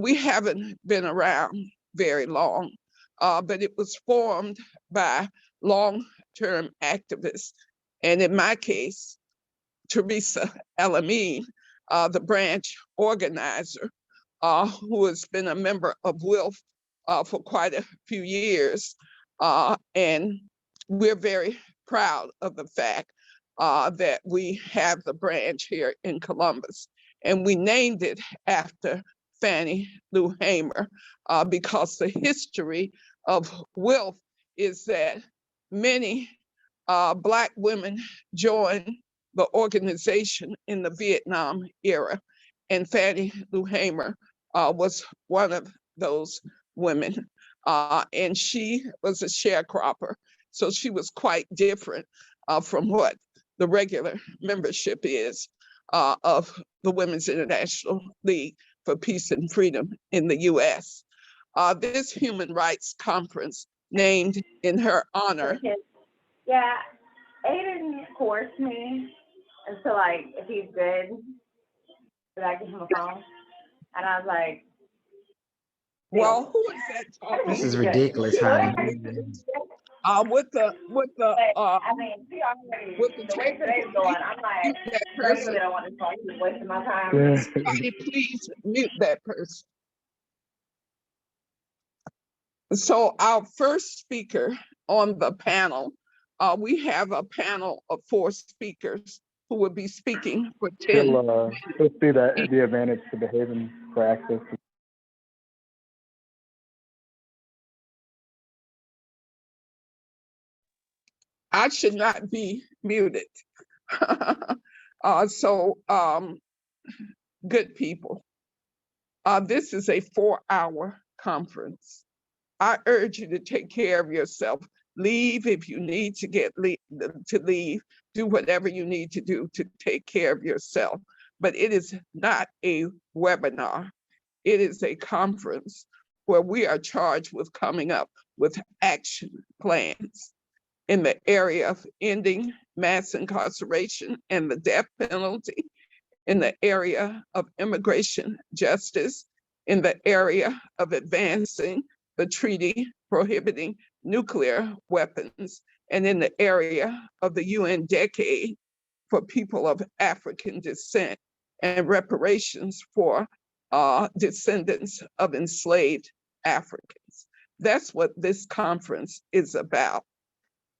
We haven't been around very long, but it was formed by long-term activists. And in my case, Teresa Elamine, the branch organizer, who has been a member of WILF for quite a few years. And we're very proud of the fact that we have the branch here in Columbus. And we named it after Fannie Lou Hamer because the history of WILF is that many Black women joined the organization in the Vietnam era, and Fannie Lou Hamer was one of those women. And she was a sharecropper, so she was quite different from what the regular membership is of the Women's International League for Peace and Freedom in the US. This human rights conference named in her honor. Yeah, Aiden forced me into like, if he's good, that I give him a phone. And I was like, well, who is that talking? This is ridiculous, honey. With the I mean, see, already, with the way today's going, I'm like, that I person. really don't want to talk. He's wasting my time. Somebody please mute that person. So our first speaker on the panel, we have a panel of 4 speakers who will be speaking for 10 minutes. He'll see that the advantage to behaving for access to. I should not be muted. Good people, this is a 4-hour conference. I urge you to take care of yourself. Leave if you need to leave. Do whatever you need to do to take care of yourself. But it is not a webinar. It is a conference where we are charged with coming up with action plans in the area of ending mass incarceration and the death penalty, in the area of immigration justice, in the area of advancing the treaty prohibiting nuclear weapons, and in the area of the UN decade for people of African descent and reparations for descendants of enslaved Africans. That's what this conference is about.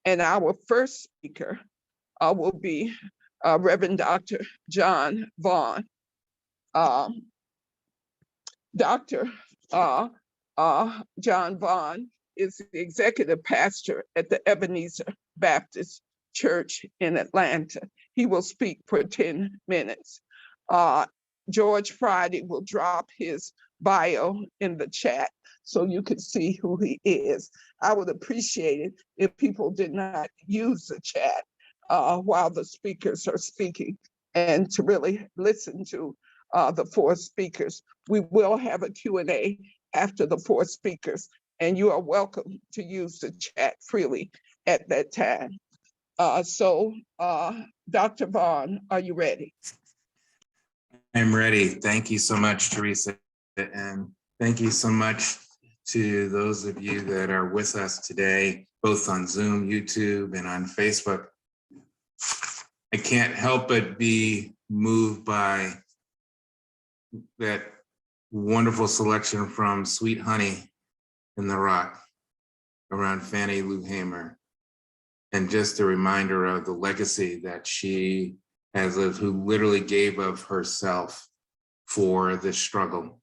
And our first speaker will be Reverend Dr. John Vaughn. Dr. John Vaughn is the executive pastor at the Ebenezer Baptist Church in Atlanta. He will speak for 10 minutes. George Friday will drop his bio in the chat so you can see who he is. I would appreciate it if people did not use the chat while the speakers are speaking, and to really listen to the 4 speakers. We will have a Q&A after the 4 speakers, and you are welcome to use the chat freely at that time. Dr. Vaughn, are you ready? I'm ready. Thank you so much, Teresa. And thank you so much to those of you that are with us today, both on Zoom, YouTube, and on Facebook. I can't help but be moved by that wonderful selection from Sweet Honey in the Rock around Fannie Lou Hamer. And just a reminder of the legacy that she has lived, who literally gave of herself for this struggle.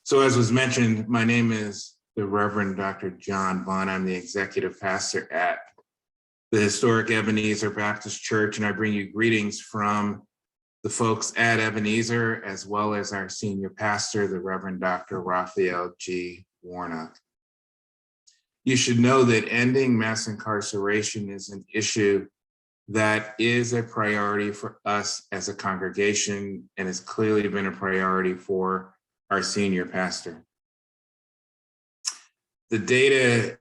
So as was mentioned, my name is the Reverend Dr. John Vaughn. I'm the executive pastor at the historic Ebenezer Baptist Church, and I bring you greetings from the folks at Ebenezer, as well as our senior pastor, the Reverend Dr. Raphael G. Warnock. You should know that ending mass incarceration is an issue that is a priority for us as a congregation, and has clearly been a priority for our senior pastor. The data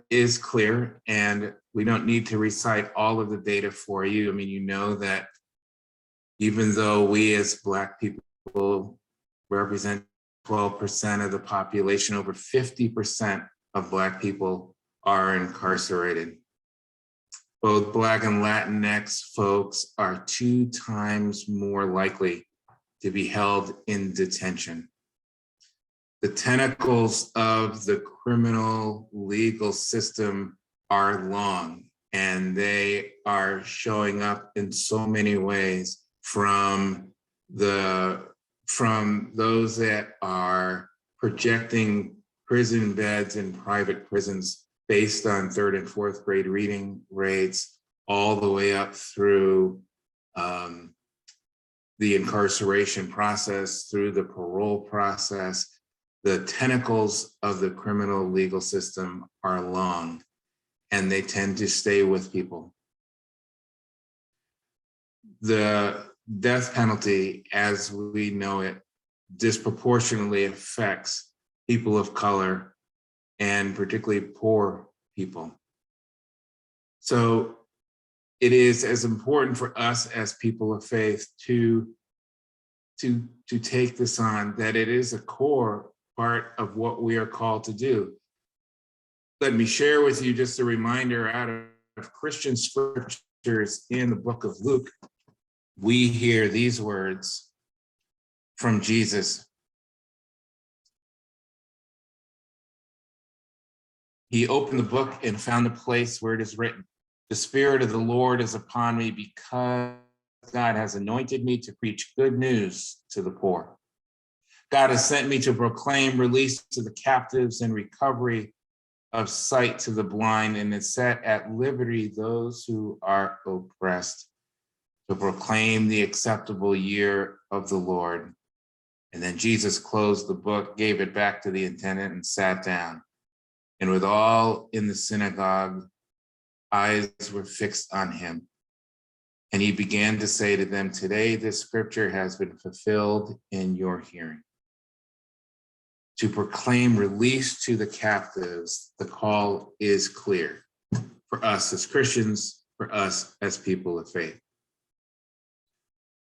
is clear, and we don't need to recite all of the data for you. I mean, you know that even though we as Black people represent 12% of the population, over 50% of Black people are incarcerated. Both Black and Latinx folks are 2 times more likely to be held in detention. The tentacles of the criminal legal system are long, and they are showing up in so many ways, from those that are projecting prison beds in private prisons based on 3rd and 4th grade reading rates, all the way up through the incarceration process, through the parole process. The tentacles of the criminal legal system are long, and they tend to stay with people. The death penalty, as we know it, disproportionately affects people of color, and particularly poor people. So it is as important for us as people of faith to take this on, that it is a core part of what we are called to do. Let me share with you just a reminder out of Christian scriptures in the book of Luke. We hear these words from Jesus. He opened the book and found the place where it is written, "The Spirit of the Lord is upon me, because God has anointed me to preach good news to the poor. God has sent me to proclaim release to the captives and recovery of sight to the blind, and to set at liberty those who are oppressed, to proclaim the acceptable year of the Lord." And then Jesus closed the book, gave it back to the attendant, and sat down. And with all in the synagogue, eyes were fixed on him. And he began to say to them, "Today this scripture has been fulfilled in your hearing." To proclaim release to the captives, the call is clear for us as Christians, for us as people of faith.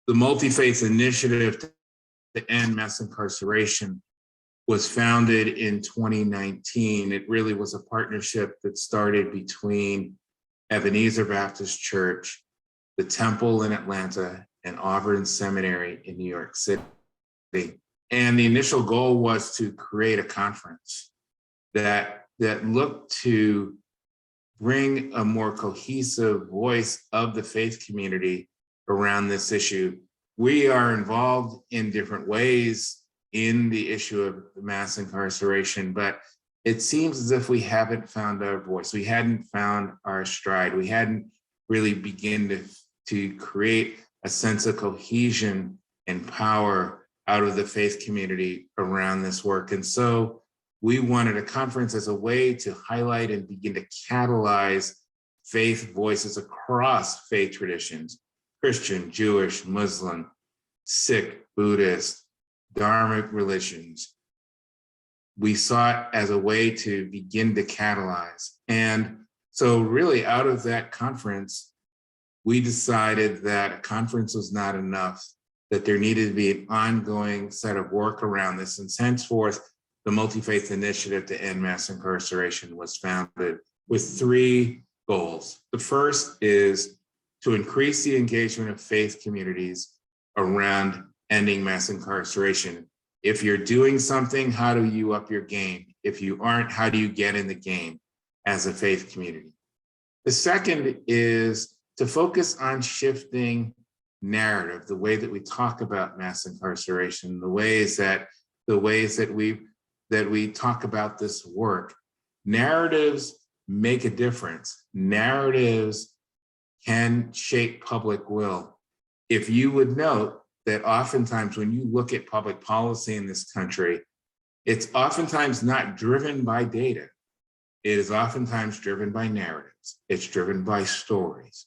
The Multi-Faith Initiative to End Mass Incarceration was founded in 2019. It really was a partnership that started between Ebenezer Baptist Church, the Temple in Atlanta, and Auburn Seminary in New York City. And the initial goal was to create a conference that looked to bring a more cohesive voice of the faith community around this issue. We are involved in different ways in the issue of mass incarceration, but it seems as if we haven't found our voice. We hadn't found our stride. We hadn't really begun to create a sense of cohesion and power out of the faith community around this work. And so we wanted a conference as a way to highlight and begin to catalyze faith voices across faith traditions: Christian, Jewish, Muslim, Sikh, Buddhist, Dharmic religions. We saw it as a way to begin to catalyze. And so really out of that conference, we decided that a conference was not enough, that there needed to be an ongoing set of work around this. And henceforth, the Multi-Faith Initiative to End Mass Incarceration was founded with 3 goals. The first is to increase the engagement of faith communities around ending mass incarceration. If you're doing something, how do you up your game? If you aren't, how do you get in the game as a faith community? The second is to focus on shifting narrative, the way that we talk about mass incarceration, the ways that we talk about this work. Narratives make a difference. Narratives can shape public will. If you would note that oftentimes when you look at public policy in this country, it's oftentimes not driven by data. It is oftentimes driven by narratives. It's driven by stories.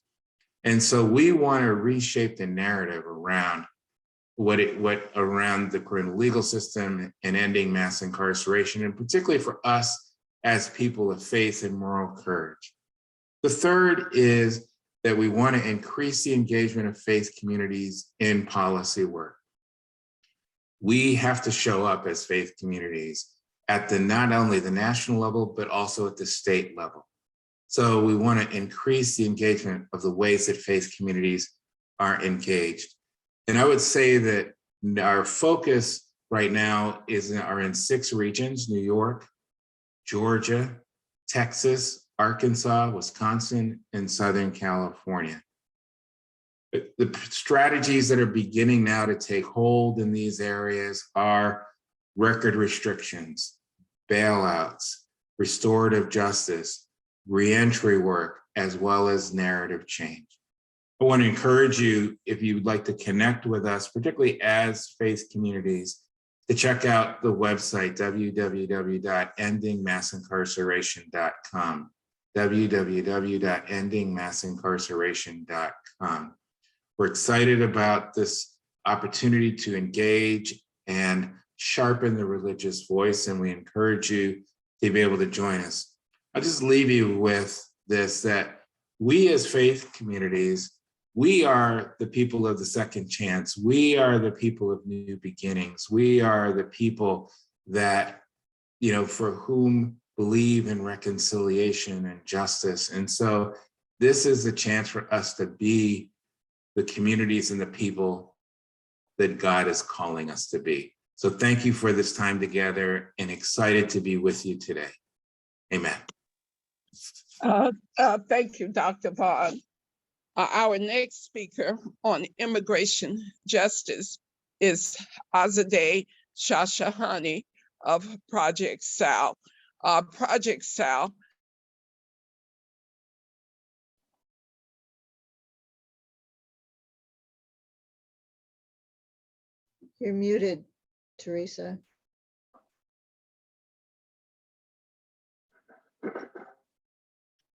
And so we want to reshape the narrative around around the criminal legal system and ending mass incarceration, and particularly for us as people of faith and moral courage. The third is that we want to increase the engagement of faith communities in policy work. we have to show up as faith communities at the not only the national level, but also at the state level. So we want to increase the engagement of the ways that faith communities are engaged. And I would say that our focus right now are in 6 regions: New York, Georgia, Texas, Arkansas, Wisconsin, and Southern California. The strategies that are beginning now to take hold in these areas are record restrictions, bailouts, restorative justice, reentry work, as well as narrative change. I want to encourage you, if you would like to connect with us, particularly as faith communities, to check out the website, www.endingmassincarceration.com, www.endingmassincarceration.com. We're excited about this opportunity to engage and sharpen the religious voice, and we encourage you to be able to join us. I'll just leave you with this, that we as faith communities, we are the people of the second chance. We are the people of new beginnings. We are the people that, for whom believe in reconciliation and justice. And so this is a chance for us to be the communities and the people that God is calling us to be. So thank you for this time together, and excited to be with you today. Amen. Thank you, Dr. Vaughn. Our next speaker on immigration justice is Azadeh Shashahani of Project Sal. Project Sal. You're muted, Teresa.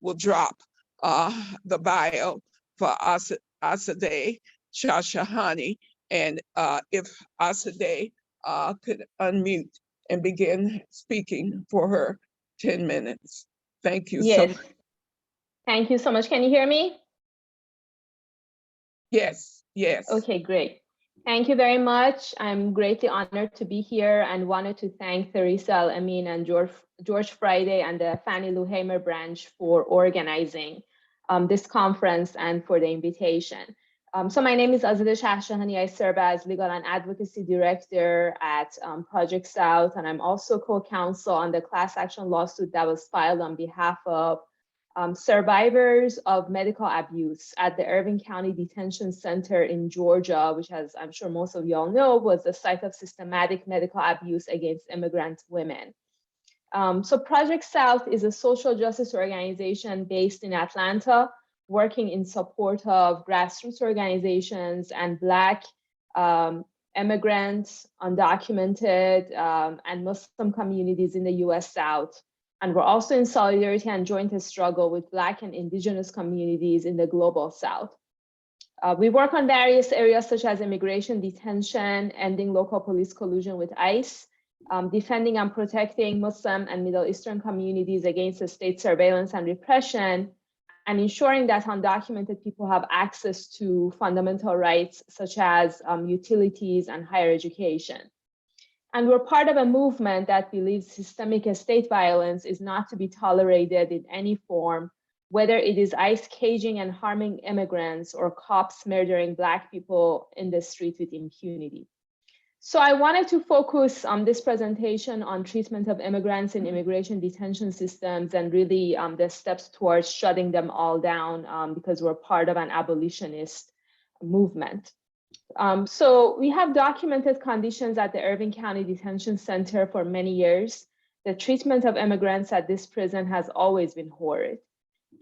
Will drop the bio for Azadeh Shashahani, and if Azadeh could unmute and begin speaking for her 10 minutes. Thank you so Yes. much. Thank you so much. Can you hear me? Yes, yes. Okay, great. Thank you very much. I'm greatly honored to be here and wanted to thank Theresa Al-Amin and George Friday and the Fannie Lou Hamer branch for organizing this conference and for the invitation. So my name is Azadeh Shashahani. I serve as Legal and Advocacy Director at Project South, and I'm also co-counsel on the class action lawsuit that was filed on behalf of survivors of medical abuse at the Irving County Detention Center in Georgia, which, as I'm sure most of y'all know, was the site of systematic medical abuse against immigrant women. So Project South is a social justice organization based in Atlanta, working in support of grassroots organizations and Black immigrants, undocumented, and Muslim communities in the US South. And we're also in solidarity and joint struggle with Black and Indigenous communities in the Global South. We work on various areas such as immigration detention, ending local police collusion with ICE, defending and protecting Muslim and Middle Eastern communities against the state surveillance and repression, and ensuring that undocumented people have access to fundamental rights such as utilities and higher education. And we're part of a movement that believes systemic state violence is not to be tolerated in any form, whether it is ICE caging and harming immigrants or cops murdering Black people in the street with impunity. So I wanted to focus on this presentation on treatment of immigrants in immigration detention systems and really the steps towards shutting them all down because we're part of an abolitionist movement. So we have documented conditions at the Irving County Detention Center for many years. The treatment of immigrants at this prison has always been horrid.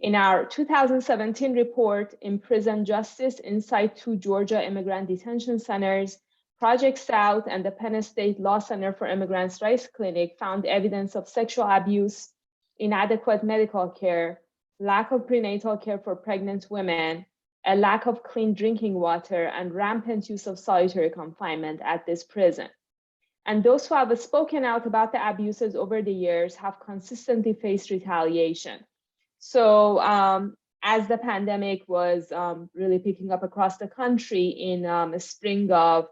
In our 2017 report, Imprison Justice Inside 2 Georgia Immigrant Detention Centers, Project South and the Penn State Law Center for Immigrants' Rights Clinic found evidence of sexual abuse, inadequate medical care, lack of prenatal care for pregnant women, a lack of clean drinking water, and rampant use of solitary confinement at this prison. And those who have spoken out about the abuses over the years have consistently faced retaliation. So as the pandemic was really picking up across the country in the spring of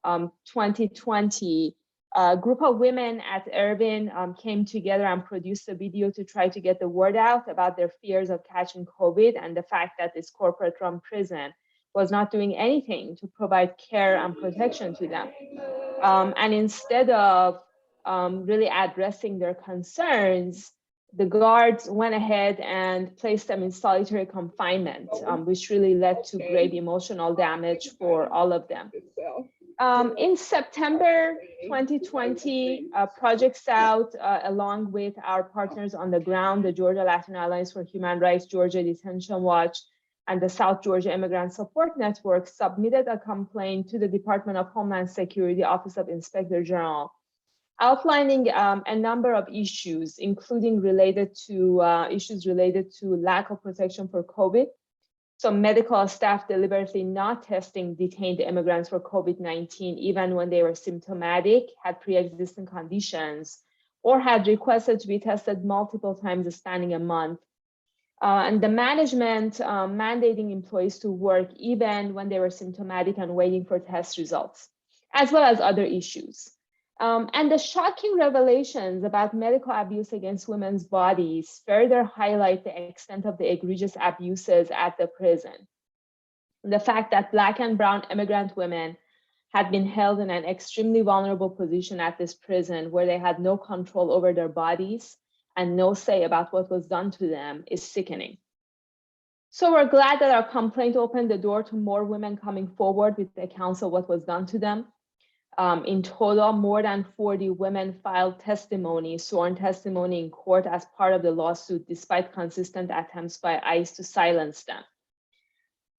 2020, a group of women at Irvine came together and produced a video to try to get the word out about their fears of catching COVID and the fact that this corporate-run prison was not doing anything to provide care and protection to them. And instead of really addressing their concerns, the guards went ahead and placed them in solitary confinement, which really led to grave emotional damage for all of them. In September 2020, Project South, along with our partners on the ground, the Georgia Latino Alliance for Human Rights, Georgia Detention Watch, and the South Georgia Immigrant Support Network, submitted a complaint to the Department of Homeland Security Office of Inspector General, outlining a number of issues, including issues related to lack of protection for COVID. So medical staff deliberately not testing detained immigrants for COVID-19, even when they were symptomatic, had pre-existing conditions, or had requested to be tested multiple times spanning a month. And the management mandating employees to work even when they were symptomatic and waiting for test results, as well as other issues. And the shocking revelations about medical abuse against women's bodies further highlight the extent of the egregious abuses at the prison. The fact that Black and Brown immigrant women had been held in an extremely vulnerable position at this prison where they had no control over their bodies and no say about what was done to them is sickening. So we're glad that our complaint opened the door to more women coming forward with the accounts of what was done to them. In total, more than 40 women filed testimony, sworn testimony in court as part of the lawsuit, despite consistent attempts by ICE to silence them.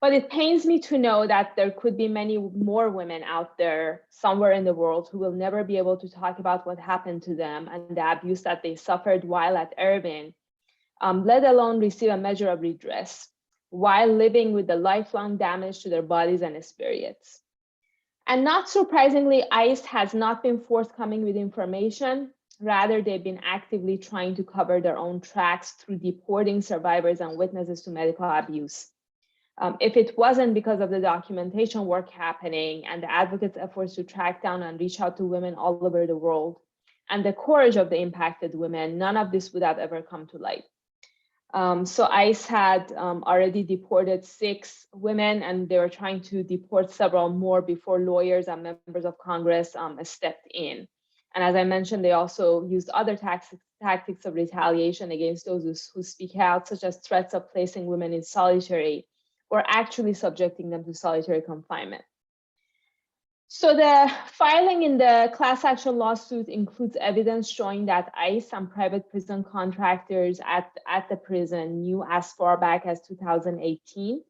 But it pains me to know that there could be many more women out there somewhere in the world who will never be able to talk about what happened to them and the abuse that they suffered while at Irvine, let alone receive a measure of redress, while living with the lifelong damage to their bodies and spirits. And not surprisingly, ICE has not been forthcoming with information. Rather, they've been actively trying to cover their own tracks through deporting survivors and witnesses to medical abuse. If it wasn't because of the documentation work happening and the advocates' efforts to track down and reach out to women all over the world, and the courage of the impacted women, none of this would have ever come to light. So ICE had already deported 6 women, and they were trying to deport several more before lawyers and members of Congress stepped in. And as I mentioned, they also used other tactics of retaliation against those who speak out, such as threats of placing women in solitary or actually subjecting them to solitary confinement. So the filing in the class action lawsuit includes evidence showing that ICE and private prison contractors at the prison knew as far back as 2018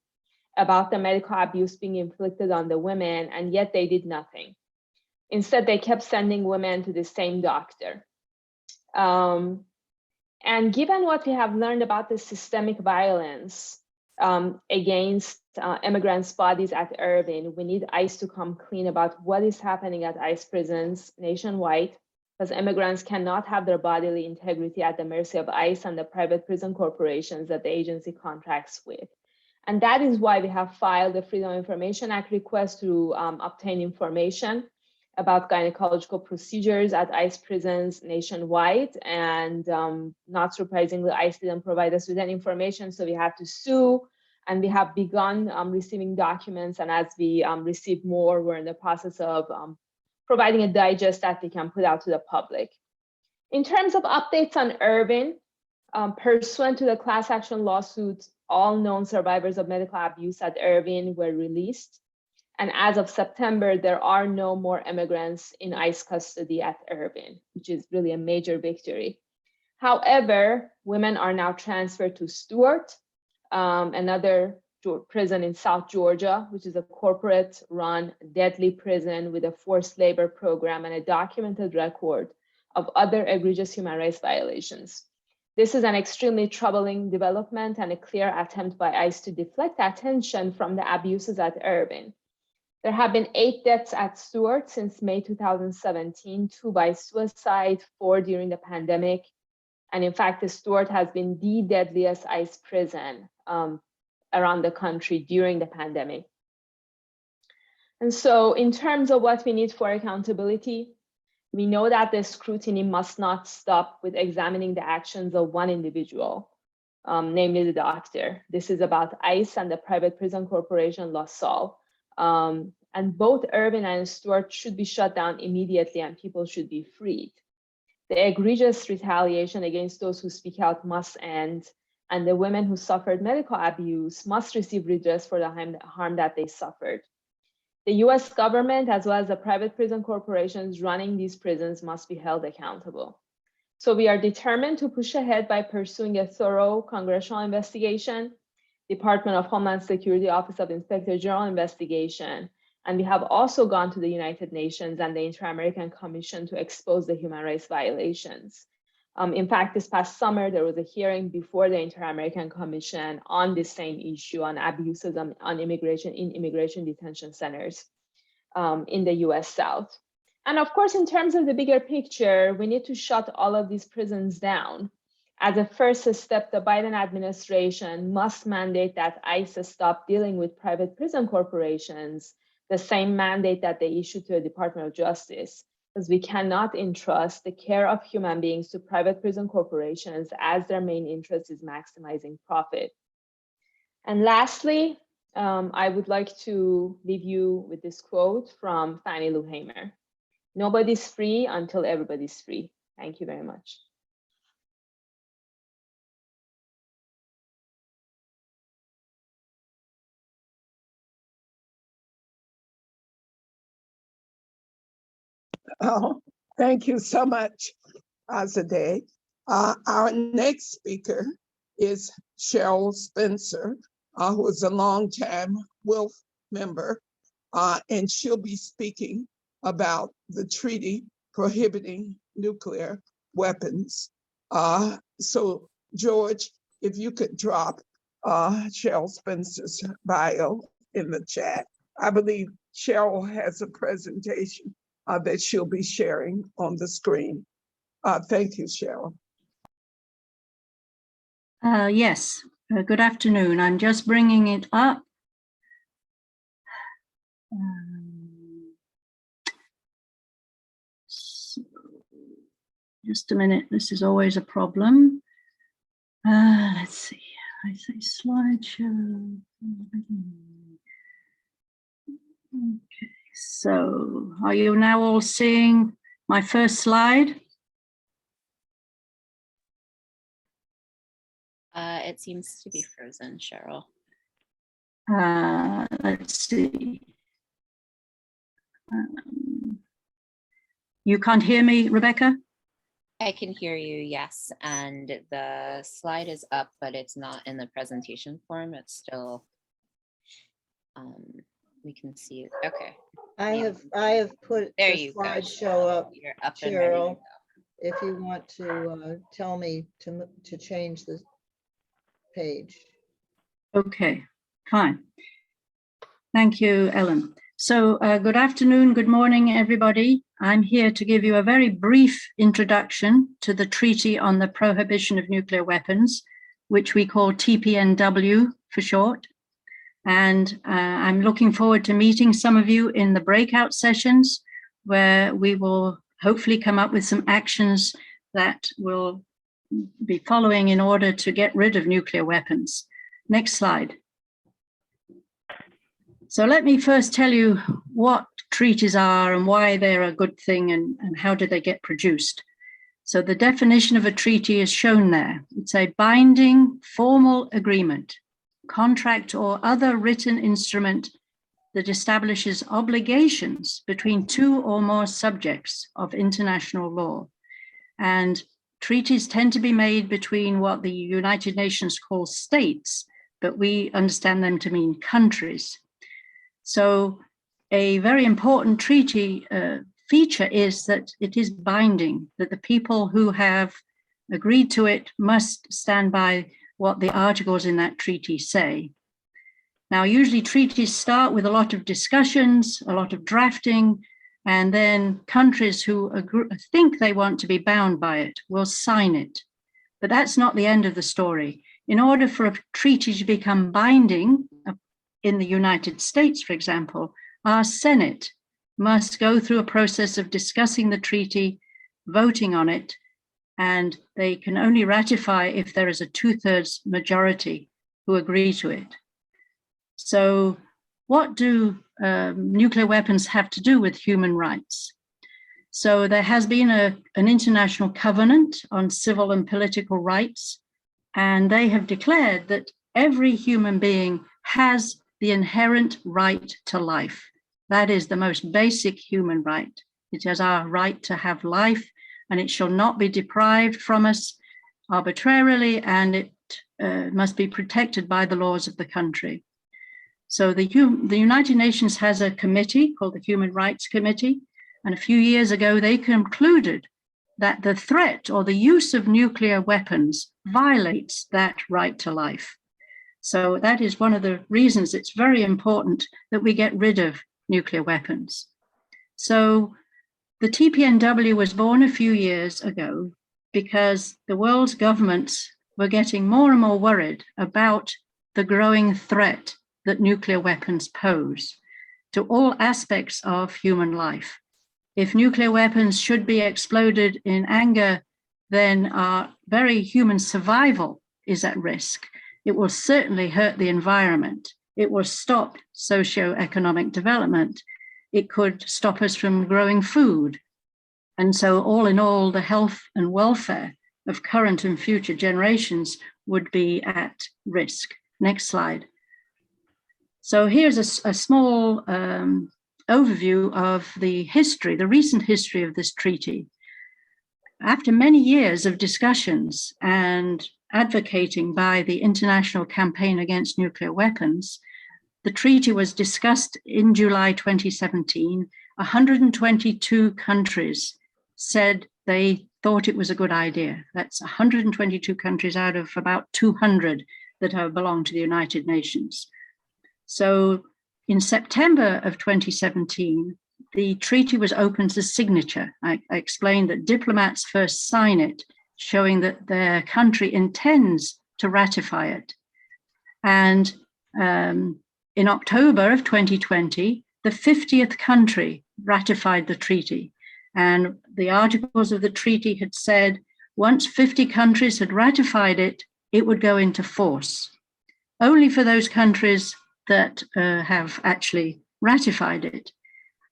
about the medical abuse being inflicted on the women, and yet they did nothing. Instead, they kept sending women to the same doctor. And given what we have learned about the systemic violence against immigrants' bodies at Irvine, we need ICE to come clean about what is happening at ICE prisons nationwide, because immigrants cannot have their bodily integrity at the mercy of ICE and the private prison corporations that the agency contracts with. And that is why we have filed the Freedom of Information Act request to obtain information about gynecological procedures at ICE prisons nationwide. And not surprisingly, ICE didn't provide us with any information, so we had to sue. And we have begun receiving documents, and as we receive more, we're in the process of providing a digest that we can put out to the public. In terms of updates on Irvine, pursuant to the class action lawsuit, all known survivors of medical abuse at Irvine were released. And as of September, there are no more immigrants in ICE custody at Irvine, which is really a major victory. However, women are now transferred to Stewart, another prison in South Georgia, which is a corporate-run deadly prison with a forced labor program and a documented record of other egregious human rights violations. This is an extremely troubling development and a clear attempt by ICE to deflect attention from the abuses at Irvine. There have been 8 deaths at Stewart since May 2017, 2 by suicide, 4 during the pandemic. And in fact, the Stewart has been the deadliest ICE prison around the country during the pandemic. And so in terms of what we need for accountability, we know that the scrutiny must not stop with examining the actions of one individual, namely the doctor. This is about ICE and the private prison corporation LaSalle. And both Irvin and Stewart should be shut down immediately and people should be freed. The egregious retaliation against those who speak out must end, and the women who suffered medical abuse must receive redress for the harm that they suffered. The US government, as well as the private prison corporations running these prisons, must be held accountable. So we are determined to push ahead by pursuing a thorough congressional investigation, Department of Homeland Security Office of Inspector General investigation, and we have also gone to the United Nations and the Inter-American Commission to expose the human rights violations. In fact, this past summer, there was a hearing before the Inter-American Commission on this same issue on abuses on immigration in immigration detention centers in the US South. And of course, in terms of the bigger picture, we need to shut all of these prisons down. As a first step, the Biden administration must mandate that ICE stop dealing with private prison corporations, the same mandate that they issued to the Department of Justice, because we cannot entrust the care of human beings to private prison corporations as their main interest is maximizing profit. And lastly, I would like to leave you with this quote from Fannie Lou Hamer. Nobody's free until everybody's free. Thank you very much. Oh, thank you so much, Azadeh. Our next speaker is Cheryl Spencer, who is a longtime WILF member, and she'll be speaking about the treaty prohibiting nuclear weapons. So, George, if you could drop Cheryl Spencer's bio in the chat. I believe Cheryl has a presentation that she'll be sharing on the screen. Thank you, Cheryl. Yes, good afternoon. I'm just bringing it up. So, just a minute, this is always a problem. Let's see, I say slideshow. Okay, so are you now all seeing my first slide? It seems to be frozen, Cheryl. Let's see. You can't hear me, Rebecca? I can hear you, yes. And the slide is up, but it's not in the presentation form. It's still, we can see it. Okay. I have put There the you go. slideshow up, You're up and ready to Cheryl, go. if you want to tell me to change the page. Okay, fine. Thank you, Ellen. So good afternoon, good morning, everybody. I'm here to give you a very brief introduction to the Treaty on the Prohibition of Nuclear Weapons, which we call TPNW for short. And I'm looking forward to meeting some of you in the breakout sessions, where we will hopefully come up with some actions that will be following in order to get rid of nuclear weapons. Next slide. So let me first tell you what treaties are and why they're a good thing and how do they get produced. So the definition of a treaty is shown there. It's a binding formal agreement, contract or other written instrument that establishes obligations between two or more subjects of international law. And treaties tend to be made between what the United Nations calls states, but we understand them to mean countries. So a very important treaty feature is that it is binding, that the people who have agreed to it must stand by what the articles in that treaty say. Now, usually treaties start with a lot of discussions, a lot of drafting, and then countries who think they want to be bound by it will sign it. But that's not the end of the story. In order for a treaty to become binding in the United States, for example, our Senate must go through a process of discussing the treaty, voting on it, and they can only ratify if there is a 2/3 majority who agree to it. So what do nuclear weapons have to do with human rights? So there has been an international covenant on civil and political rights, and they have declared that every human being has the inherent right to life. That is the most basic human right. It is our right to have life, and it shall not be deprived from us arbitrarily, and it must be protected by the laws of the country. So the United Nations has a committee called the Human Rights Committee, and a few years ago they concluded that the threat or the use of nuclear weapons violates that right to life. So that is one of the reasons it's very important that we get rid of nuclear weapons. So the TPNW was born a few years ago because the world's governments were getting more and more worried about the growing threat that nuclear weapons pose to all aspects of human life. If nuclear weapons should be exploded in anger, then our very human survival is at risk. It will certainly hurt the environment. It will stop socioeconomic development. It could stop us from growing food. And so all in all, the health and welfare of current and future generations would be at risk. Next slide. So here's a small overview of the history, the recent history of this treaty. After many years of discussions and advocating by the International Campaign Against Nuclear Weapons, the treaty was discussed in July 2017. 122 countries said they thought it was a good idea. That's 122 countries out of about 200 that have belonged to the United Nations. So in September of 2017, the treaty was open to signature. I explained that diplomats first sign it, showing that their country intends to ratify it. And in October of 2020, the 50th country ratified the treaty. And the articles of the treaty had said, once 50 countries had ratified it, it would go into force. Only for those countries that have actually ratified it.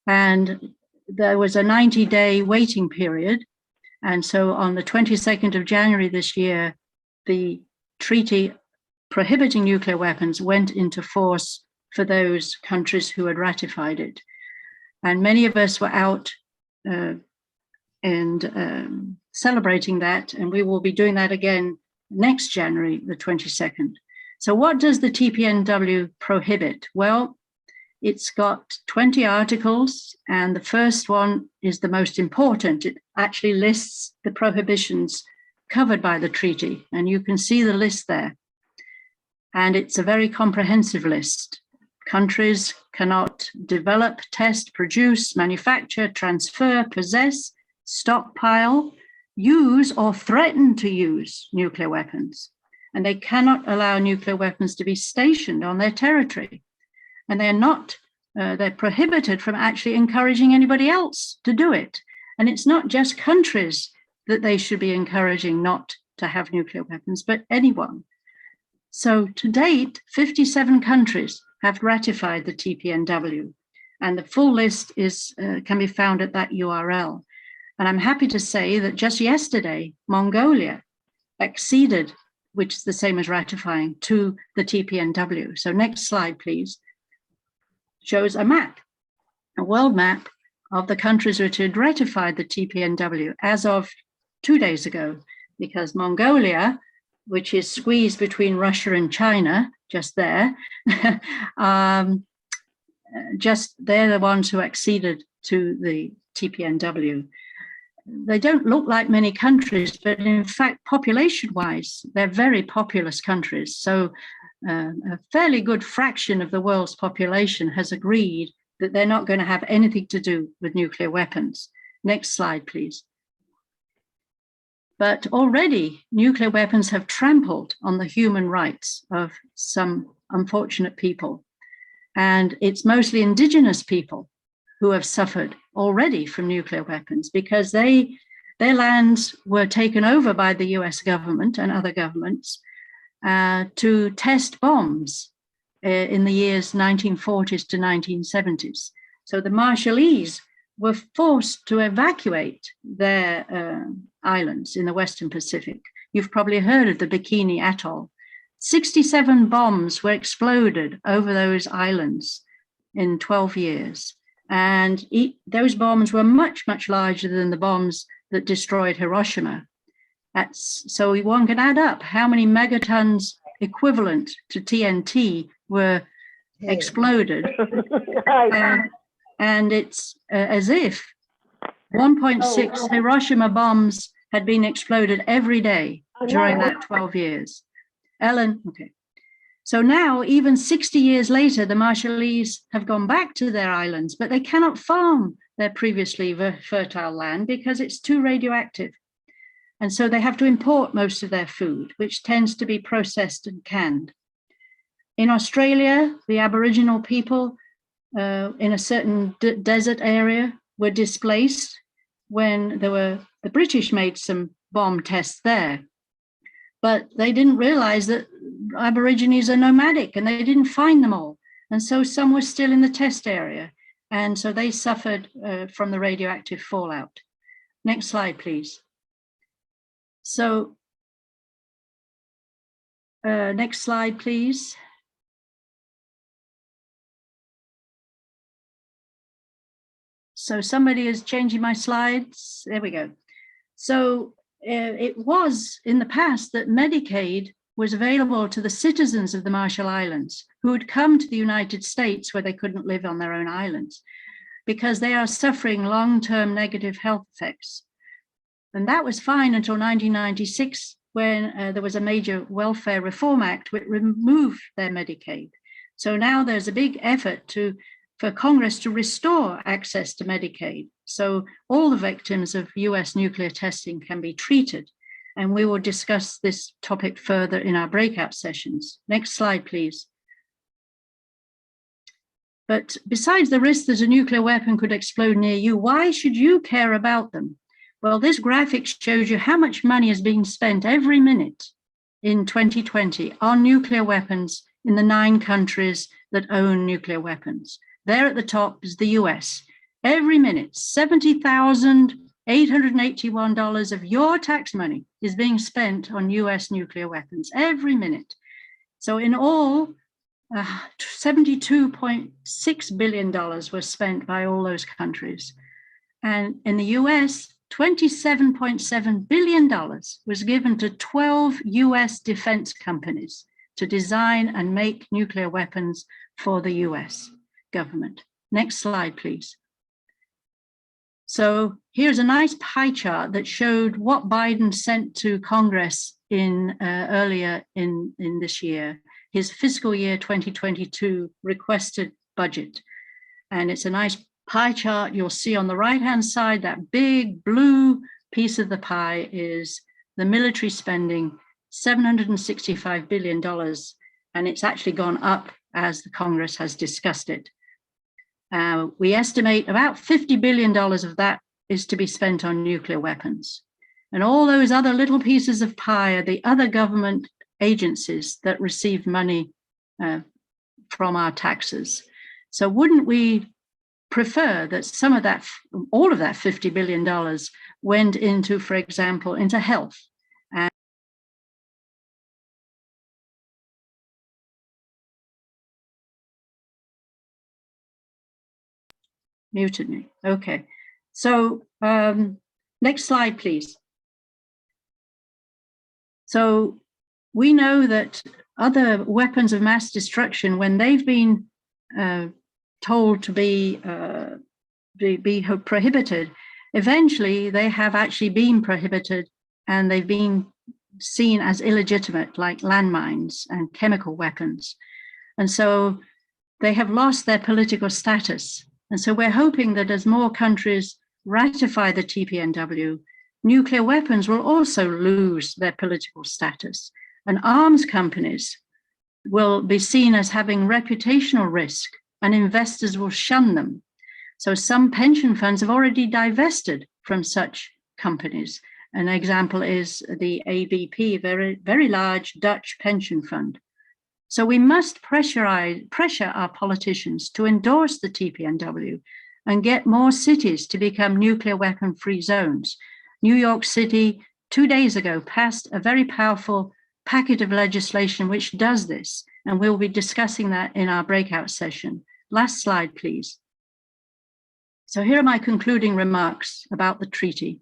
And there was a 90-day waiting period. And so on the 22nd of January this year, the treaty prohibiting nuclear weapons went into force for those countries who had ratified it. And many of us were out and celebrating that, and we will be doing that again next January, the 22nd. So what does the TPNW prohibit? Well, it's got 20 articles, and the first one is the most important. It actually lists the prohibitions covered by the treaty, and you can see the list there. And it's a very comprehensive list. Countries cannot develop, test, produce, manufacture, transfer, possess, stockpile, use, or threaten to use nuclear weapons. And they cannot allow nuclear weapons to be stationed on their territory. And they're prohibited from actually encouraging anybody else to do it. And it's not just countries that they should be encouraging not to have nuclear weapons, but anyone. So to date, 57 countries have ratified the TPNW, and the full list can be found at that URL. And I'm happy to say that just yesterday, Mongolia acceded, which is the same as ratifying, to the TPNW. So next slide, please, shows a map, a world map of the countries which had ratified the TPNW as of 2 days ago, because Mongolia, which is squeezed between Russia and China, just there, they're the ones who acceded to the TPNW. They don't look like many countries, but in fact, population-wise, they're very populous countries. So a fairly good fraction of the world's population has agreed that they're not going to have anything to do with nuclear weapons. Next slide, please. But already, nuclear weapons have trampled on the human rights of some unfortunate people. And it's mostly indigenous people who have suffered already from nuclear weapons because their lands were taken over by the US government and other governments to test bombs in the years 1940s to 1970s. So the Marshallese were forced to evacuate their islands in the Western Pacific. You've probably heard of the Bikini Atoll. 67 bombs were exploded over those islands in 12 years. And those bombs were much, much larger than the bombs that destroyed Hiroshima. So one can add up how many megatons equivalent to TNT were exploded. And it's as if 1.6 Hiroshima bombs had been exploded every day during that 12 years. Ellen, okay. So now, even 60 years later, the Marshallese have gone back to their islands, but they cannot farm their previously fertile land because it's too radioactive. And so they have to import most of their food, which tends to be processed and canned. In Australia, the Aboriginal people in a certain desert area were displaced when the British made some bomb tests there. But they didn't realize that Aborigines are nomadic and they didn't find them all. And so some were still in the test area. And so they suffered from the radioactive fallout. Next slide, please. So next slide, please. So somebody is changing my slides. There we go. So it was in the past that Medicaid was available to the citizens of the Marshall Islands who had come to the United States where they couldn't live on their own islands because they are suffering long-term negative health effects. And that was fine until 1996 when there was a major welfare reform act which removed their Medicaid. So now there's a big effort for Congress to restore access to Medicaid. So all the victims of US nuclear testing can be treated. And we will discuss this topic further in our breakout sessions. Next slide, please. But besides the risk that a nuclear weapon could explode near you, why should you care about them? Well, this graphic shows you how much money is being spent every minute in 2020 on nuclear weapons in the 9 countries that own nuclear weapons. There at the top is the US. Every minute, $70,881 of your tax money is being spent on US nuclear weapons every minute. So in all, $72.6 billion was spent by all those countries. And in the US, $27.7 billion was given to 12 US defense companies to design and make nuclear weapons for the US government. Next slide, please. So here's a nice pie chart that showed what Biden sent to Congress earlier in this year, his fiscal year 2022 requested budget. And it's a nice pie chart. You'll see on the right-hand side, that big blue piece of the pie is the military spending, $765 billion. And it's actually gone up as the Congress has discussed it. We estimate about $50 billion of that is to be spent on nuclear weapons. And all those other little pieces of pie are the other government agencies that receive money from our taxes. So wouldn't we prefer that some of that, all of that $50 billion went into, for example, into health? Muted me. Okay. So next slide, please. So we know that other weapons of mass destruction, when they've been told to be prohibited, eventually they have actually been prohibited and they've been seen as illegitimate, like landmines and chemical weapons. And so they have lost their political status. And so we're hoping that as more countries ratify the TPNW, nuclear weapons will also lose their political status. And arms companies will be seen as having reputational risk and investors will shun them. So some pension funds have already divested from such companies. An example is the ABP, very large Dutch pension fund. So we must pressure our politicians to endorse the TPNW and get more cities to become nuclear weapon free zones. New York City, 2 days ago, passed a very powerful packet of legislation which does this, and we'll be discussing that in our breakout session. Last slide, please. So here are my concluding remarks about the treaty.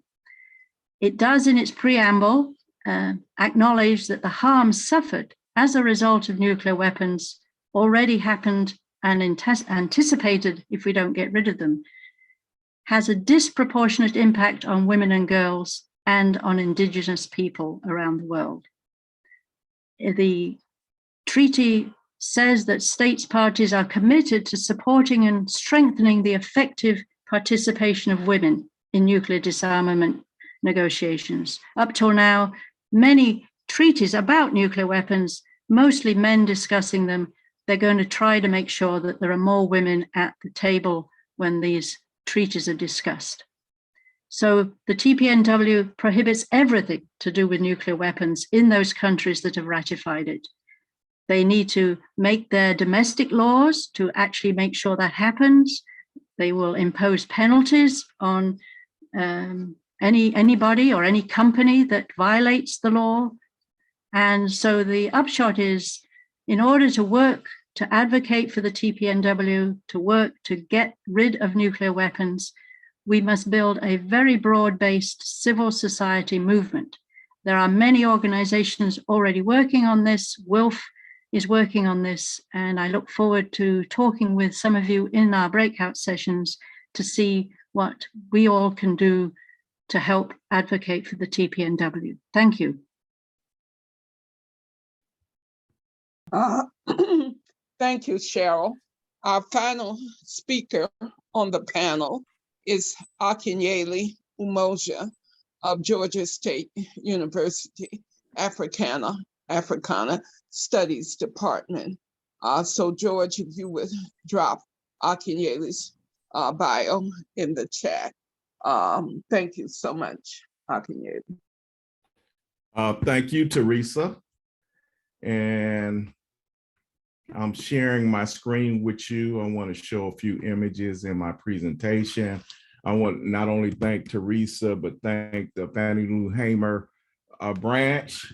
It does, in its preamble, acknowledge that the harm suffered as a result of nuclear weapons already happened and anticipated if we don't get rid of them, has a disproportionate impact on women and girls and on Indigenous people around the world. The treaty says that states parties are committed to supporting and strengthening the effective participation of women in nuclear disarmament negotiations. Up till now, many treaties about nuclear weapons, mostly men discussing them, they're going to try to make sure that there are more women at the table when these treaties are discussed. So the TPNW prohibits everything to do with nuclear weapons in those countries that have ratified it. They need to make their domestic laws to actually make sure that happens. They will impose penalties on anybody or any company that violates the law. And so the upshot is, in order to work to advocate for the TPNW, to work to get rid of nuclear weapons, we must build a very broad-based civil society movement. There are many organizations already working on this. WILF is working on this, and I look forward to talking with some of you in our breakout sessions to see what we all can do to help advocate for the TPNW. Thank you. Thank you, Cheryl. Our final speaker on the panel is Akinyele Umoja of Georgia State University, Africana Studies Department. So George, if you would drop Akinyele's bio in the chat. Thank you so much, Akinyele. Thank you, Teresa. And I'm sharing my screen with you. I want to show a few images in my presentation. I want not only thank Teresa, but thank the Fannie Lou Hamer branch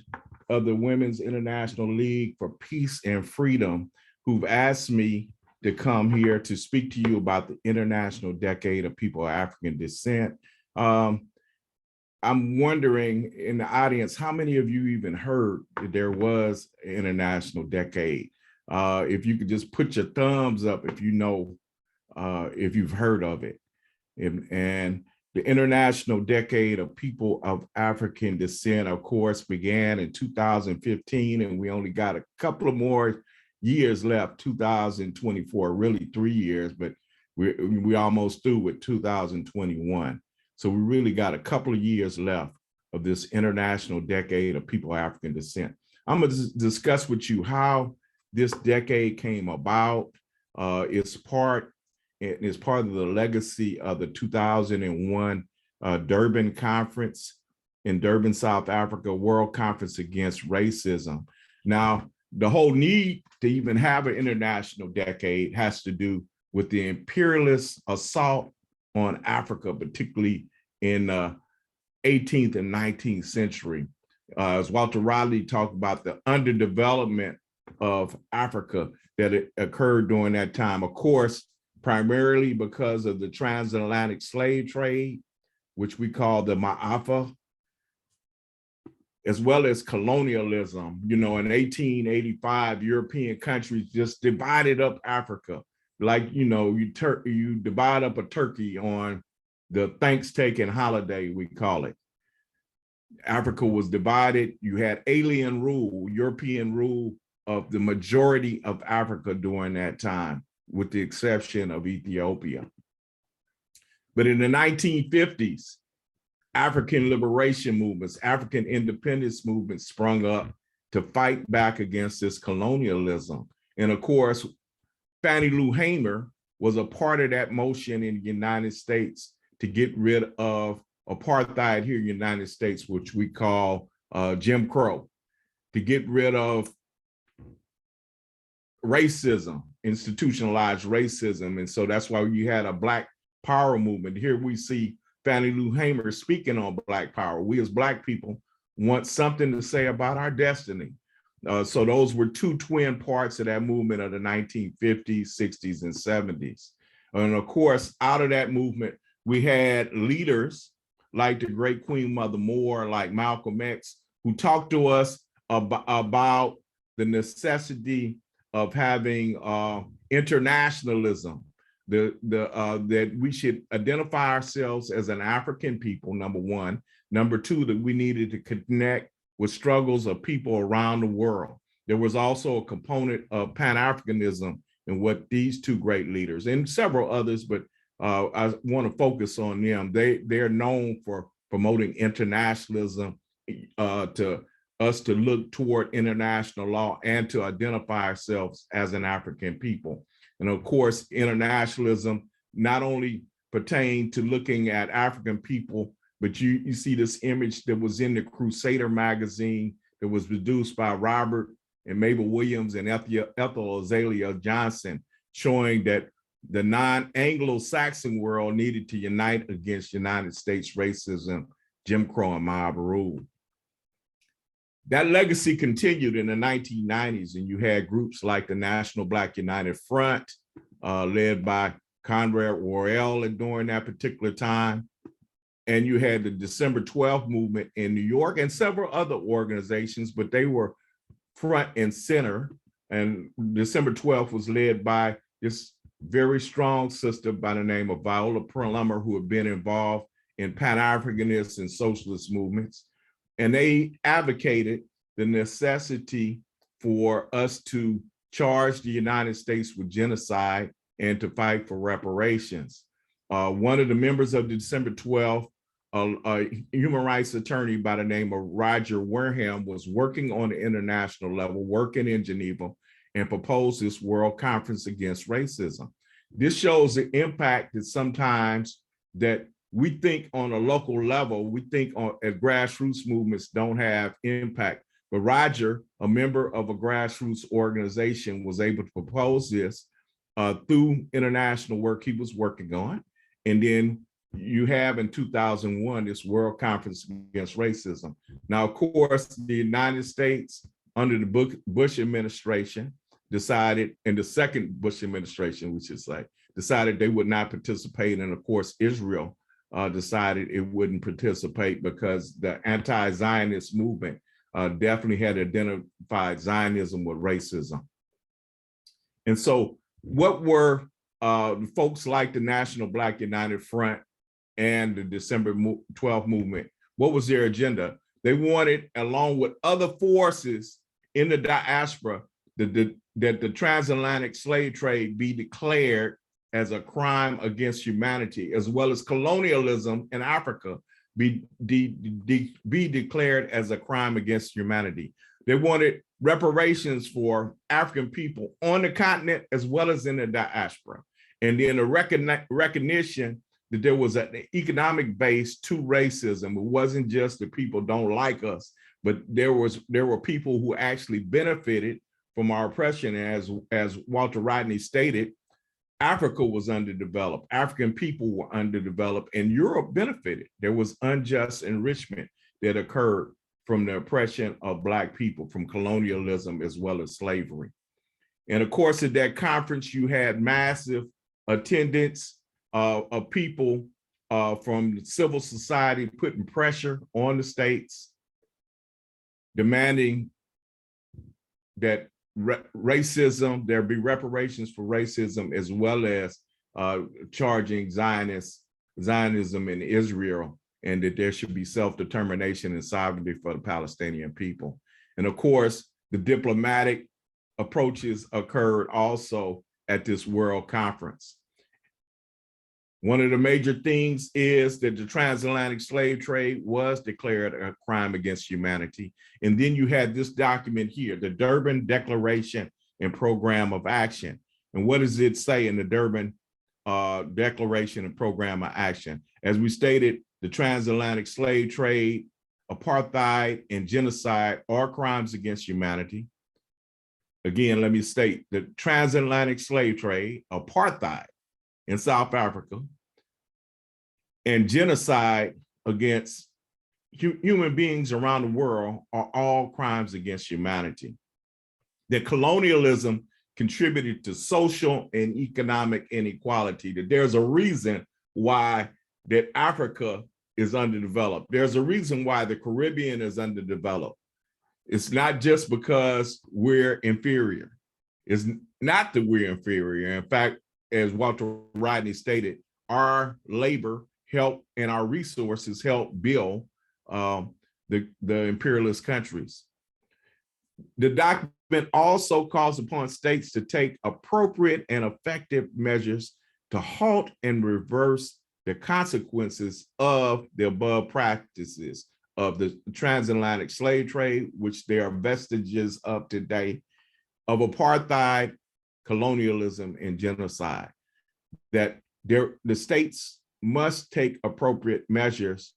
of the Women's International League for Peace and Freedom, who've asked me to come here to speak to you about the International Decade of People of African Descent. I'm wondering in the audience, how many of you even heard that there was an International Decade? If you could just put your thumbs up if you know, if you've heard of it. And the International Decade of People of African Descent, of course, began in 2015, and we only got a couple of more years left, 2024, really 3 years, but we almost through with 2021. So we really got a couple of years left of this International Decade of People of African Descent. I'm going to discuss with you how this decade came about. It's part of the legacy of the 2001 Durban Conference in Durban, South Africa, World Conference Against Racism. Now, the whole need to even have an international decade has to do with the imperialist assault on Africa, particularly in the 18th and 19th century. As Walter Riley talked about the underdevelopment of Africa that occurred during that time, of course, primarily because of the transatlantic slave trade, which we call the Ma'afa, as well as colonialism. You know, in 1885, European countries just divided up Africa. Like, you know, you divide up a turkey on the Thanksgiving holiday, we call it. Africa was divided. You had alien rule, European rule of the majority of Africa during that time, with the exception of Ethiopia. But in the 1950s, African liberation movements, African independence movements sprung up to fight back against this colonialism. And of course, Fannie Lou Hamer was a part of that motion in the United States to get rid of apartheid here in the United States, which we call Jim Crow, to get rid of racism, institutionalized racism. And so that's why you had a Black Power movement. Here we see Fannie Lou Hamer speaking on Black Power. We as Black people want something to say about our destiny. So those were two twin parts of that movement of the 1950s, 60s, and 70s. And of course, out of that movement, we had leaders like the great Queen Mother Moore, like Malcolm X, who talked to us about the necessity of having internationalism, that we should identify ourselves as an African people, number one. Number two, that we needed to connect with struggles of people around the world. There was also a component of Pan-Africanism in what these two great leaders and several others, but I want to focus on them. They're known for promoting internationalism, to us to look toward international law and to identify ourselves as an African people. And of course, internationalism not only pertained to looking at African people, but you see this image that was in the Crusader magazine that was produced by Robert and Mabel Williams and Ethel Azalea Johnson, showing that the non-Anglo-Saxon world needed to unite against United States racism, Jim Crow, and mob rule. That legacy continued in the 1990s, and you had groups like the National Black United Front, led by Conrad Royal during that particular time. And you had the December 12th movement in New York and several other organizations, but they were front and center. And December 12th was led by this very strong sister by the name of Viola Plummer, who had been involved in Pan-Africanist and socialist movements. And they advocated the necessity for us to charge the United States with genocide and to fight for reparations. One of the members of the December 12th, a human rights attorney by the name of Roger Wareham, was working on the international level, working in Geneva, and proposed this World Conference Against Racism. This shows the impact that sometimes that we think on a local level, we think at grassroots movements don't have impact. But Roger, a member of a grassroots organization, was able to propose this through international work he was working on. And then you have in 2001, this World Conference Against Racism. Now, of course, the United States under the Bush administration decided, and the second Bush administration, we should say, decided they would not participate. And of course, Israel decided it wouldn't participate because the anti-Zionist movement definitely had identified Zionism with racism. And so what were folks like the National Black United Front and the December 12th movement, what was their agenda? They wanted, along with other forces in the diaspora, that the transatlantic slave trade be declared as a crime against humanity, as well as colonialism in Africa be declared as a crime against humanity. They wanted reparations for African people on the continent as well as in the diaspora. And then a recognition that there was an economic base to racism. It wasn't just that people don't like us, but there were people who actually benefited from our oppression. As Walter Rodney stated, Africa was underdeveloped, African people were underdeveloped, and Europe benefited. There was unjust enrichment that occurred from the oppression of Black people, from colonialism as well as slavery. And of course, at that conference, you had massive attendance of people from civil society putting pressure on the states, demanding that racism, there be reparations for racism, as well as charging Zionism in Israel, and that there should be self-determination and sovereignty for the Palestinian people. And of course, the diplomatic approaches occurred also at this World Conference. One of the major things is that the transatlantic slave trade was declared a crime against humanity. And then you had this document here, the Durban Declaration and Program of Action. And what does it say in the Durban Declaration and Program of Action? As we stated, the transatlantic slave trade, apartheid, and genocide are crimes against humanity. Again, let me state the transatlantic slave trade, apartheid in South Africa, and genocide against human beings around the world are all crimes against humanity. That colonialism contributed to social and economic inequality, that there's a reason why that Africa is underdeveloped. There's a reason why the Caribbean is underdeveloped. It's not just because we're inferior. It's not that we're inferior. In fact, as Walter Rodney stated, our labor help and our resources help build the imperialist countries. The document also calls upon states to take appropriate and effective measures to halt and reverse the consequences of the above practices of the transatlantic slave trade, which there are vestiges of today, of apartheid, colonialism, and genocide. That the states must take appropriate measures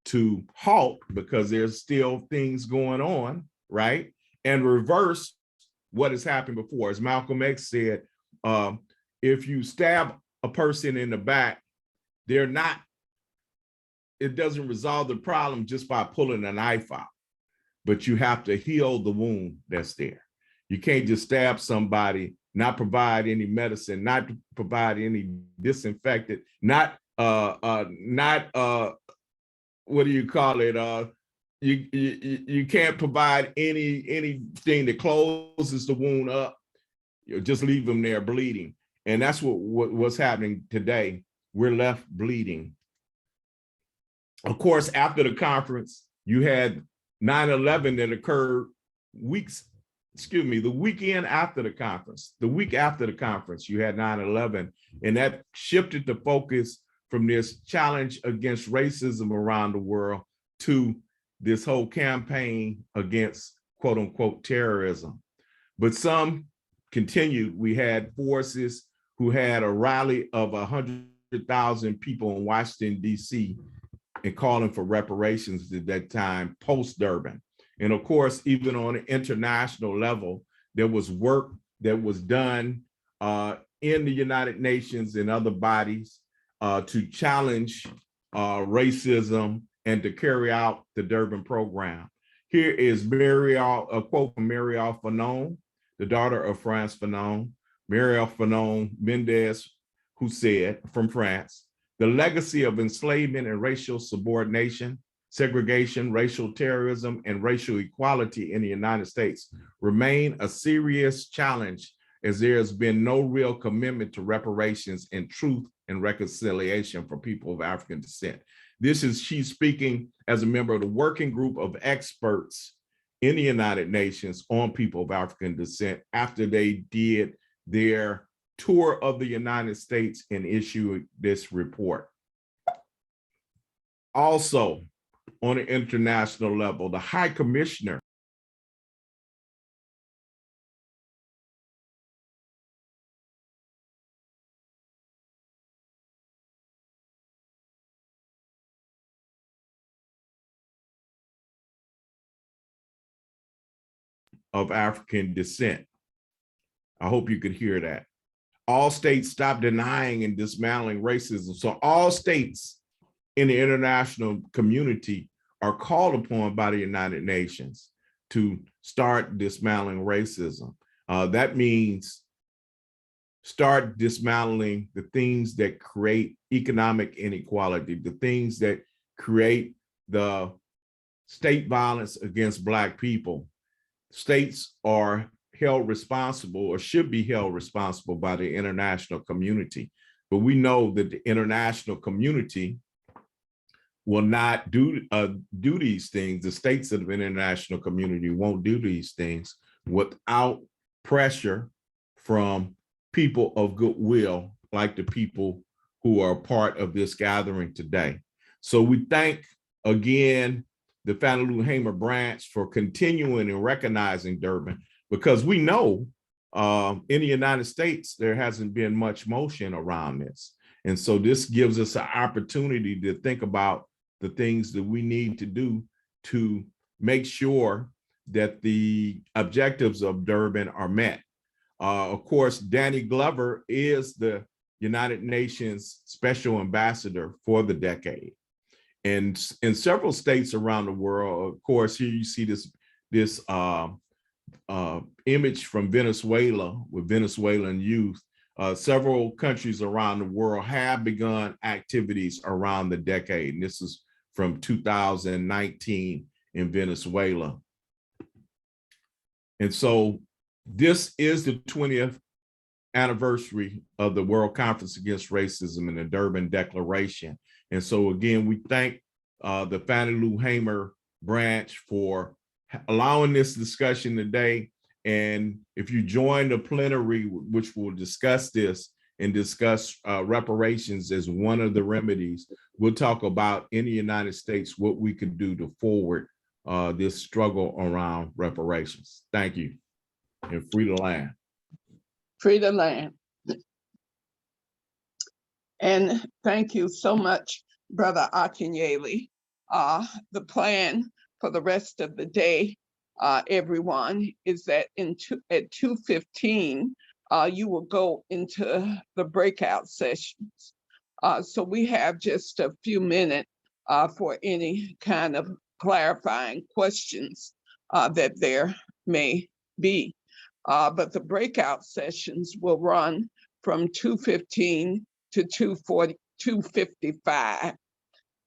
to halt, because there's still things going on, right? And reverse what has happened before. As Malcolm X said, if you stab a person in the back, it doesn't resolve the problem just by pulling a knife out, but you have to heal the wound that's there. You can't just stab somebody, not provide any medicine, not provide any disinfectant, not what do you call it? You can't provide anything that closes the wound up. You just leave them there bleeding. And that's what's happening today. We're left bleeding. Of course, after the conference, you had 9/11 that occurred the weekend after the conference. The week after the conference, you had 9/11, and that shifted the focus from this challenge against racism around the world to this whole campaign against quote unquote terrorism. But some continued. We had forces who had a rally of 100,000 people in Washington, D.C., and calling for reparations at that time, post-Durban. And of course, even on an international level, there was work that was done in the United Nations and other bodies to challenge racism and to carry out the Durban program. Here is a quote from Marielle Fanon, the daughter of France Fanon, Marielle Fanon Mendez, who said, from France, "The legacy of enslavement and racial subordination, segregation, racial terrorism, and racial equality in the United States remain a serious challenge, as there has been no real commitment to reparations and truth and reconciliation for people of African descent." She's speaking as a member of the working group of experts in the United Nations on people of African descent after they did their tour of the United States and issued this report. Also, on an international level, the High Commissioner of African descent. I hope you could hear that. All states stop denying and dismantling racism. So all states in the international community are called upon by the United Nations to start dismantling racism. That means start dismantling the things that create economic inequality, the things that create the state violence against Black people. States are held responsible, or should be held responsible, by the international community. But we know that the international community will not do these things. The states of the international community won't do these things without pressure from people of goodwill, like the people who are part of this gathering today. So we thank again the Fannie Lou Hamer branch for continuing and recognizing Durban, because we know in the United States, there hasn't been much motion around this. And so this gives us an opportunity to think about the things that we need to do to make sure that the objectives of Durban are met. Of course, Danny Glover is the United Nations Special Ambassador for the decade. And in several states around the world, of course, here you see this image from Venezuela with Venezuelan youth. Several countries around the world have begun activities around the decade. And this is from 2019 in Venezuela. And so this is the 20th anniversary of the World Conference Against Racism and the Durban Declaration. And so again, we thank the Fannie Lou Hamer branch for allowing this discussion today. And if you join the plenary, which will discuss this and discuss reparations as one of the remedies, we'll talk about in the United States what we could do to forward this struggle around reparations. Thank you. And free the land. Free the land. And thank you so much, Brother Akinyele. The plan for the rest of the day, everyone, is that at 2:15, you will go into the breakout sessions. So we have just a few minutes for any kind of clarifying questions that there may be. But the breakout sessions will run from 2:15 to 2:55.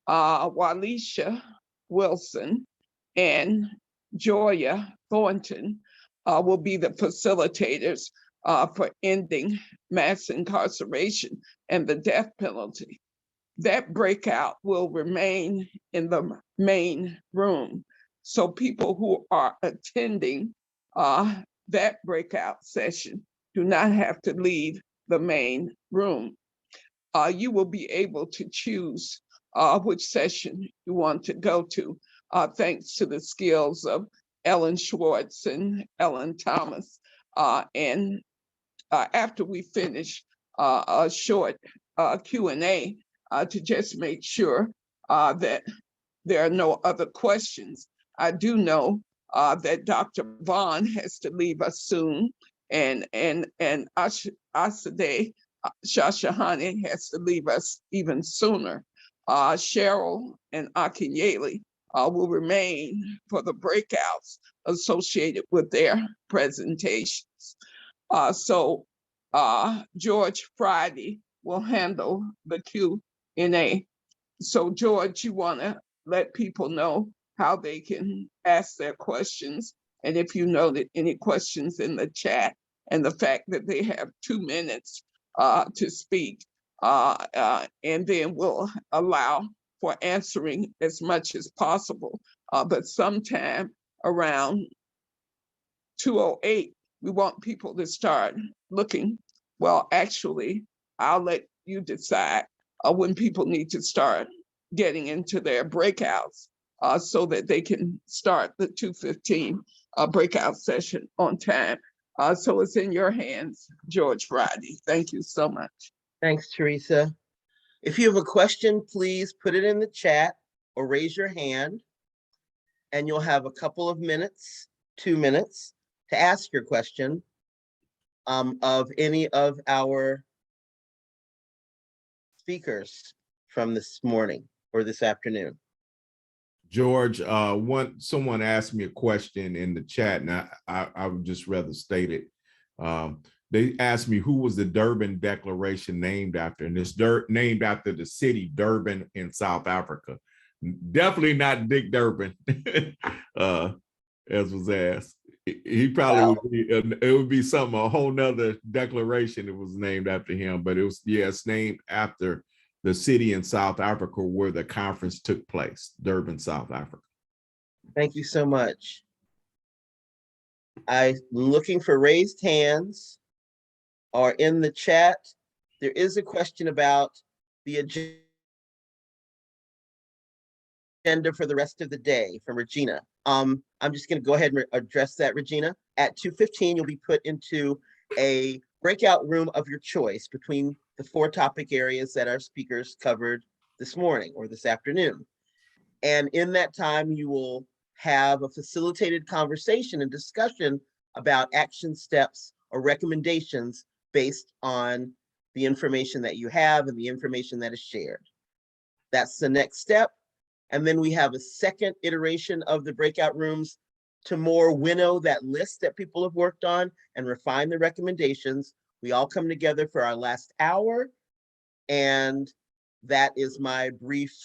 Walisha Wilson and Joya Thornton will be the facilitators for ending mass incarceration and the death penalty. That breakout will remain in the main room. So people who are attending that breakout session do not have to leave the main room. You will be able to choose which session you want to go to, thanks to the skills of Ellen Schwartz and Ellen Thomas. And after we finish a short Q&A, to just make sure that there are no other questions. I do know that Dr. Vaughn has to leave us soon, and Asadeh Shashahani has to leave us even sooner. Cheryl and Akinyele will remain for the breakouts associated with their presentations. So George Friday will handle the Q&A. So George, you want to let people know how they can ask their questions, and if you noted any questions in the chat, and the fact that they have 2 minutes to speak, and then we'll allow for answering as much as possible. But sometime around 2:08, we want people to start looking. Well, actually, I'll let you decide when people need to start getting into their breakouts so that they can start the 2:15 breakout session on time. So it's in your hands, George Friday. Thank you so much. Thanks, Teresa. If you have a question, please put it in the chat or raise your hand, and you'll have a couple of minutes, 2 minutes, to ask your question of any of our speakers from this morning or this afternoon. George, someone asked me a question in the chat, and I would just rather state it. They asked me who was the Durban Declaration named after, and it's named after the city Durban in South Africa. Definitely not Dick Durban, as was asked. He probably would be, it would be something, a whole nother declaration that was named after him, but it was, yeah, it's named after the city in South Africa where the conference took place, Durban, South Africa. Thank you so much. I'm looking for raised hands or in the chat. There is a question about the agenda for the rest of the day from Regina. I'm just going to go ahead and address that, Regina. At 2:15, you'll be put into a breakout room of your choice between the 4 topic areas that our speakers covered this morning or this afternoon. And in that time, you will have a facilitated conversation and discussion about action steps or recommendations based on the information that you have and the information that is shared. That's the next step. And then we have a second iteration of the breakout rooms to more winnow that list that people have worked on and refine the recommendations. We all come together for our last hour. And that is my brief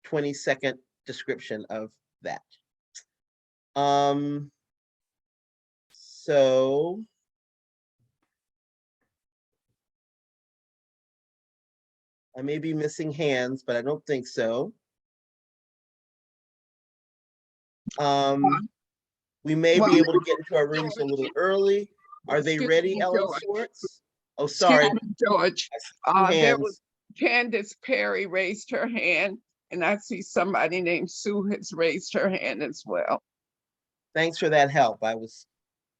20-second description of that. So I may be missing hands, but I don't think so. We may be able to get into our rooms a little early. Are they Excuse ready, me, Ellen George. Swartz? Oh, Excuse sorry. me, George. I see two There hands. was Candace Perry raised her hand, and I see somebody named Sue has raised her hand as well. Thanks for that help. I was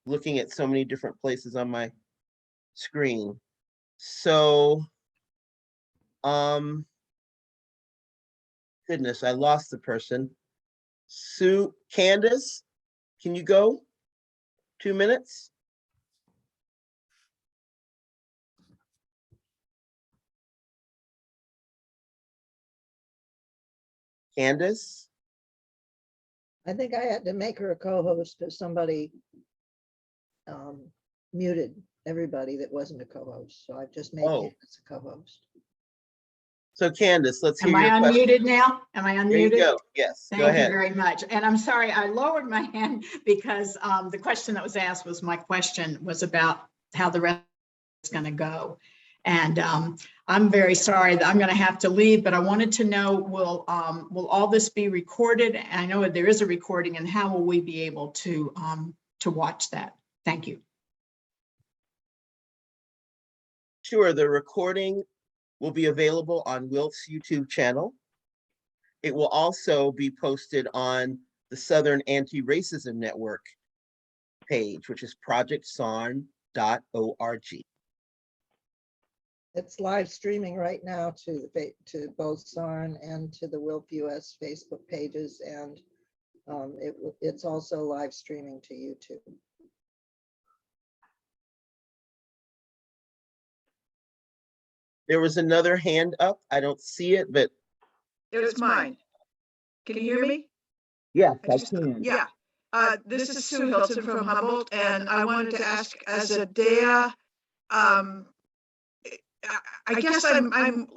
looking at so many different places on my screen. So, goodness, I lost the person. Sue, Candace, can you go? 2 minutes? Candace? I think I had to make her a co-host because somebody muted everybody that wasn't a co-host. So I've just made Oh. Candace a co-host. So Candace, let's hear Am I your question. unmuted now? Am I There you unmuted? go. Yes, go Thank you ahead. very much. And I'm sorry, I lowered my hand because the question that was asked was my question was about how the rest is going to go. And I'm very sorry that I'm going to have to leave, but I wanted to know, will all this be recorded? I know there is a recording, and how will we be able to watch that? Thank you. Sure, the recording will be available on Wilt's YouTube channel. It will also be posted on the Southern Anti-Racism Network page, which is projectsarn.org. It's live streaming right now to both SARN and to the WILP US Facebook pages, and it's also live streaming to YouTube. There was another hand up. I don't see it, but It's mine. Can you hear me? yes, I can. Yeah. This is Sue Hilton from Humboldt, and I wanted to ask, as a DEA, I guess I'm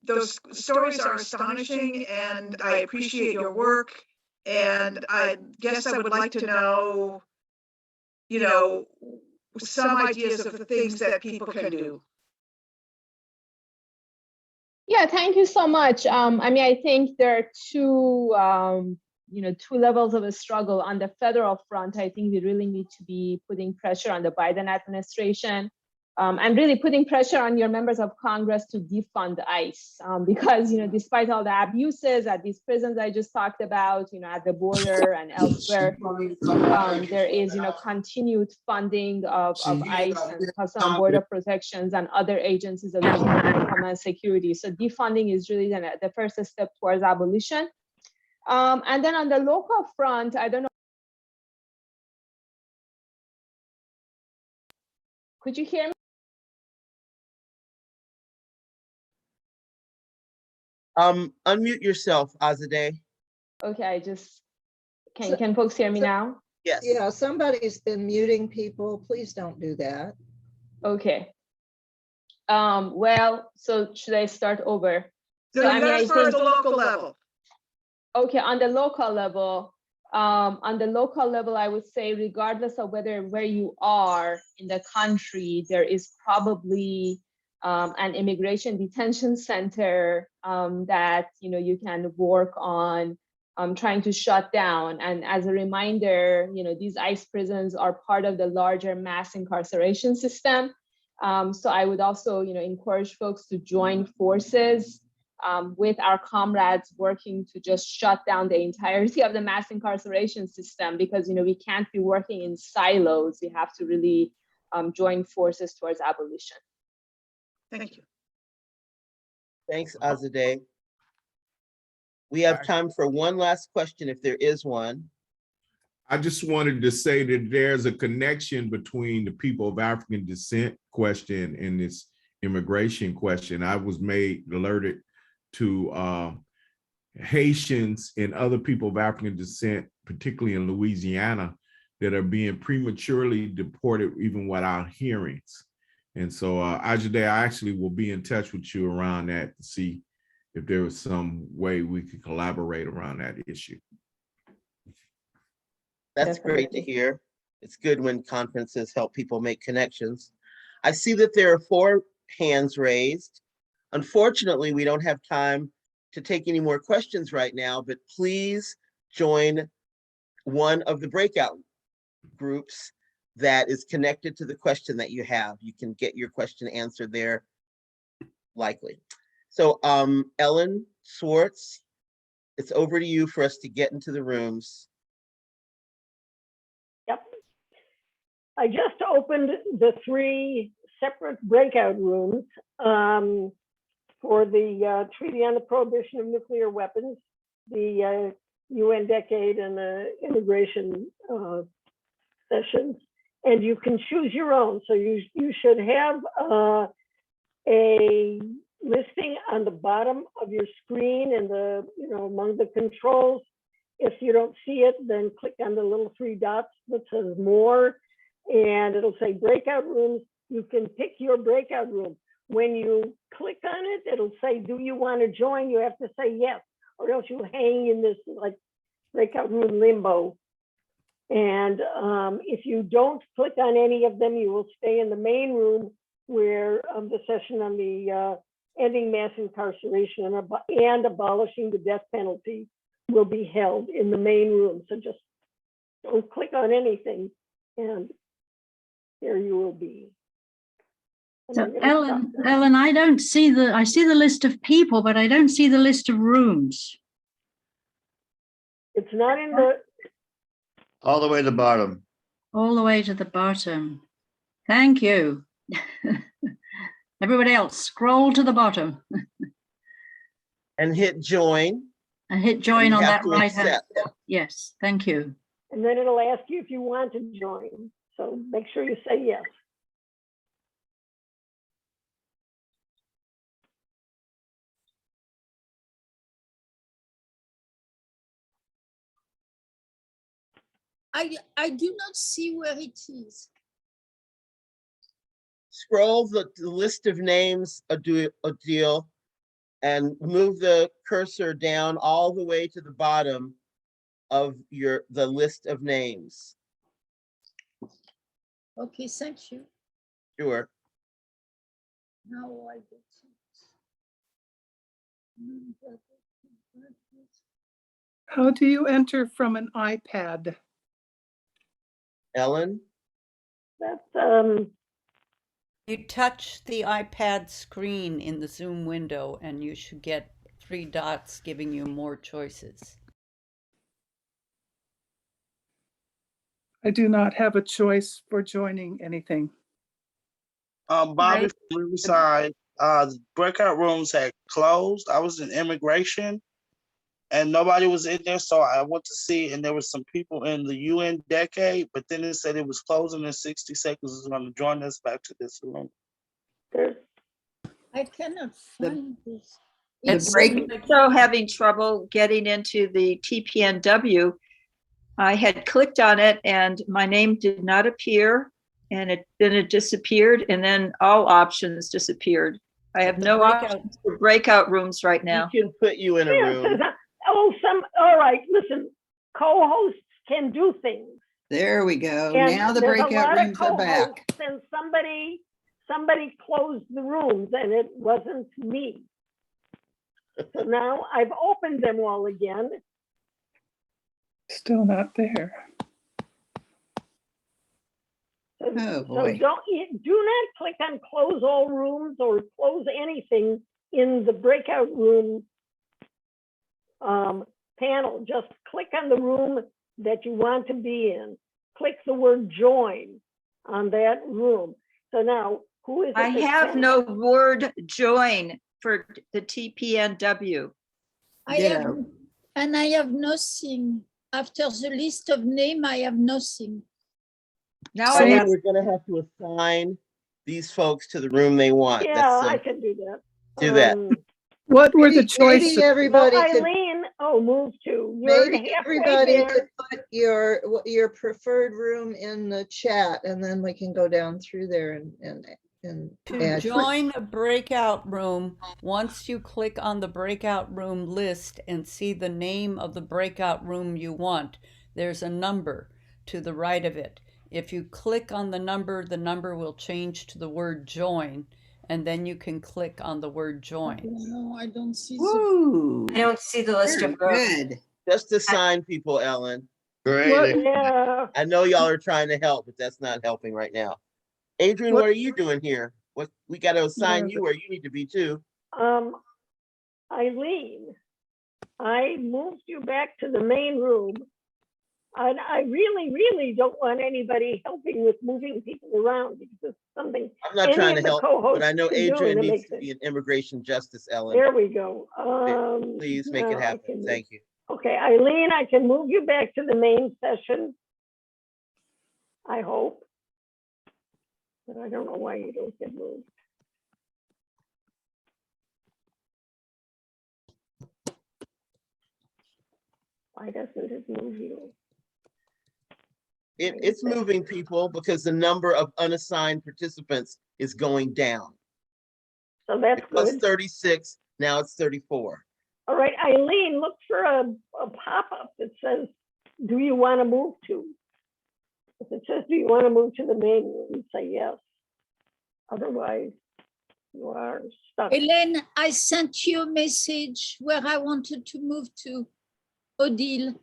those stories are astonishing, and I appreciate your work, and I guess I would like to know, some ideas of the things that people can do. Yeah, thank you so much. I mean, I think there are two levels of a struggle. On the federal front, I think we really need to be putting pressure on the Biden administration and really putting pressure on your members of Congress to defund ICE because, despite all the abuses at these prisons I just talked about, at the border and elsewhere, there is, continued funding of ICE and Customs and Border Protections and other agencies of the Department of Homeland Security. So defunding is really the first step towards abolition. And then on the local front, I don't know. Could you hear me? Unmute yourself, Azadeh. Okay, can folks hear me now? Yes. Yeah, somebody's been muting people. Please don't do that. Okay. Well, so should I start over? No, So you got as far as the local level. Okay, on the local level, I would say, regardless of where you are in the country, there is probably an immigration detention center that you can work on trying to shut down. And as a reminder, these ICE prisons are part of the larger mass incarceration system. So I would also encourage folks to join forces with our comrades working to just shut down the entirety of the mass incarceration system, because we can't be working in silos. We have to really join forces towards abolition. Thank you. Thanks, Azadeh. We have time for one last question if there is one. I just wanted to say that there's a connection between the people of African descent question and this immigration question. I was alerted to Haitians and other people of African descent, particularly in Louisiana, that are being prematurely deported even without hearings. And so Azadeh, I actually will be in touch with you around that to see if there was some way we could collaborate around that issue. That's great to hear. It's good when conferences help people make connections. I see that there are 4 hands raised. Unfortunately, we don't have time to take any more questions right now, but please join one of the breakout groups that is connected to the question that you have. You can get your question answered there, likely. So Ellen Swartz, it's over to you for us to get into the rooms. Yep. I just opened the 3 separate breakout rooms for the Treaty on the Prohibition of Nuclear Weapons, the UN Decade, and the immigration sessions. And you can choose your own. So you should have a listing on the bottom of your screen and among the controls. If you don't see it, then click on the little 3 dots that says more, and it'll say breakout rooms. You can pick your breakout room. When you click on it, it'll say, do you want to join? You have to say yes, or else you hang in this like breakout room limbo. And if you don't click on any of them, you will stay in the main room where the session on the ending mass incarceration and abolishing the death penalty will be held in the main room. So just don't click on anything, and there you will be. So Ellen, I see the list of people, but I don't see the list of rooms. It's not in the... All the way to the bottom. All the way to the bottom. Thank you. Everybody else, scroll to the bottom. And hit join. And hit join on that right hand. Yes, thank you. And then it'll ask you if you want to join. So make sure you say yes. I do not see where it is. Scroll the list of names, Adil, and move the cursor down all the way to the bottom of the list of names. Okay, thank you. Sure. Now I get it. How do you enter from an iPad? Ellen? That's You touch the iPad screen in the Zoom window and you should get 3 dots giving you more choices. I do not have a choice for joining anything. Bobby from Riverside, the breakout rooms had closed. I was in immigration and nobody was in there. So I went to see, and there were some people in the UN Decade, but then it said it was closing in 60 seconds. It's going to join us back to this room. I cannot find this. So having trouble getting into the TPNW. I had clicked on it and my name did not appear, and then it disappeared, and then all options disappeared. I have no options for breakout rooms right now. We can put you in a room. All right, listen, co-hosts can do things. There we go. And now the there's breakout rooms are back. And somebody closed the rooms and it wasn't me. So now I've opened them all again. Still not there. Oh boy. So do not click on close all rooms or close anything in the breakout room panel. Just click on the room that you want to be in. Click the word join, on that room. So now, who is it? I that have can- no word join for the TPNW. I have, and I have nothing. After the list of name, I have nothing. Now So I have, we're gonna have to assign these folks to the room they want. Yeah, That's I can do that. do that. What were the Maybe choices? Well, everybody could, Eileen, move to. You're maybe halfway everybody there. could put your preferred room in the chat, and then we can go down through there and To add. join a breakout room, once you click on the breakout room list and see the name of the breakout room you want, there's a number to the right of it. If you click on the number will change to the word join, and then you can click on the word join. No, I don't see Ooh, I don't see the list very of rooms. good. Just assign people, Ellen. Great. Yeah. I know y'all are trying to help, but that's not helping right now. Adrian, what are you doing here? What we got to assign you where you need to be too. Eileen, I moved you back to the main room. And I really don't want anybody helping with moving people around because it's something. I'm not any trying of to the help, co-hosts but I know can do, Adrian and it needs makes to it- be in immigration justice, Ellen. There we go. Please make it now I happen. can move. Thank you. Okay, Eileen, I can move you back to the main session. I hope. But I don't know why you don't get moved. Why doesn't it move you? It's moving people because the number of unassigned participants is going down. So that's It was good. 36, now it's 34. All right, Eileen, look for a pop-up that says, do you want to move to? If it says, do you want to move to the main room, say yes. Otherwise, you are stuck. Hélène, I sent you a message where I wanted to move to Odile.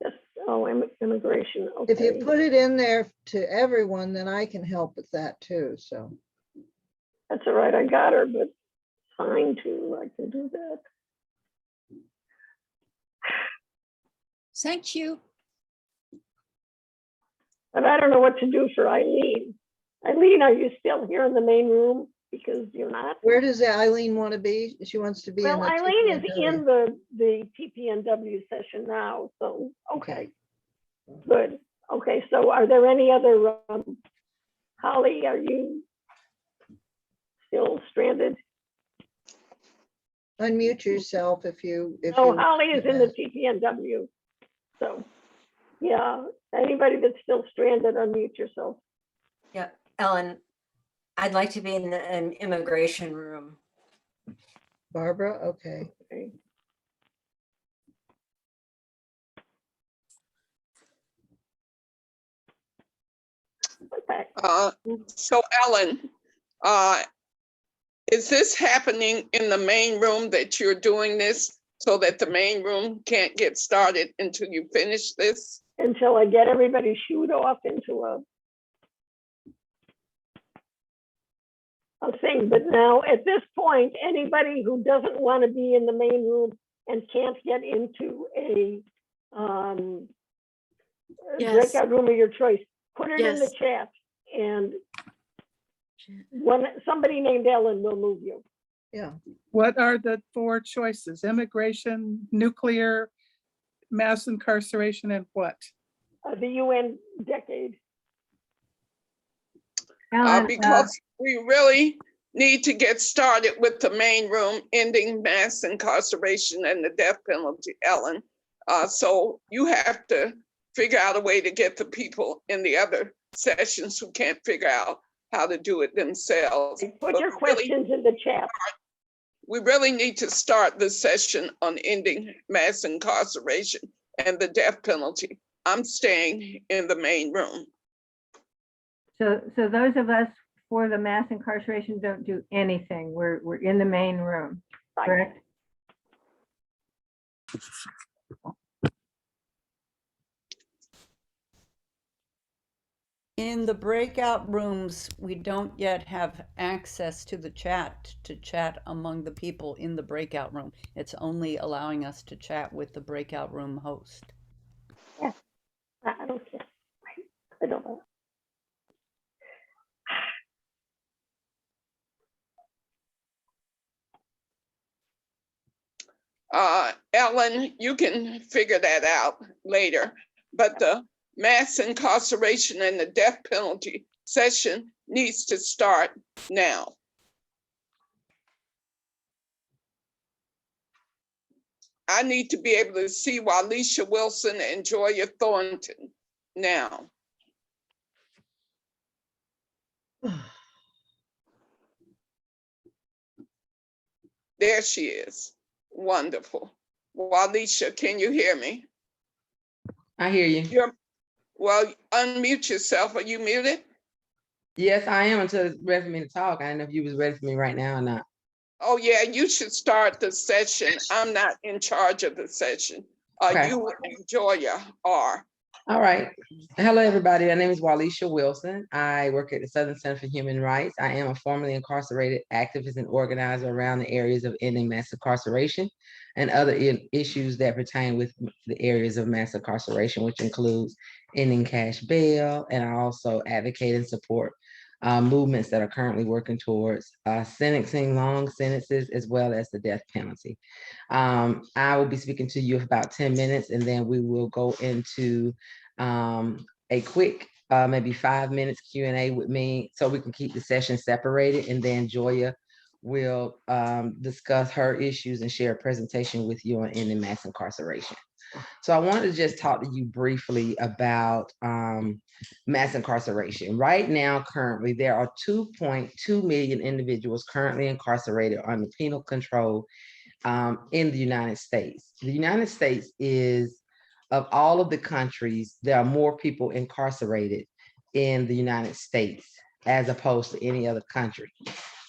Yes. Oh, immigration. Okay. If you put it in there to everyone, then I can help with that too, so. That's all right, I got her, but fine too, I can do that. Thank you. But I don't know what to do for Eileen. Eileen, are you still here in the main room? Because you're not. Where does Eileen want to be? She wants to be in Well, the. Eileen is TPNW. in the TPNW session now, so, okay, good. Okay, so are there any other, Holly, are you still stranded? Unmute yourself if you. Oh, Holly is in the TPNW. So, yeah, anybody that's still stranded, unmute yourself. Yeah, Ellen, I'd like to be in an immigration room. Barbara, okay. So Ellen, is this happening in the main room that you're doing this so that the main room can't get started until you finish this? Until I get everybody shooed off into a thing. But now at this point, anybody who doesn't want to be in the main room and can't get into a Yes. breakout room of your choice, put it in the Yes. chat, and somebody named Ellen will move you. Yeah. What are the four choices? Immigration, nuclear, mass incarceration, and what? The UN decade. Because we really need to get started with the main room, ending mass incarceration and the death penalty, Ellen. So you have to figure out a way to get the people in the other sessions who can't figure out how to do it themselves. Put your questions in the chat. We really need to start the session on ending mass incarceration and the death penalty. I'm staying in the main room. So those of us for the mass incarceration don't do anything. We're in the main room, correct? In the breakout rooms, we don't yet have access to the chat to chat among the people in the breakout room. It's only allowing us to chat with the breakout room host. Yeah, I don't care. I don't know. Ellen, you can figure that out later, but the mass incarceration and the death penalty session needs to start now. I need to be able to see Walisha Wilson and Joya Thornton now. There she is. Wonderful. Walisha, can you hear me? I hear you. Well, unmute yourself. Are you muted? Yes, I am until it's ready for me to talk. I didn't know if you was ready for me right now or not. Oh, yeah, you should start the session. I'm not in charge of the session. Okay. You and Joya are. All right. Hello, everybody. My name is Walisha Wilson. I work at the Southern Center for Human Rights. I am a formerly incarcerated activist and organizer around the areas of ending mass incarceration and other issues that pertain with the areas of mass incarceration, which includes ending cash bail. And I also advocate and support movements that are currently working towards sentencing long sentences as well as the death penalty. I will be speaking to you for about 10 minutes and then we will go into a quick, maybe 5 minutes Q&A with me so we can keep the session separated, and then Joya will discuss her issues and share a presentation with you on ending mass incarceration. So I wanted to just talk to you briefly about mass incarceration. Right now, currently, there are 2.2 million individuals currently incarcerated under penal control in the United States. The United States is, of all of the countries, there are more people incarcerated in the United States as opposed to any other country.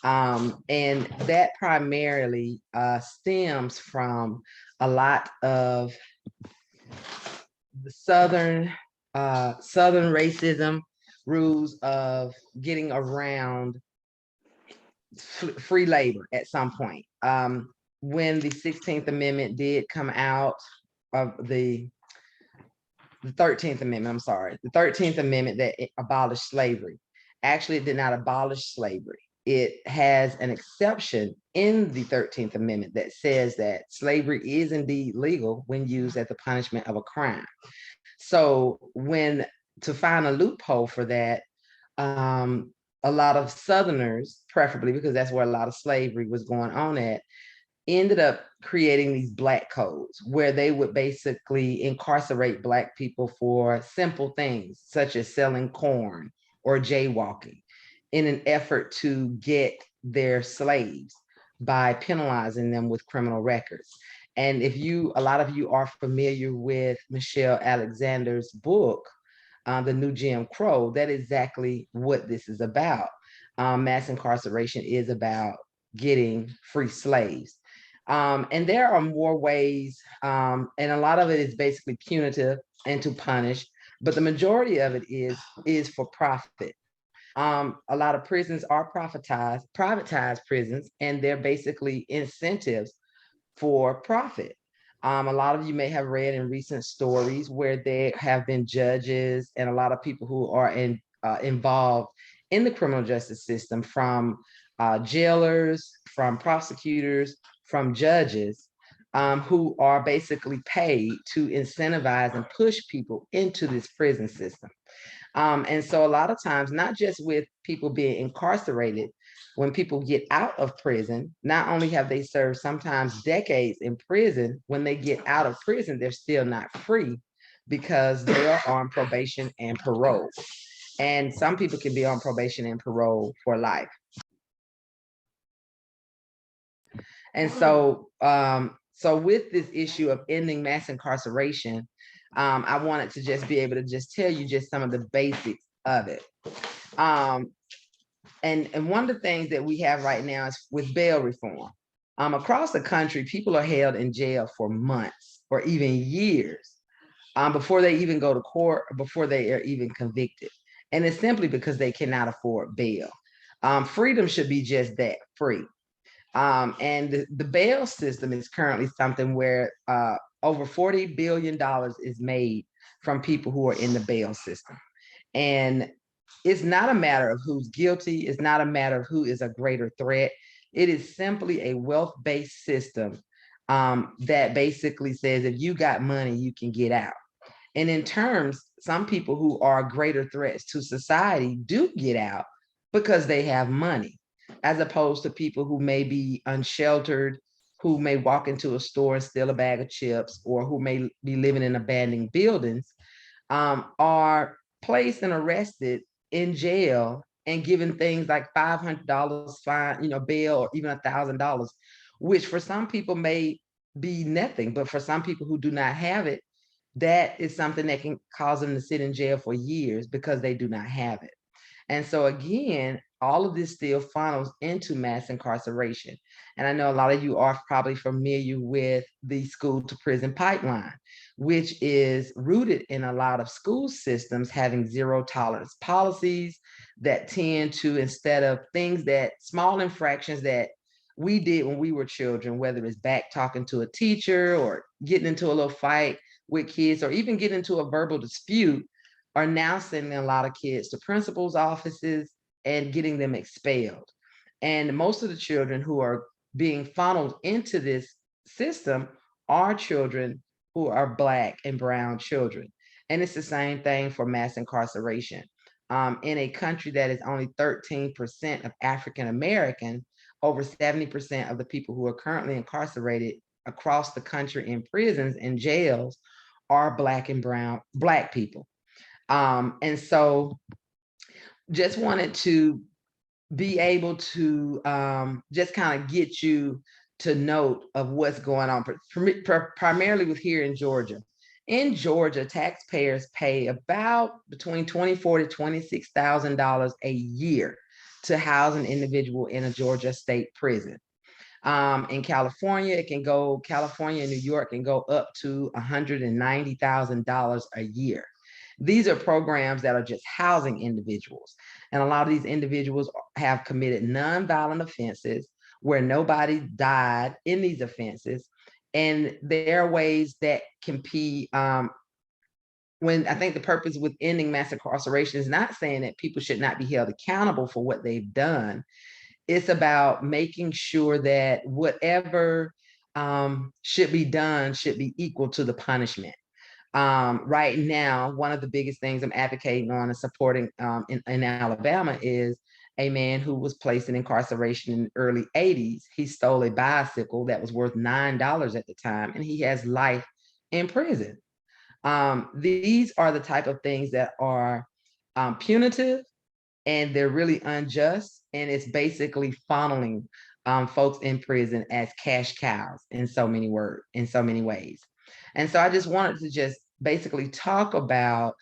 And that primarily stems from a lot of the Southern racism, rules of getting around free labor at some point. When the 16th Amendment did come out of the 13th Amendment, I'm sorry, the 13th Amendment that abolished slavery. Actually, it did not abolish slavery. It has an exception in the 13th Amendment that says that slavery is indeed legal when used as the punishment of a crime. So to find a loophole for that, a lot of Southerners, preferably because that's where a lot of slavery was going on at, ended up creating these black codes where they would basically incarcerate Black people for simple things such as selling corn or jaywalking in an effort to get their slaves by penalizing them with criminal records. And a lot of you are familiar with Michelle Alexander's book, The New Jim Crow, that is exactly what this is about. Mass incarceration is about getting free slaves. And there are more ways, and a lot of it is basically punitive and to punish, but the majority of it is for profit. A lot of prisons are privatized prisons, and they're basically incentives for profit. A lot of you may have read in recent stories where there have been judges and a lot of people who are involved in the criminal justice system, from jailers, from prosecutors, from judges, who are basically paid to incentivize and push people into this prison system. And so a lot of times, not just with people being incarcerated, when people get out of prison, not only have they served sometimes decades in prison, when they get out of prison, they're still not free because they are on probation and parole. And some people can be on probation and parole for life. And so, with this issue of ending mass incarceration, I wanted to just be able to just tell you just some of the basics of it. And one of the things that we have right now is with bail reform. Across the country, people are held in jail for months or even years before they even go to court, or before they are even convicted. And it's simply because they cannot afford bail. Freedom should be just that, free. And the bail system is currently something where over $40 billion is made from people who are in the bail system. And it's not a matter of who's guilty. It's not a matter of who is a greater threat. It is simply a wealth-based system that basically says if you got money, you can get out. And in terms, some people who are greater threats to society do get out because they have money, as opposed to people who may be unsheltered, who may walk into a store and steal a bag of chips, or who may be living in abandoned buildings, are placed and arrested in jail and given things like $500 fine, bail, or even $1,000, which for some people may be nothing, but for some people who do not have it, that is something that can cause them to sit in jail for years because they do not have it. And so again, all of this still funnels into mass incarceration. And I know a lot of you are probably familiar with the school to prison pipeline, which is rooted in a lot of school systems having zero tolerance policies that tend to, instead of things that small infractions that we did when we were children, whether it's back talking to a teacher or getting into a little fight with kids or even getting into a verbal dispute, are now sending a lot of kids to principals' offices and getting them expelled. And most of the children who are being funneled into this system are children who are Black and brown children. And it's the same thing for mass incarceration. In a country that is only 13% of African American, over 70% of the people who are currently incarcerated across the country in prisons and jails are Black and brown Black people. And so just wanted to be able to just kind of get you to note of what's going on, primarily with here in Georgia. In Georgia, taxpayers pay about between $24,000 to $26,000 a year to house an individual in a Georgia state prison. In California, California and New York can go up to $190,000 a year. These are programs that are just housing individuals. And a lot of these individuals have committed nonviolent offenses where nobody died in these offenses. And there are ways that can be, when I think the purpose with ending mass incarceration is not saying that people should not be held accountable for what they've done. It's about making sure that whatever should be done should be equal to the punishment. Right now, one of the biggest things I'm advocating on and supporting in Alabama is a man who was placed in incarceration in the early 80s. He stole a bicycle that was worth $9 at the time, and he has life in prison. These are the type of things that are punitive, and they're really unjust, and it's basically funneling folks in prison as cash cows in so many ways. And so I just wanted to just basically talk about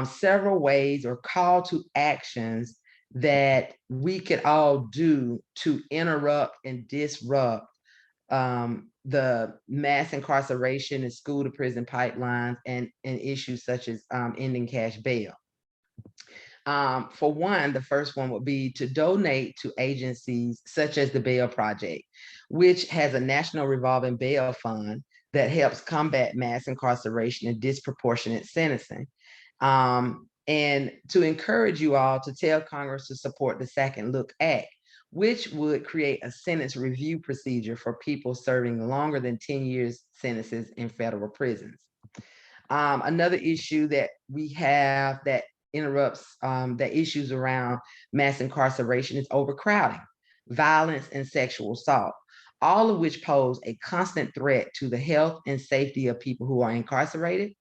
several ways or call to actions that we could all do to interrupt and disrupt the mass incarceration and school to prison pipelines and issues such as ending cash bail. For one, the first one would be to donate to agencies such as the Bail Project, which has a national revolving bail fund that helps combat mass incarceration and disproportionate sentencing. And to encourage you all to tell Congress to support the Second Look Act, which would create a sentence review procedure for people serving longer than 10 years sentences in federal prisons. Another issue that we have that interrupts the issues around mass incarceration is overcrowding, violence, and sexual assault, all of which pose a constant threat to the health and safety of people who are incarcerated.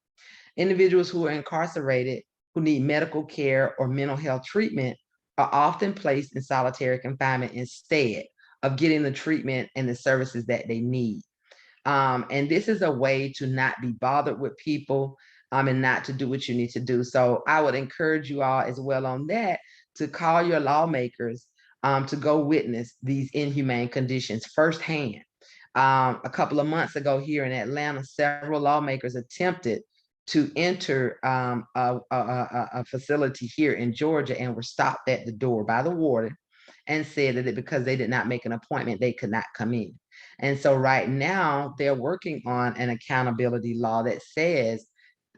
Individuals who are incarcerated who need medical care or mental health treatment are often placed in solitary confinement instead of getting the treatment and the services that they need. And this is a way to not be bothered with people and not to do what you need to do. So I would encourage you all as well on that to call your lawmakers to go witness these inhumane conditions firsthand. A couple of months ago here in Atlanta, several lawmakers attempted to enter a facility here in Georgia and were stopped at the door by the warden and said that because they did not make an appointment, they could not come in. And so right now they're working on an accountability law that says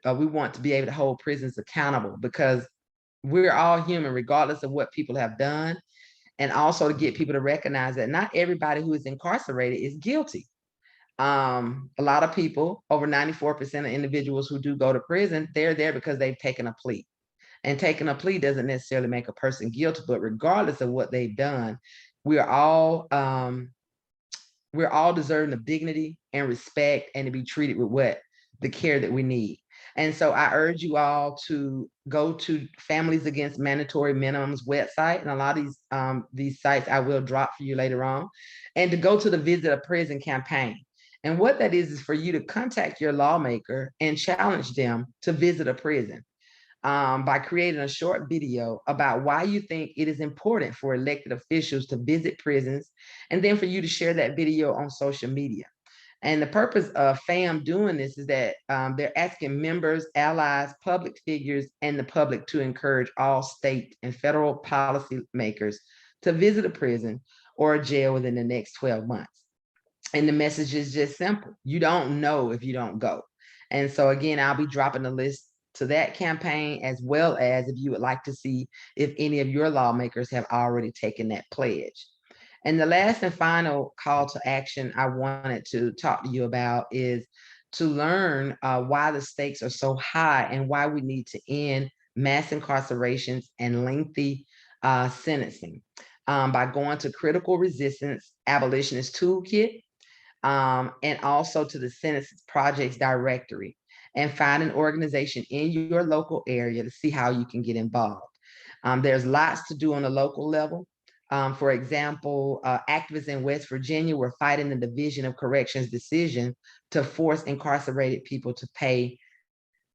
we want to be able to hold prisons accountable because we're all human, regardless of what people have done. And also to get people to recognize that not everybody who is incarcerated is guilty. A lot of people, over 94% of individuals who do go to prison, they're there because they've taken a plea. And taking a plea doesn't necessarily make a person guilty, but regardless of what they've done, we're all deserving of dignity and respect and to be treated with the care that we need. And so I urge you all to go to Families Against Mandatory Minimums website, and a lot of these sites I will drop for you later on, and to go to the Visit a Prison campaign. And what that is for you to contact your lawmaker and challenge them to visit a prison by creating a short video about why you think it is important for elected officials to visit prisons, and then for you to share that video on social media. And the purpose of FAM doing this is that they're asking members, allies, public figures, and the public to encourage all state and federal policy makers to visit a prison or a jail within the next 12 months. And the message is just simple. You don't know if you don't go. And so again, I'll be dropping the list to that campaign, as well as if you would like to see if any of your lawmakers have already taken that pledge. And the last and final call to action I wanted to talk to you about is to learn why the stakes are so high and why we need to end mass incarcerations and lengthy sentencing by going to Critical Resistance Abolitionist Toolkit, and also to the Sentence Projects Directory, and find an organization in your local area to see how you can get involved. There's lots to do on a local level. For example, activists in West Virginia were fighting the Division of Corrections decision to force incarcerated people to pay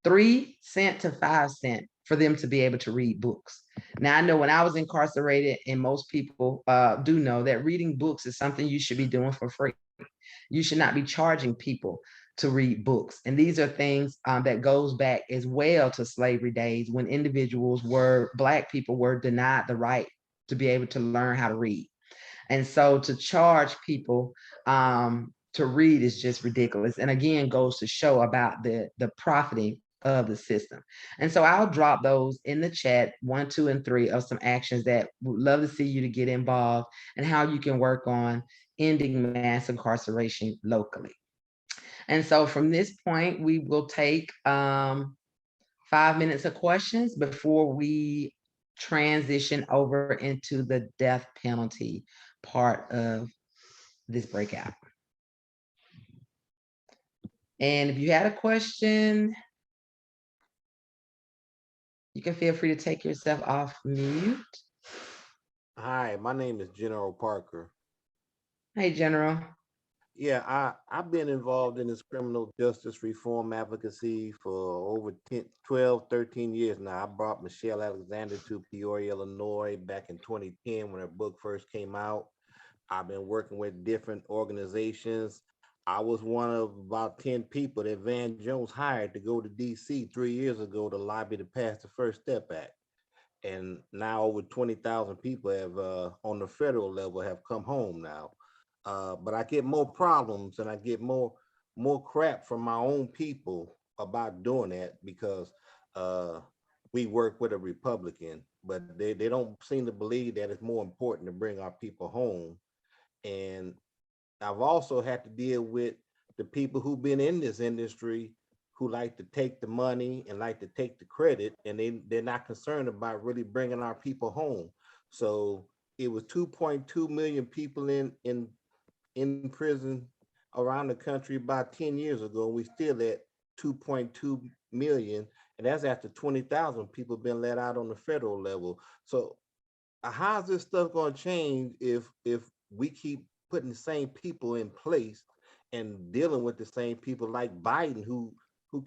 3 cents to 5 cents for them to be able to read books. Now, I know when I was incarcerated, and most people do know that reading books is something you should be doing for free. You should not be charging people to read books. And these are things that goes back as well to slavery days, when Black people were denied the right to be able to learn how to read. And so to charge people to read is just ridiculous. And again, goes to show about the profiting of the system. And so I'll drop those in the chat, 1, 2, and 3 of some actions that would love to see you to get involved, and how you can work on ending mass incarceration locally. And so from this point, we will take 5 minutes of questions before we transition over into the death penalty part of this breakout. And if you had a question, you can feel free to take yourself off mute. Hi, my name is General Parker. Hey, General. Yeah, I've been involved in this criminal justice reform advocacy for over 12, 13 years now. I brought Michelle Alexander to Peoria, Illinois back in 2010 when her book first came out. I've been working with different organizations. I was one of about 10 people that Van Jones hired to go to DC 3 years ago to lobby to pass the First Step Act. And now over 20,000 people have on the federal level have come home now. But I get more problems, and I get more crap from my own people about doing that, because we work with a Republican, but they don't seem to believe that it's more important to bring our people home. And I've also had to deal with the people who've been in this industry who like to take the money and like to take the credit, and they're not concerned about really bringing our people home. So it was 2.2 million people in prison around the country about 10 years ago. We still at 2.2 million, and that's after 20,000 people been let out on the federal level. So how's this stuff going to change if we keep putting the same people in place and dealing with the same people like Biden, who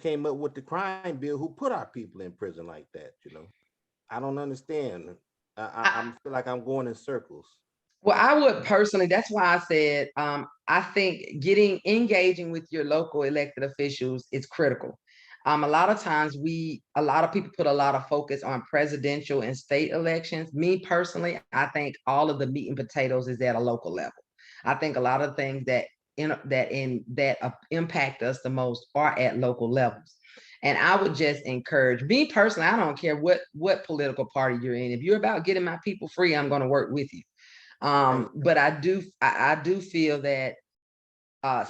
came up with the crime bill, who put our people in prison like that? I don't understand. I feel like I'm going in circles. Well, I would personally, that's why I said, I think engaging with your local elected officials is critical. A lot of times a lot of people put a lot of focus on presidential and state elections. Me personally, I think all of the meat and potatoes is at a local level. I think a lot of things that impact us the most are at local levels. And I would just encourage, me personally, I don't care what political party you're in. If you're about getting my people free, I'm going to work with you. But I do feel that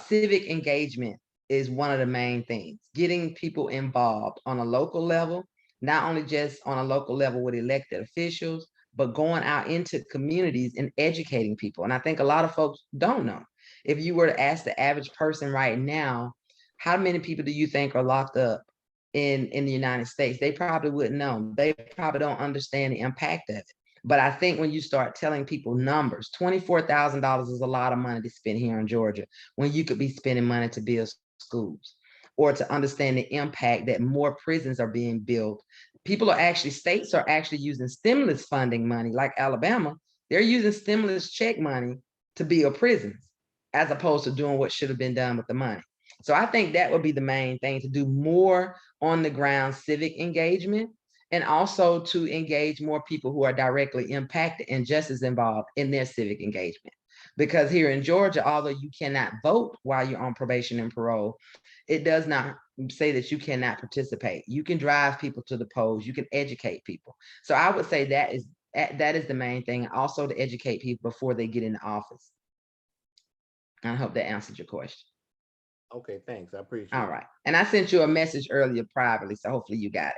civic engagement is one of the main things. Getting people involved on a local level, not only just on a local level with elected officials, but going out into communities and educating people. And I think a lot of folks don't know. If you were to ask the average person right now, how many people do you think are locked up in the United States? They probably wouldn't know. They probably don't understand the impact of it. But I think when you start telling people numbers, $24,000 is a lot of money to spend here in Georgia when you could be spending money to build schools, or to understand the impact that more prisons are being built. States are actually using stimulus funding money, like Alabama. They're using stimulus check money to build prisons, as opposed to doing what should have been done with the money. So I think that would be the main thing, to do more on the ground civic engagement, and also to engage more people who are directly impacted and just as involved in their civic engagement. Because here in Georgia, although you cannot vote while you're on probation and parole, it does not say that you cannot participate. You can drive people to the polls, you can educate people. So I would say that is the main thing, also to educate people before they get into office. I hope that answered your question. Okay, thanks. I appreciate it. All right. And I sent you a message earlier privately, so hopefully you got it.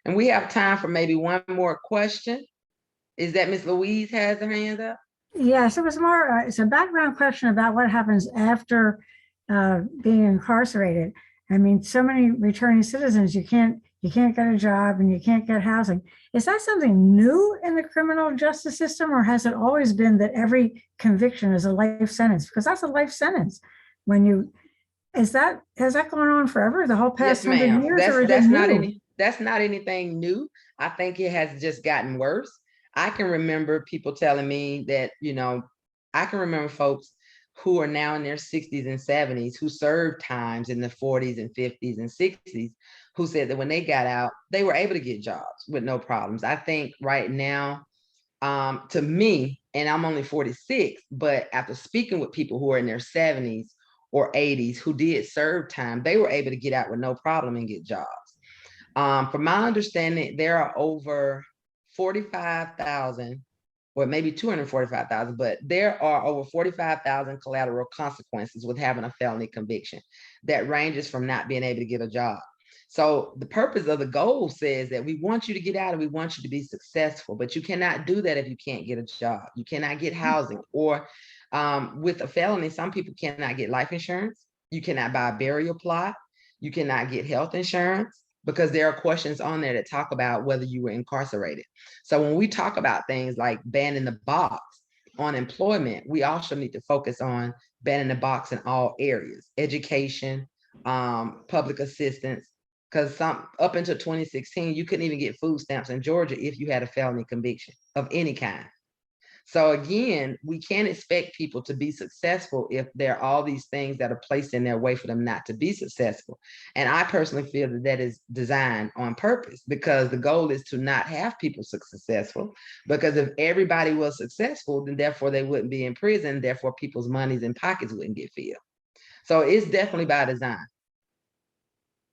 And we have time for maybe one more question. Is that Miss Louise has her hand up? Yes, it was more, it's a background question about what happens after being incarcerated. I mean, so many returning citizens, you can't get a job and you can't get housing. Is that something new in the criminal justice system, or has it always been that every conviction is a life sentence? Because that's a life sentence. Has that gone on forever, the whole past 100 years? That's not anything new. I think it has just gotten worse. I can remember people telling me that, I can remember folks who are now in their 60s and 70s who served times in the 40s and 50s and 60s, who said that when they got out, they were able to get jobs with no problems. I think right now, to me, and I'm only 46, but after speaking with people who are in their 70s or 80s who did serve time, they were able to get out with no problem and get jobs. From my understanding, there are over 45,000, or maybe 245,000, but there are over 45,000 collateral consequences with having a felony conviction that ranges from not being able to get a job. So the purpose of the goal says that we want you to get out and we want you to be successful, but you cannot do that if you can't get a job. You cannot get housing, or with a felony, some people cannot get life insurance. You cannot buy a burial plot. You cannot get health insurance, because there are questions on there that talk about whether you were incarcerated. So when we talk about things like banning the box on employment, we also need to focus on banning the box in all areas: education, public assistance, because up until 2016, you couldn't even get food stamps in Georgia if you had a felony conviction of any kind. So again, we can't expect people to be successful if there are all these things that are placed in their way for them not to be successful. And I personally feel that that is designed on purpose, because the goal is to not have people successful. Because if everybody was successful, then therefore they wouldn't be in prison. Therefore, people's monies and pockets wouldn't get filled. So it's definitely by design.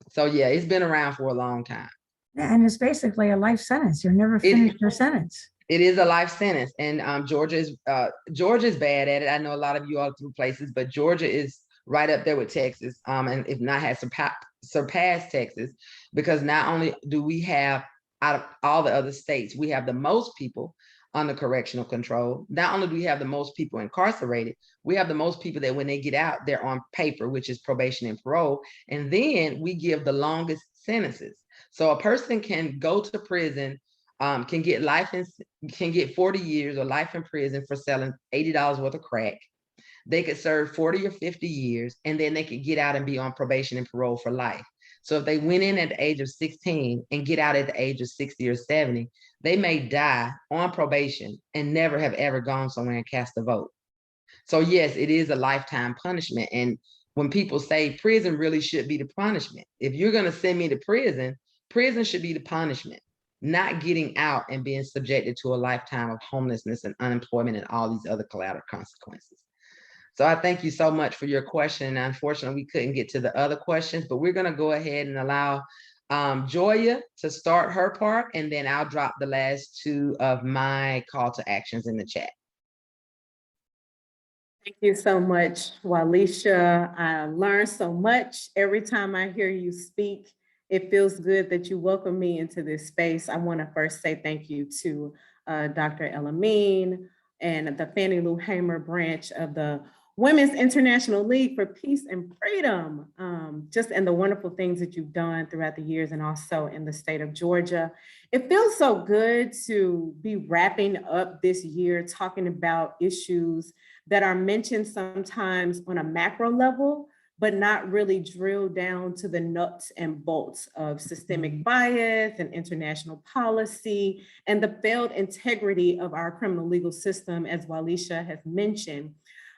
So yeah, it's been around for a long time. And it's basically a life sentence. You're never finished your sentence. It is a life sentence, and Georgia is bad at it. I know a lot of you all through places, but Georgia is right up there with Texas, and if not has surpassed Texas, because not only do we have, out of all the other states, we have the most people under correctional control. Not only do we have the most people incarcerated, we have the most people that when they get out, they're on paper, which is probation and parole, and then we give the longest sentences. So a person can go to prison, can get 40 years or life in prison for selling $80 worth of crack. They could serve 40 or 50 years, and then they could get out and be on probation and parole for life. So if they went in at the age of 16 and get out at the age of 60 or 70, they may die on probation and never have ever gone somewhere and cast a vote. So yes, it is a lifetime punishment. And when people say prison really should be the punishment, if you're going to send me to prison, prison should be the punishment. Not getting out and being subjected to a lifetime of homelessness and unemployment and all these other collateral consequences. So I thank you so much for your question. Unfortunately, we couldn't get to the other questions, but we're going to go ahead and allow Joya to start her part, and then I'll drop the last two of my call to actions in the chat. Thank you so much, Walisha. I learned so much every time I hear you speak. It feels good that you welcome me into this space. I want to first say thank you to Dr. Elamine and the Fannie Lou Hamer branch of the Women's International League for Peace and Freedom, just and the wonderful things that you've done throughout the years and also in the state of Georgia. It feels so good to be wrapping up this year talking about issues that are mentioned sometimes on a macro level, but not really drilled down to the nuts and bolts of systemic bias and international policy and the failed integrity of our criminal legal system, as Walisha has mentioned.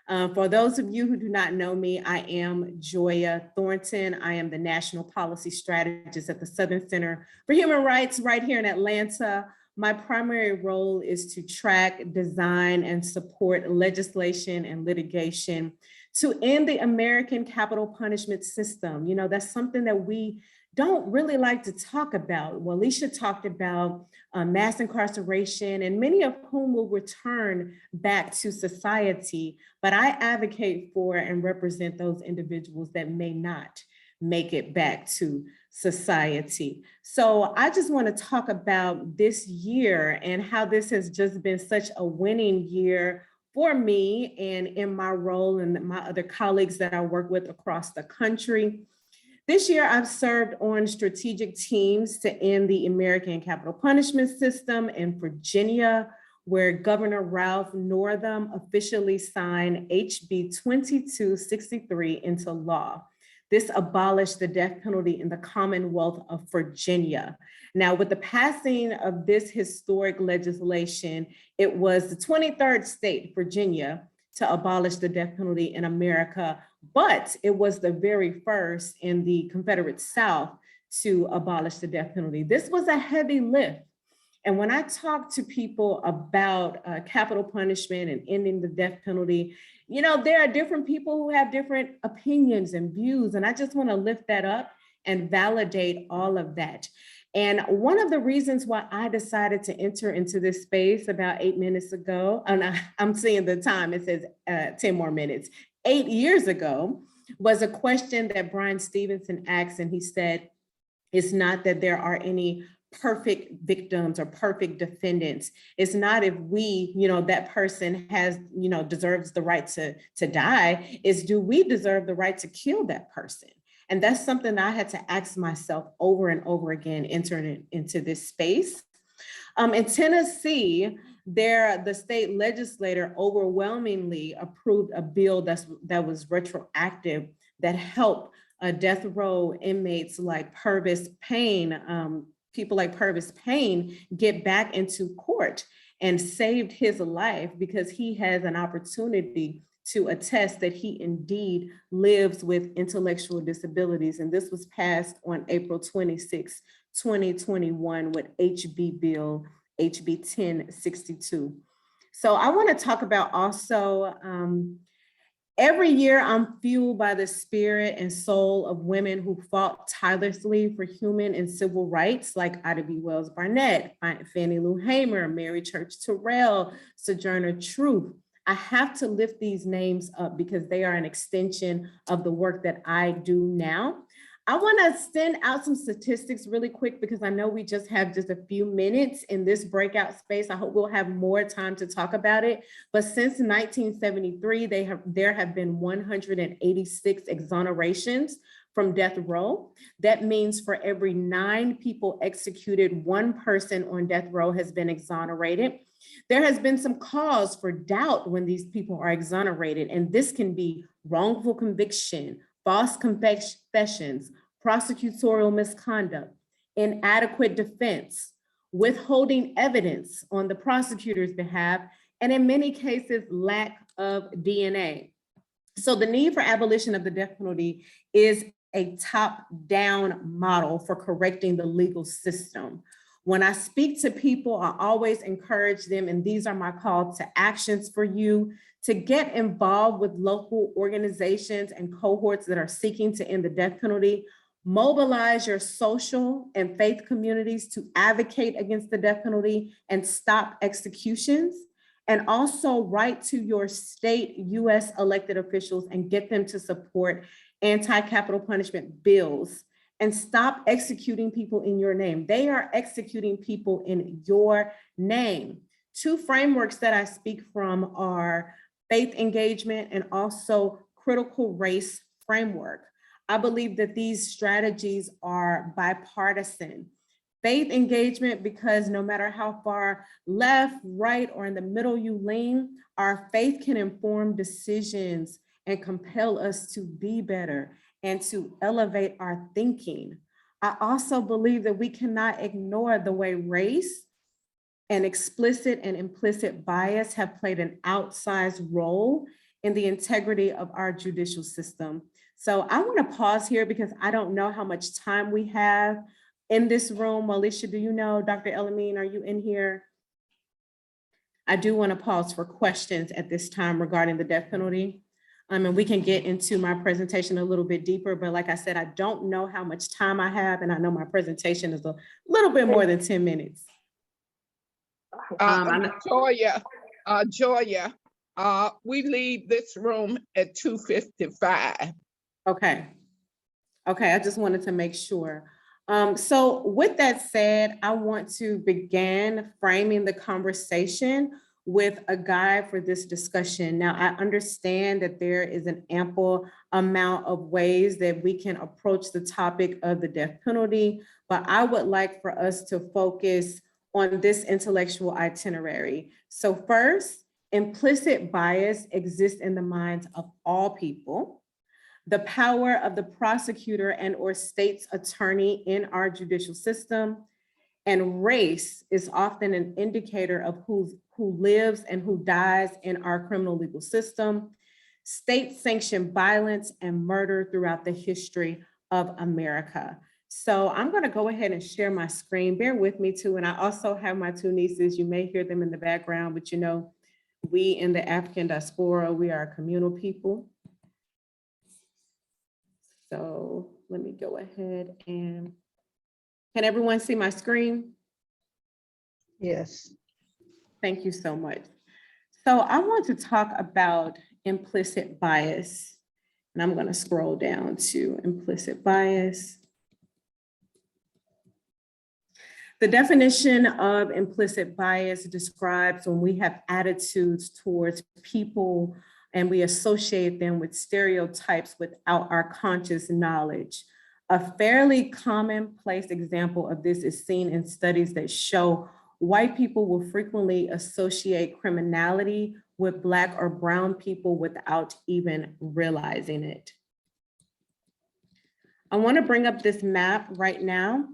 For those of you who do not know me, I am Joya Thornton. I am the National Policy Strategist at the Southern Center for Human Rights right here in Atlanta. My primary role is to track, design, and support legislation and litigation to end the American capital punishment system. You know, that's something that we don't really like to talk about. Well, Alicia talked about mass incarceration, and many of whom will return back to society, but I advocate for and represent those individuals that may not make it back to society. So I just want to talk about this year and how this has just been such a winning year for me and in my role and my other colleagues that I work with across the country. This year, I've served on strategic teams to end the American capital punishment system in Virginia, where Governor Ralph Northam officially signed HB 2263 into law. This abolished the death penalty in the Commonwealth of Virginia. Now, with the passing of this historic legislation, it was the 23rd state, Virginia, to abolish the death penalty in America, but it was the very first in the Confederate South to abolish the death penalty. This was a heavy lift. And when I talk to people about capital punishment and ending the death penalty, you know, there are different people who have different opinions and views, and I just want to lift that up and validate all of that. And one of the reasons why I decided to enter into this space about 8 minutes ago, and I'm seeing the time, it says 10 more minutes, 8 years ago, was a question that Brian Stevenson asked, and he said, it's not that there are any perfect victims or perfect defendants. It's not if we, you know, that person has, you know, deserves the right to die. It's do we deserve the right to kill that person? And that's something I had to ask myself over and over again, entering into this space. In Tennessee, the state legislator overwhelmingly approved a bill that was retroactive that helped death row inmates like Purvis Payne, people like Purvis Payne get back into court and saved his life because he has an opportunity to attest that he indeed lives with intellectual disabilities. And this was passed on April 26, 2021 with HB 1062. So I want to talk about also, every year I'm fueled by the spirit and soul of women who fought tirelessly for human and civil rights, like Ida B. Wells Barnett, Fannie Lou Hamer, Mary Church Terrell, Sojourner Truth. I have to lift these names up because they are an extension of the work that I do now. I want to send out some statistics really quick because I know we just have just a few minutes in this breakout space. I hope we'll have more time to talk about it. But since 1973, there have been 186 exonerations from death row. That means for every 9 people executed, 1 person on death row has been exonerated. There has been some cause for doubt when these people are exonerated, and this can be wrongful conviction, false confessions, prosecutorial misconduct, inadequate defense, withholding evidence on the prosecutor's behalf, and in many cases, lack of DNA. So the need for abolition of the death penalty is a top-down model for correcting the legal system. When I speak to people, I always encourage them, and these are my calls to actions for you, to get involved with local organizations and cohorts that are seeking to end the death penalty. Mobilize your social and faith communities to advocate against the death penalty and stop executions. and also write to your state US elected officials and get them to support anti-capital punishment bills and stop executing people in your name. They are executing people in your name. Two frameworks that I speak from are faith engagement and also critical race framework. I believe that these strategies are bipartisan. Faith engagement, because no matter how far left, right, or in the middle you lean, our faith can inform decisions and compel us to be better and to elevate our thinking. I also believe that we cannot ignore the way race and explicit and implicit bias have played an outsized role in the integrity of our judicial system. So I want to pause here because I don't know how much time we have in this room. Alicia, do you know? Dr. Elamine, are you in here? I do want to pause for questions at this time regarding the death penalty. And we can get into my presentation a little bit deeper, but like I said, I don't know how much time I have, and I know my presentation is a little bit more than 10 minutes. Joya, we leave this room at 2:55. Okay, I just wanted to make sure. So with that said, I want to begin framing the conversation with a guide for this discussion. Now, I understand that there is an ample amount of ways that we can approach the topic of the death penalty, but I would like for us to focus on this intellectual itinerary. So first, implicit bias exists in the minds of all people. The power of the prosecutor and or state's attorney in our judicial system, and race is often an indicator of who lives and who dies in our criminal legal system. State-sanctioned violence and murder throughout the history of America. So I'm going to go ahead and share my screen. Bear with me too. And I also have my two nieces. You may hear them in the background, but you know, we in the African diaspora, we are a communal people. So let me go ahead and, can everyone see my screen? Yes. Thank you so much. So I want to talk about implicit bias, and I'm going to scroll down to implicit bias. The definition of implicit bias describes when we have attitudes towards people and we associate them with stereotypes without our conscious knowledge. A fairly commonplace example of this is seen in studies that show white people will frequently associate criminality with Black or brown people without even realizing it. I want to bring up this map right now.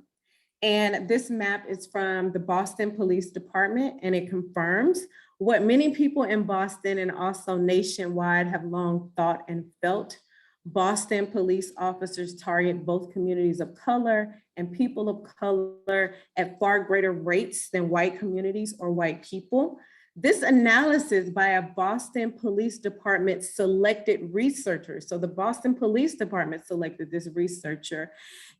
And this map is from the Boston Police Department, and it confirms what many people in Boston and also nationwide have long thought and felt. Boston police officers target both communities of color and people of color at far greater rates than white communities or white people. This analysis by a Boston Police Department selected researcher. So the Boston Police Department selected this researcher,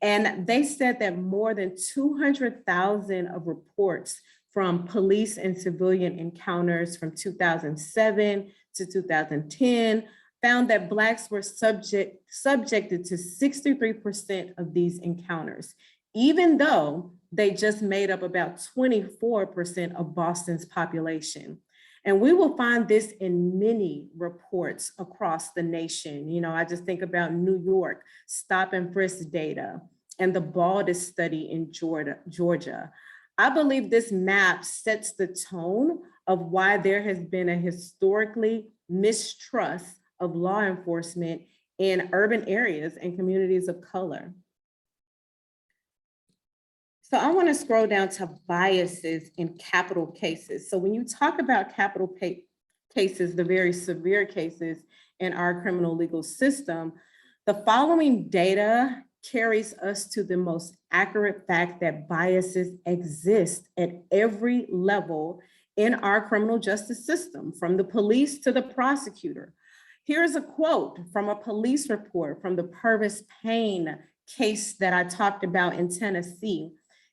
and they said that more than 200,000 of reports from police and civilian encounters from 2007 to 2010 found that Blacks were subjected to 63% of these encounters, even though they just made up about 24% of Boston's population. And we will find this in many reports across the nation. You know, I just think about New York, stop and frisk data, and the Baldus study in Georgia. I believe this map sets the tone of why there has been a historically mistrust of law enforcement in urban areas and communities of color. So I want to scroll down to biases in capital cases. So when you talk about capital cases, the very severe cases in our criminal legal system, the following data carries us to the most accurate fact that biases exist at every level in our criminal justice system, from the police to the prosecutor. Here's a quote from a police report from the Purvis Payne case that I talked about in Tennessee.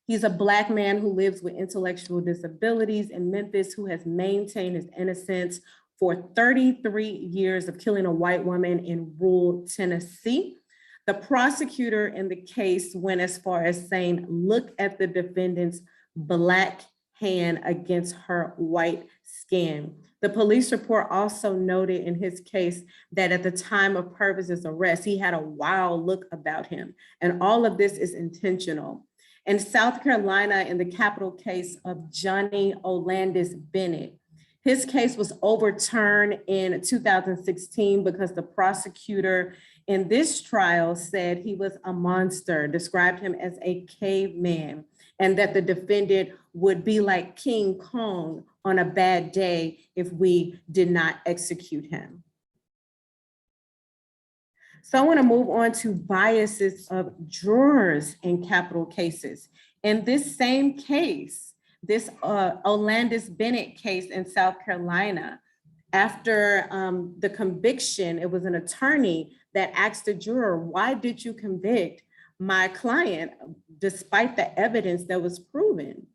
He's a Black man who lives with intellectual disabilities in Memphis, who has maintained his innocence for 33 years of killing a white woman in rural Tennessee. The prosecutor in the case went as far as saying, look at the defendant's Black hand against her white skin. The police report also noted in his case that at the time of Purvis's arrest, he had a wild look about him. And all of this is intentional. In South Carolina, in the capital case of Johnny Olandis Bennett, his case was overturned in 2016 because the prosecutor in this trial said he was a monster, described him as a caveman, and that the defendant would be like King Kong on a bad day if we did not execute him. So I want to move on to biases of jurors in capital cases. In this same case, this Olandis Bennett case in South Carolina, after the conviction, it was an attorney that asked the juror, why did you convict my client despite the evidence that was proven?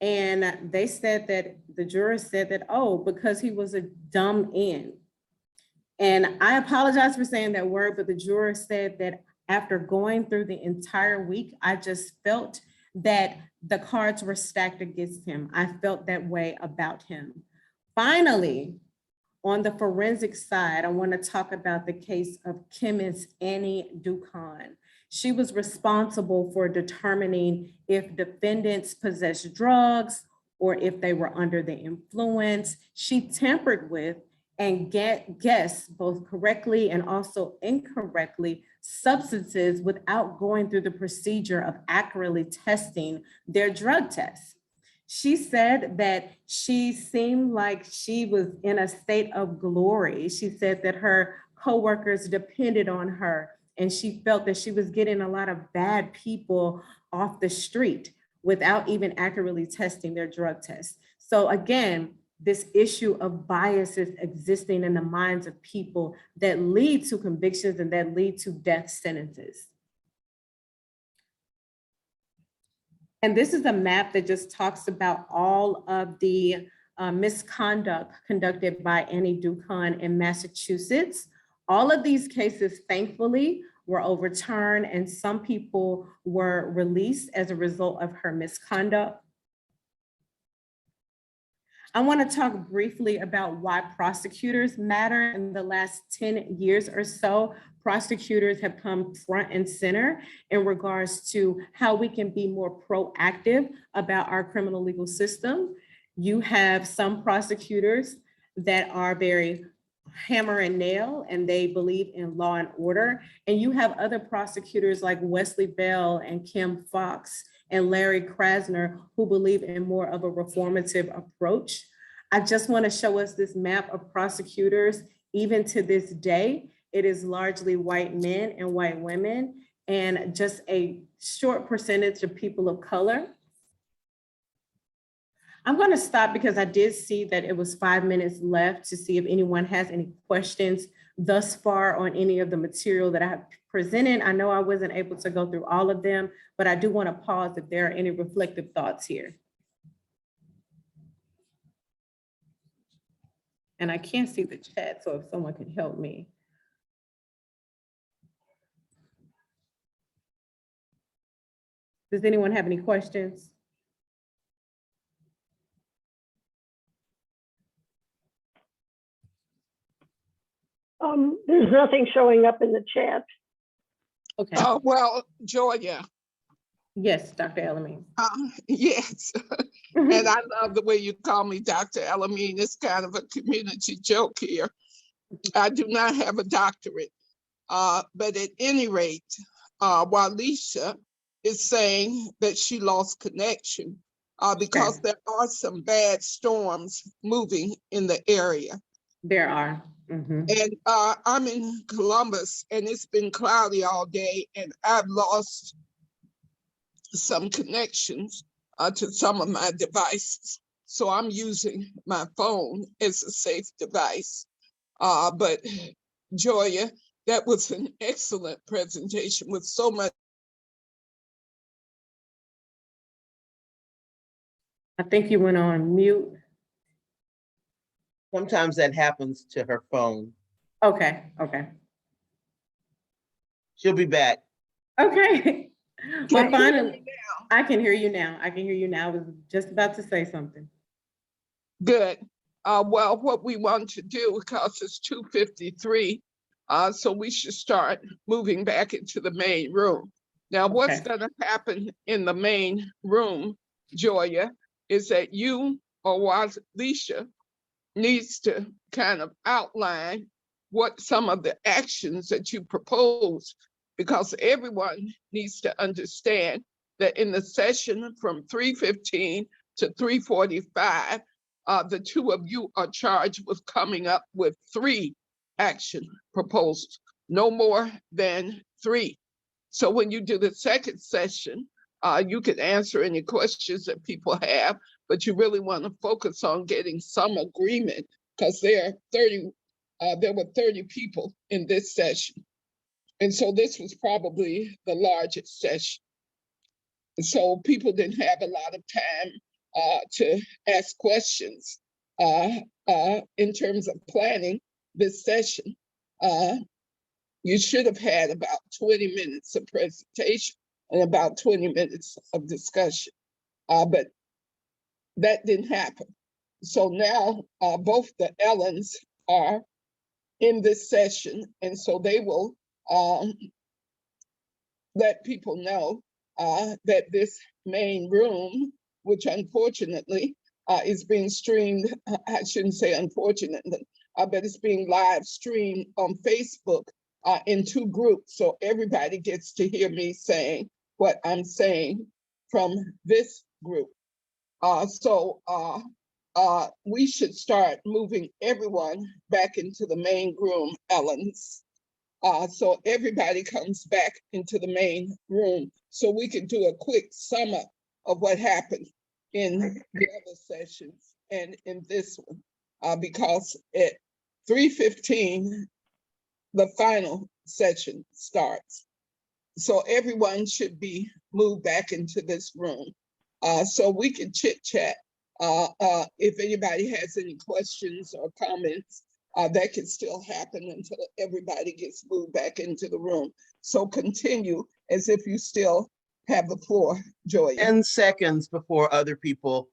And they said that, the juror said that, oh, because he was a dumb end. And I apologize for saying that word, but the juror said that after going through the entire week, I just felt that the cards were stacked against him. I felt that way about him. Finally, on the forensic side, I want to talk about the case of chemist Annie Ducon. She was responsible for determining if defendants possessed drugs or if they were under the influence. She tampered with and guessed both correctly and also incorrectly substances without going through the procedure of accurately testing their drug tests. She said that she seemed like she was in a state of glory. She said that her coworkers depended on her, and she felt that she was getting a lot of bad people off the street without even accurately testing their drug tests. So again, this issue of biases existing in the minds of people that lead to convictions and that lead to death sentences. And this is a map that just talks about all of the misconduct conducted by Annie Ducon in Massachusetts. All of these cases, thankfully, were overturned and some people were released as a result of her misconduct. I want to talk briefly about why prosecutors matter. In the last 10 years or so, prosecutors have come front and center in regards to how we can be more proactive about our criminal legal system. You have some prosecutors that are very hammer and nail, and they believe in law and order. And you have other prosecutors like Wesley Bell and Kim Fox and Larry Krasner, who believe in more of a reformative approach. I just want to show us this map of prosecutors. Even to this day, it is largely white men and white women, and just a short percentage of people of color. I'm going to stop because I did see that it was 5 minutes left to see if anyone has any questions thus far on any of the material that I have presented. I know I wasn't able to go through all of them, but I do want to pause if there are any reflective thoughts here. And I can't see the chat, so if someone can help me. Does anyone have any questions? There's nothing showing up in the chat. Okay. Well, Joya. Yes, Dr. Elamine. Yes. And I love the way you call me Dr. Elamine. It's kind of a community joke here. I do not have a doctorate, but at any rate, Walisha is saying that she lost connection because there are some bad storms moving in the area. There are. Mm-hmm. And I'm in Columbus and it's been cloudy all day and I've lost some connections to some of my devices. So I'm using my phone as a safe device. But Joya, that was an excellent presentation with so much I think you went on mute. Sometimes that happens to her phone. Okay, okay. She'll be back. Okay. Well, Can you hear finally, me now? I can hear you now. I can hear you now. I was just about to say something. Good. Well, what we want to do, because it's 2:53, so we should start moving back into the main room. Now, what's Okay. going to happen in the main room, Joya, is that you or Walisha needs to kind of outline what some of the actions that you propose, because everyone needs to understand that in the session from 3:15 to 3:45, the two of you are charged with coming up with 3 action proposals, no more than 3. So when you do the second session, you can answer any questions that people have, but you really want to focus on getting some agreement, because there were 30 people in this session. And so this was probably the largest session. And so people didn't have a lot of time to ask questions in terms of planning this session. You should have had about 20 minutes of presentation and about 20 minutes of discussion, but that didn't happen. So now both the Ellens are in this session, and so they will let people know that this main room, which unfortunately is being streamed, I shouldn't say unfortunately, but it's being live streamed on Facebook in 2 groups. So everybody gets to hear me saying what I'm saying from this group. So we should start moving everyone back into the main room, Ellens. So everybody comes back into the main room so we can do a quick sum up of what happened in the other sessions and in this one, because at 3:15, the final session starts. So everyone should be moved back into this room so we can chit chat. If anybody has any questions or comments, that can still happen until everybody gets moved back into the room. So continue as if you still have the floor, Joya. 10 seconds before other people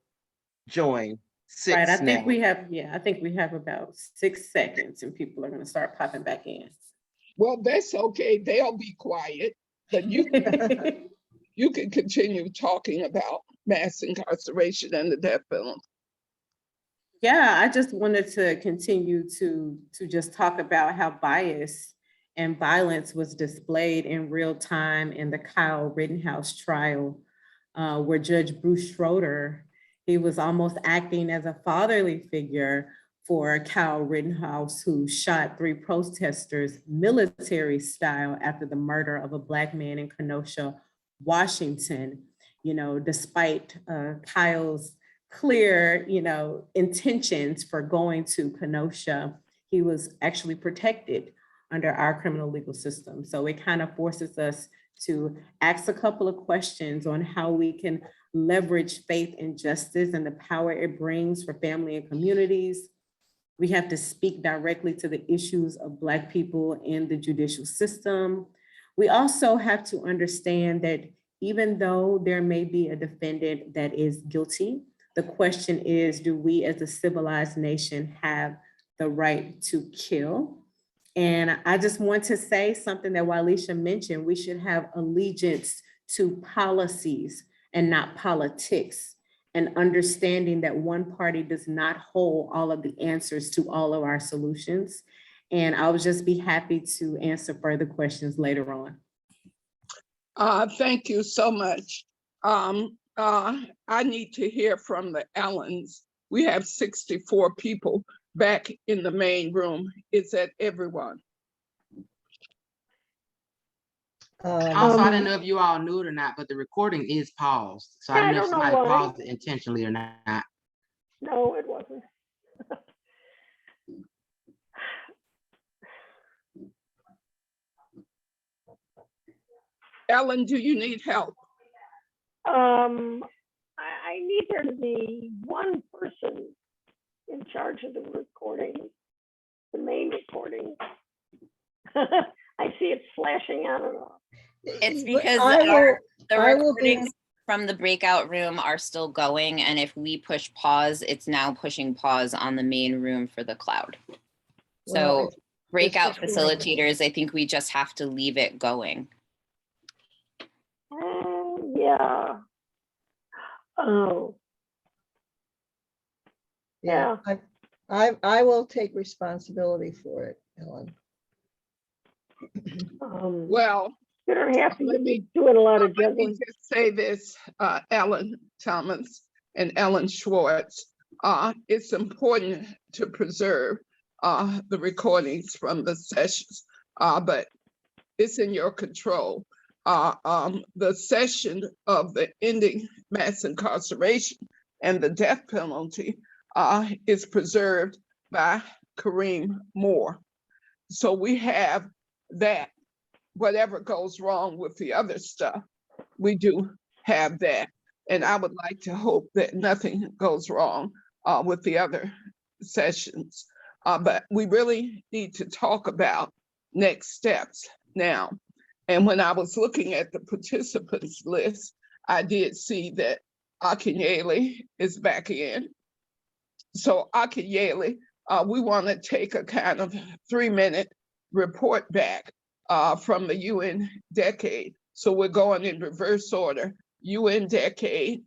join. 6 Right, I now. think we have, I think we have about 6 seconds and people are gonna start popping back in. Well, that's okay. They'll be quiet, but you can continue talking about mass incarceration and the death penalty. Yeah, I just wanted to continue to just talk about how bias and violence was displayed in real time in the Kyle Rittenhouse trial, where Judge Bruce Schroeder, he was almost acting as a fatherly figure for Kyle Rittenhouse, who shot 3 protesters military style after the murder of a Black man in Kenosha, Washington. You know, despite Kyle's clear, intentions for going to Kenosha, he was actually protected under our criminal legal system. So it kind of forces us to ask a couple of questions on how we can leverage faith and justice and the power it brings for family and communities. We have to speak directly to the issues of Black people in the judicial system. We also have to understand that even though there may be a defendant that is guilty, the question is, do we as a civilized nation have the right to kill? And I just want to say something that Walisha mentioned, we should have allegiance to policies and not politics, and understanding that one party does not hold all of the answers to all of our solutions. And I'll just be happy to answer further questions later on. Thank you so much. I need to hear from the Allens. We have 64 people back in the main room. Is that everyone? Also, I don't know if you all knew it or not, but the recording is paused. So I don't know if somebody paused it intentionally or not. No, it wasn't. Ellen, do you need help? I need see there to be one person in charge of the recording, the main recording. I see it flashing on and off. It's because the I will be- recordings from the breakout room are still going, and if we push pause, it's now pushing pause on the main room for the cloud. So Well, breakout just doing- facilitators, I think we just have to leave it going. Yeah. Oh. Yeah, I will take responsibility for it, Ellen. Well, you don't have to let me be doing a lot of let me juggling. just say this, Ellen Thomas and Ellen Schwartz. It's important to preserve the recordings from the sessions, but it's in your control. The session of the ending mass incarceration and the death penalty is preserved by Kareem Moore. So we have that. Whatever goes wrong with the other stuff, we do have that. And I would like to hope that nothing goes wrong with the other sessions. But we really need to talk about next steps now. And when I was looking at the participants list, I did see that Akinyele is back in. So Akinyele, we want to take a kind of 3-minute report back from the UN decade. So we're going in reverse order. UN decade,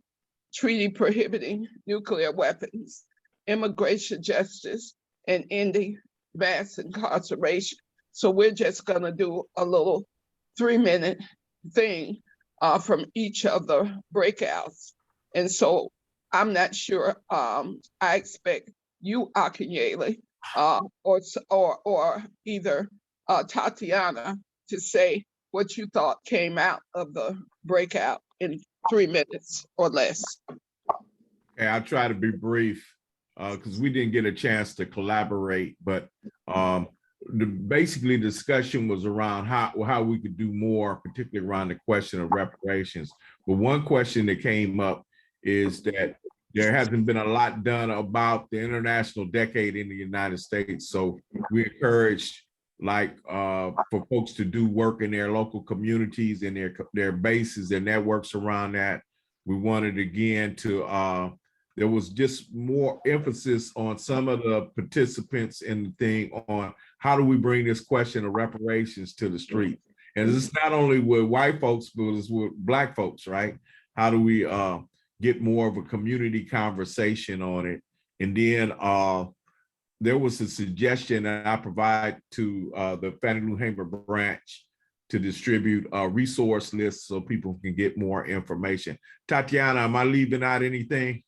treaty prohibiting nuclear weapons, immigration justice, and ending mass incarceration. So we're just gonna do a little 3-minute thing from each of the breakouts. And so I'm not sure, I expect you, Akinyele, or either Tatiana, to say what you thought came out of the breakout in 3 minutes or less. Okay, I'll try to be brief because we didn't get a chance to collaborate, but basically the discussion was around how we could do more, particularly around the question of reparations. But one question that came up is that there hasn't been a lot done about the International Decade in the United States. So we encouraged for folks to do work in their local communities and their bases, their networks around that. We wanted again to, there was just more emphasis on some of the participants in the thing on how do we bring this question of reparations to the street? And it's not only with white folks, but it's with Black folks, right? How do we get more of a community conversation on it? And then there was a suggestion that I provide to the Fannie Lou Hamer branch to distribute a resource list so people can get more information. Tatiana, am I leaving out anything?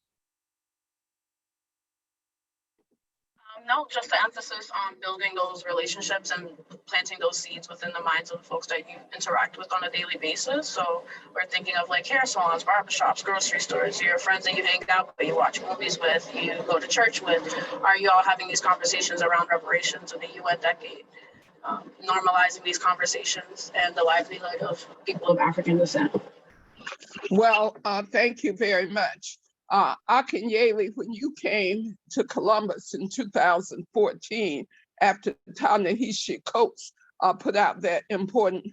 No, just the emphasis on building those relationships and planting those seeds within the minds of the folks that you interact with on a daily basis. So we're thinking of like hair salons, barbershops, grocery stores, your friends that you hang out with, you watch movies with, you go to church with. Are you all having these conversations around reparations in the UN decade? Normalizing these conversations and the livelihood of people of African descent. Well, thank you very much. Akinyele, when you came to Columbus in 2014, after Ta-Nehisi Coates put out that important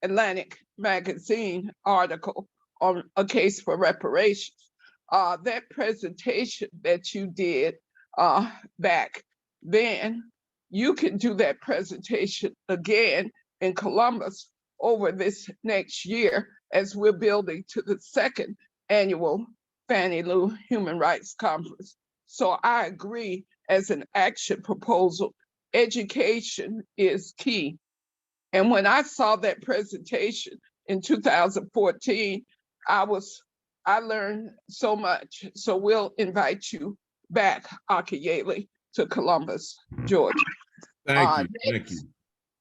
Atlantic magazine article on a case for reparations, that presentation that you did back then, you can do that presentation again in Columbus over this next year as we're building to the second annual Fannie Lou Human Rights Conference. So I agree, as an action proposal, education is key. And when I saw that presentation in 2014, I learned so much. So we'll invite you back, Akinyele, to Columbus, Georgia. Thank you.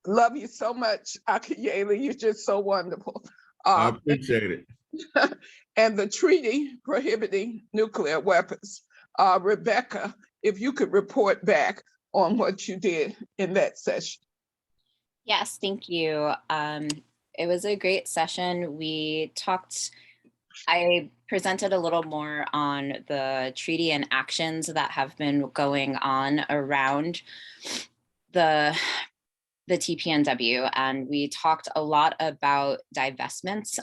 Love you so much, Akinyele. You're just so wonderful. I appreciate it. And the treaty prohibiting nuclear weapons. Rebecca, if you could report back on what you did in that session. Yes, thank you. It was a great session. We talked, I presented a little more on the treaty and actions that have been going on around the TPNW, and we talked a lot about divestments.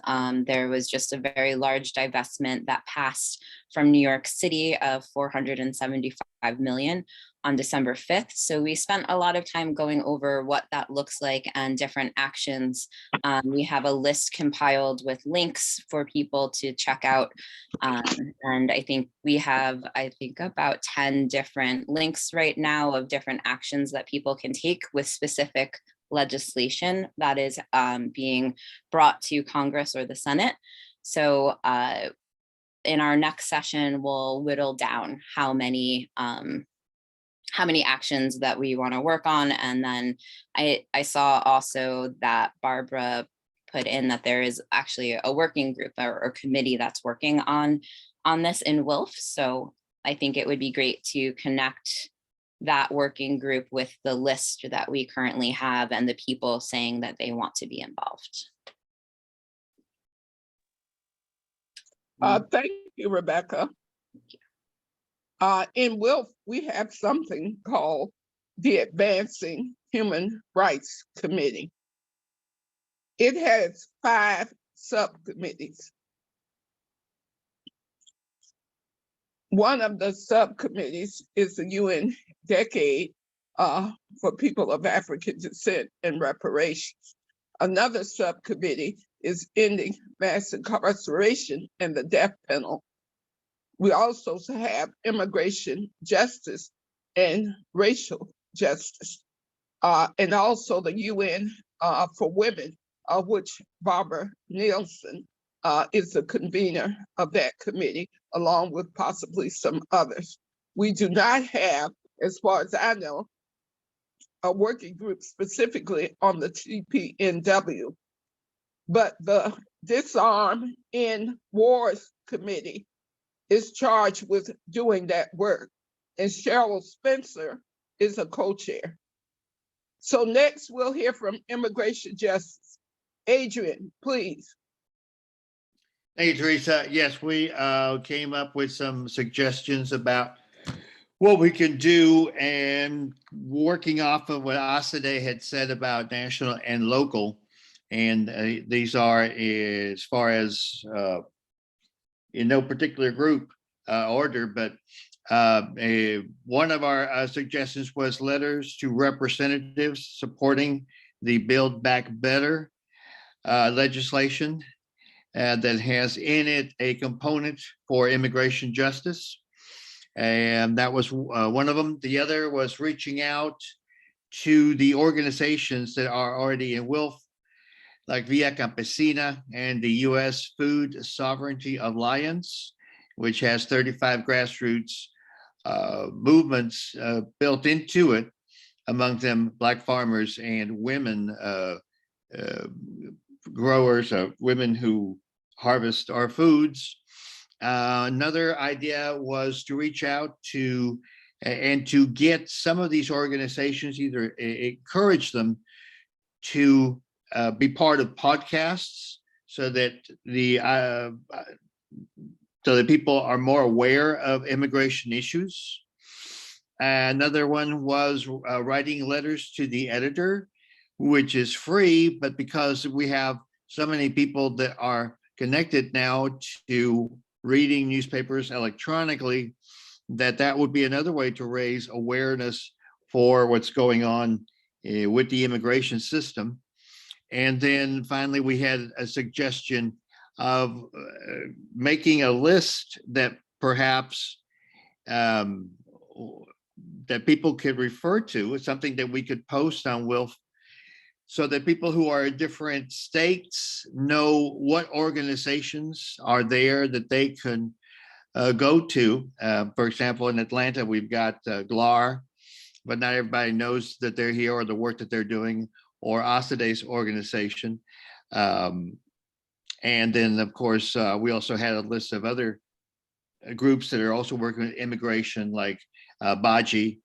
There was just a very large divestment that passed from New York City of $475 million on December 5th. So we spent a lot of time going over what that looks like and different actions. We have a list compiled with links for people to check out. And I think we have, about 10 different links right now of different actions that people can take with specific legislation that is being brought to Congress or the Senate. So in our next session, we'll whittle down how many actions that we want to work on. And then I saw also that Barbara put in that there is actually a working group or committee that's working on this in WILF. So I think it would be great to connect that working group with the list that we currently have and the people saying that they want to be involved. Thank you, Rebecca. In WILF, we have something called the Advancing Human Rights Committee. It has 5 subcommittees. One of the subcommittees is the UN Decade for People of African Descent and Reparations. Another subcommittee is Ending Mass Incarceration and the Death Penalty. We also have Immigration Justice and Racial Justice, and also the UN for Women, which Barbara Nielsen is the convener of that committee, along with possibly some others. We do not have, as far as I know, a working group specifically on the TPNW, but the Disarm in Wars Committee is charged with doing that work, and Cheryl Spencer is a co-chair. So next we'll hear from Immigration Justice. Adrian, please. Thank you, Teresa. Yes, we came up with some suggestions about what we can do, and working off of what Asade had said about national and local. And these are as far as in no particular group order, but one of our suggestions was letters to representatives supporting the Build Back Better legislation that has in it a component for immigration justice. And that was one of them. The other was reaching out to the organizations that are already in WILF, like Via Campesina and the U.S. Food Sovereignty Alliance, which has 35 grassroots movements built into it, among them Black farmers and women growers, women who harvest our foods. Another idea was to reach out to and to get some of these organizations, either encourage them to be part of podcasts so that people are more aware of immigration issues. Another one was writing letters to the editor, which is free, but because we have so many people that are connected now to reading newspapers electronically, that would be another way to raise awareness for what's going on with the immigration system. And then finally, we had a suggestion of making a list that perhaps that people could refer to. It's something that we could post on WILF so that people who are in different states know what organizations are there that they can go to. For example, in Atlanta, we've got GLAR, but not everybody knows that they're here or the work that they're doing, or Asade's organization. And then, of course, we also had a list of other groups that are also working with immigration, like BAJI,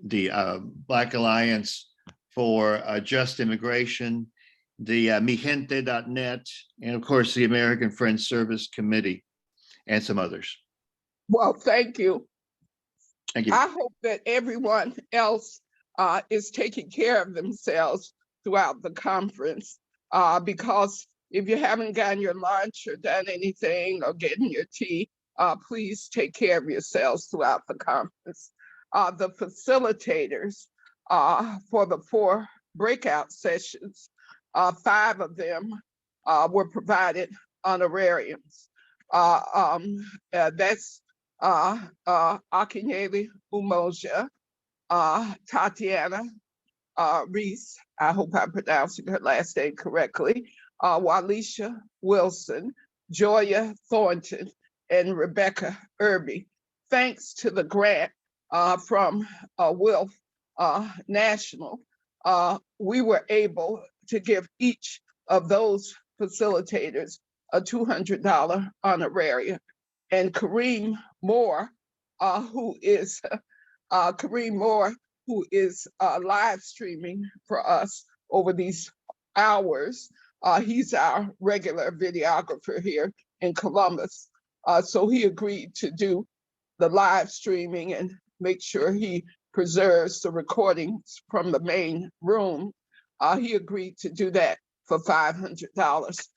the Black Alliance for Just Immigration, the mijente.net, and of course, the American Friends Service Committee, and some others. Well, thank you. Thank you. I hope that everyone else is taking care of themselves throughout the conference, because if you haven't gotten your lunch or done anything or getting your tea, please take care of yourselves throughout the conference. The facilitators for the 4 breakout sessions, 5 of them were provided honorariums. That's Akinyele Umoja, Tatiana Reese, I hope I'm pronouncing her last name correctly, Walisha Wilson, Joya Thornton, and Rebecca Irby. Thanks to the grant from Wilf National, we were able to give each of those facilitators a $200 honorarium. And Kareem Moore, who is live streaming for us over these hours. He's our regular videographer here in Columbus. So he agreed to do the live streaming and make sure he preserves the recordings from the main room. He agreed to do that for $500.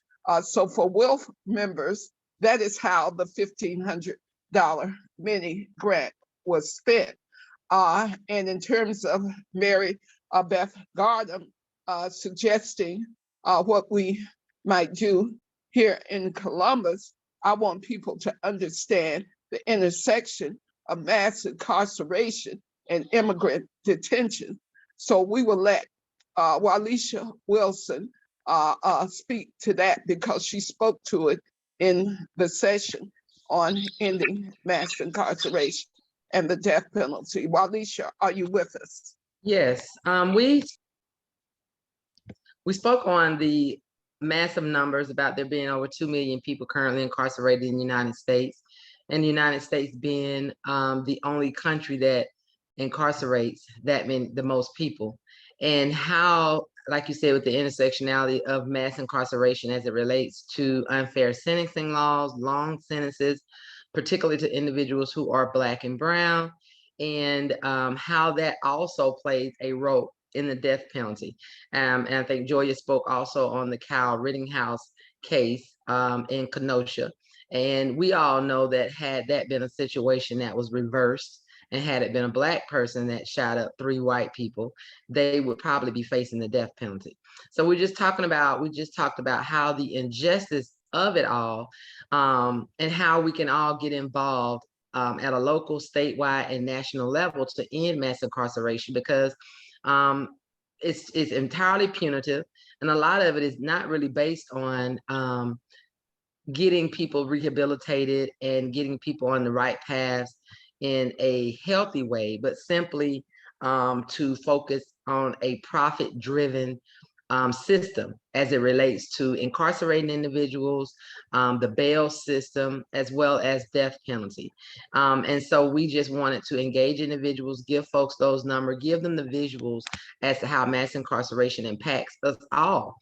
So for Wilf members, that is how the $1,500 mini grant was spent. And in terms of Mary Beth Gardam suggesting what we might do here in Columbus, I want people to understand the intersection of mass incarceration and immigrant detention. So we will let Walisha Wilson speak to that because she spoke to it in the session on ending mass incarceration and the death penalty. Walisha, are you with us? Yes, we spoke on the massive numbers about there being over 2 million people currently incarcerated in the United States, and the United States being the only country that incarcerates that many, the most people, and how, like you said, with the intersectionality of mass incarceration as it relates to unfair sentencing laws, long sentences, particularly to individuals who are Black and brown, and how that also plays a role in the death penalty. And I think Joya spoke also on the Kyle Rittenhouse case in Kenosha. And we all know that had that been a situation that was reversed, and had it been a Black person that shot up 3 white people, they would probably be facing the death penalty. So we just talked about how the injustice of it all, and how we can all get involved at a local, statewide, and national level to end mass incarceration, because it's entirely punitive, and a lot of it is not really based on getting people rehabilitated and getting people on the right paths in a healthy way, but simply to focus on a profit-driven system as it relates to incarcerating individuals, the bail system, as well as death penalty. And so we just wanted to engage individuals, give folks those numbers, give them the visuals as to how mass incarceration impacts us all.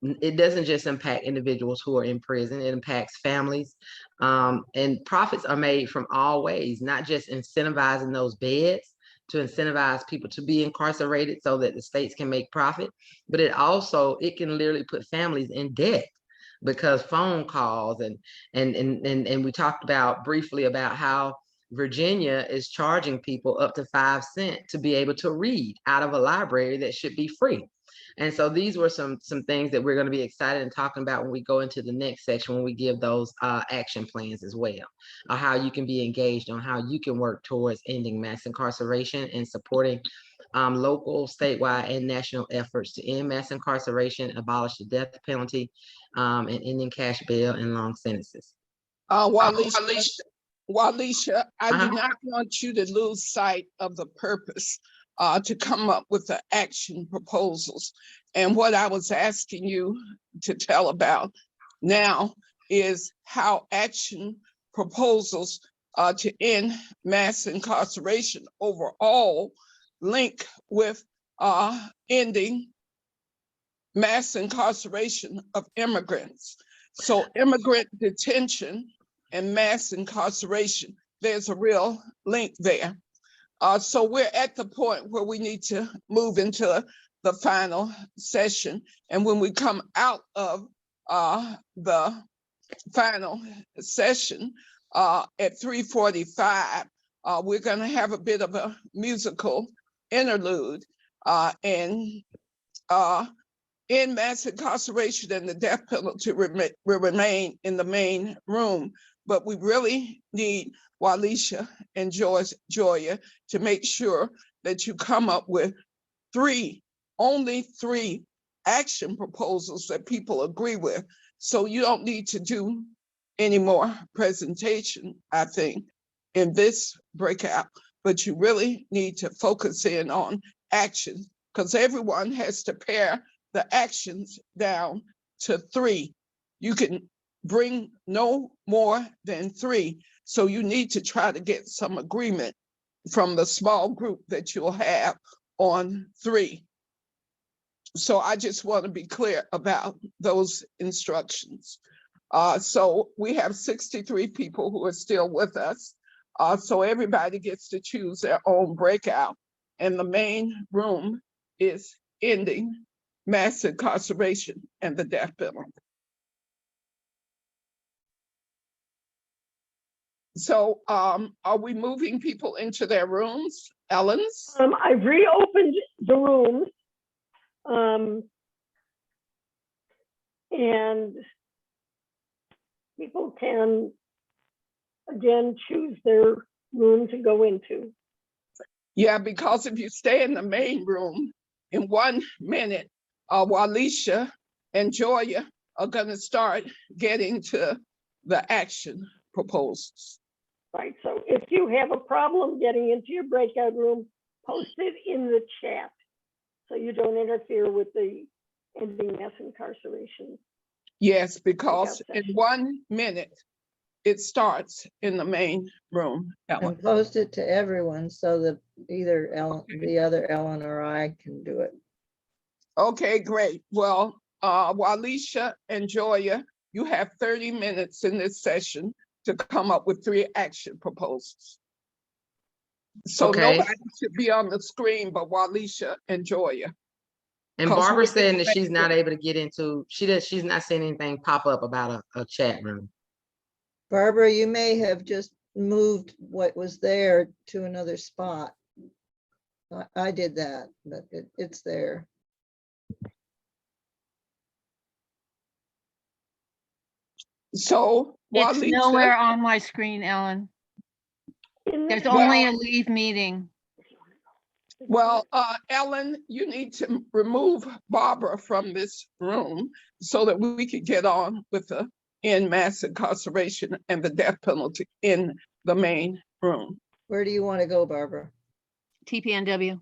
It doesn't just impact individuals who are in prison, it impacts families. And profits are made from all ways, not just incentivizing those beds to incentivize people to be incarcerated so that the states can make profit, but it can literally put families in debt, because phone calls and we talked about briefly about how Virginia is charging people up to 5 cents to be able to read out of a library that should be free. And so these were some things that we're going to be excited and talking about when we go into the next section, when we give those action plans as well, how you can be engaged on how you can work towards ending mass incarceration and supporting local, statewide, and national efforts to end mass incarceration, abolish the death penalty, and ending cash bail and long sentences. Walisha, I do not want you to lose sight of the purpose to come up with the action proposals. And what I was asking you to tell about now is how action proposals to end mass incarceration overall link with ending mass incarceration of immigrants. So immigrant detention and mass incarceration, there's a real link there. So we're at the point where we need to move into the final session. And when we come out of the final session at 3:45, we're going to have a bit of a musical interlude. And in mass incarceration and the death penalty will remain in the main room. But we really need Walisha and Joya to make sure that you come up with only three action proposals that people agree with. So you don't need to do any more presentation, I think, in this breakout, but you really need to focus in on action, because everyone has to pare the actions down to 3. You can bring no more than 3. So you need to try to get some agreement from the small group that you'll have on 3. So I just want to be clear about those instructions. So we have 63 people who are still with us. So everybody gets to choose their own breakout. And the main room is ending mass incarceration and the death penalty. So are we moving people into their rooms, Ellen's? I've reopened the rooms. And people can, again, choose their room to go into. Yeah, because if you stay in the main room, in 1 minute, Walisha and Joya are going to start getting to the action proposals. Right, so if you have a problem getting into your breakout room, post it in the chat so you don't interfere with the ending mass incarceration. Yes, because in 1 minute, it starts in the main room. Ellen. And post it to everyone so that either Ellen, the other Ellen or I can do it. Okay, great. Well, Walisha and Joya, you have 30 minutes in this session to come up with 3 action proposals. So Okay. nobody should be on the screen but Walisha and Joya. And Barbara's saying that she's not able to get into, she's not seeing anything pop up about a chat room. Barbara, you may have just moved what was there to another spot. I did that, but it's there. So It's Walisha, nowhere on my screen, Ellen. There's only a leave meeting. well, Ellen, you need to remove Barbara from this room so that we can get on with the end mass incarceration and the death penalty in the main room. Where do you want to go, Barbara? TPNW.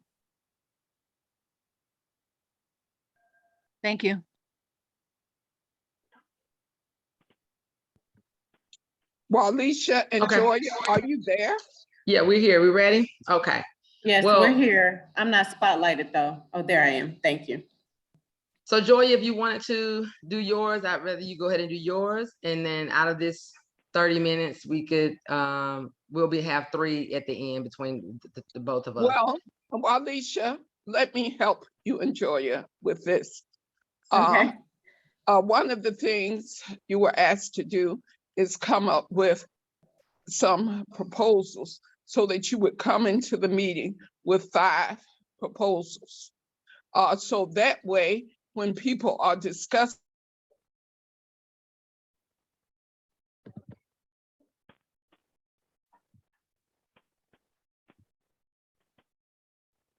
Thank you. Walisha and Okay. Joya, are you there? Yeah, we're here. We ready? Okay. Yes, Well, we're here. I'm not spotlighted though. Oh, there I am. Thank you. So Joya, if you wanted to do yours, I'd rather you go ahead and do yours. And then out of this 30 minutes, we could, we'll have 3 at the end between the both of us. Well, Walisha, let me help you and Joya with this. Okay. One of the things you were asked to do is come up with some proposals so that you would come into the meeting with 5 proposals. So that way, when people are discussing,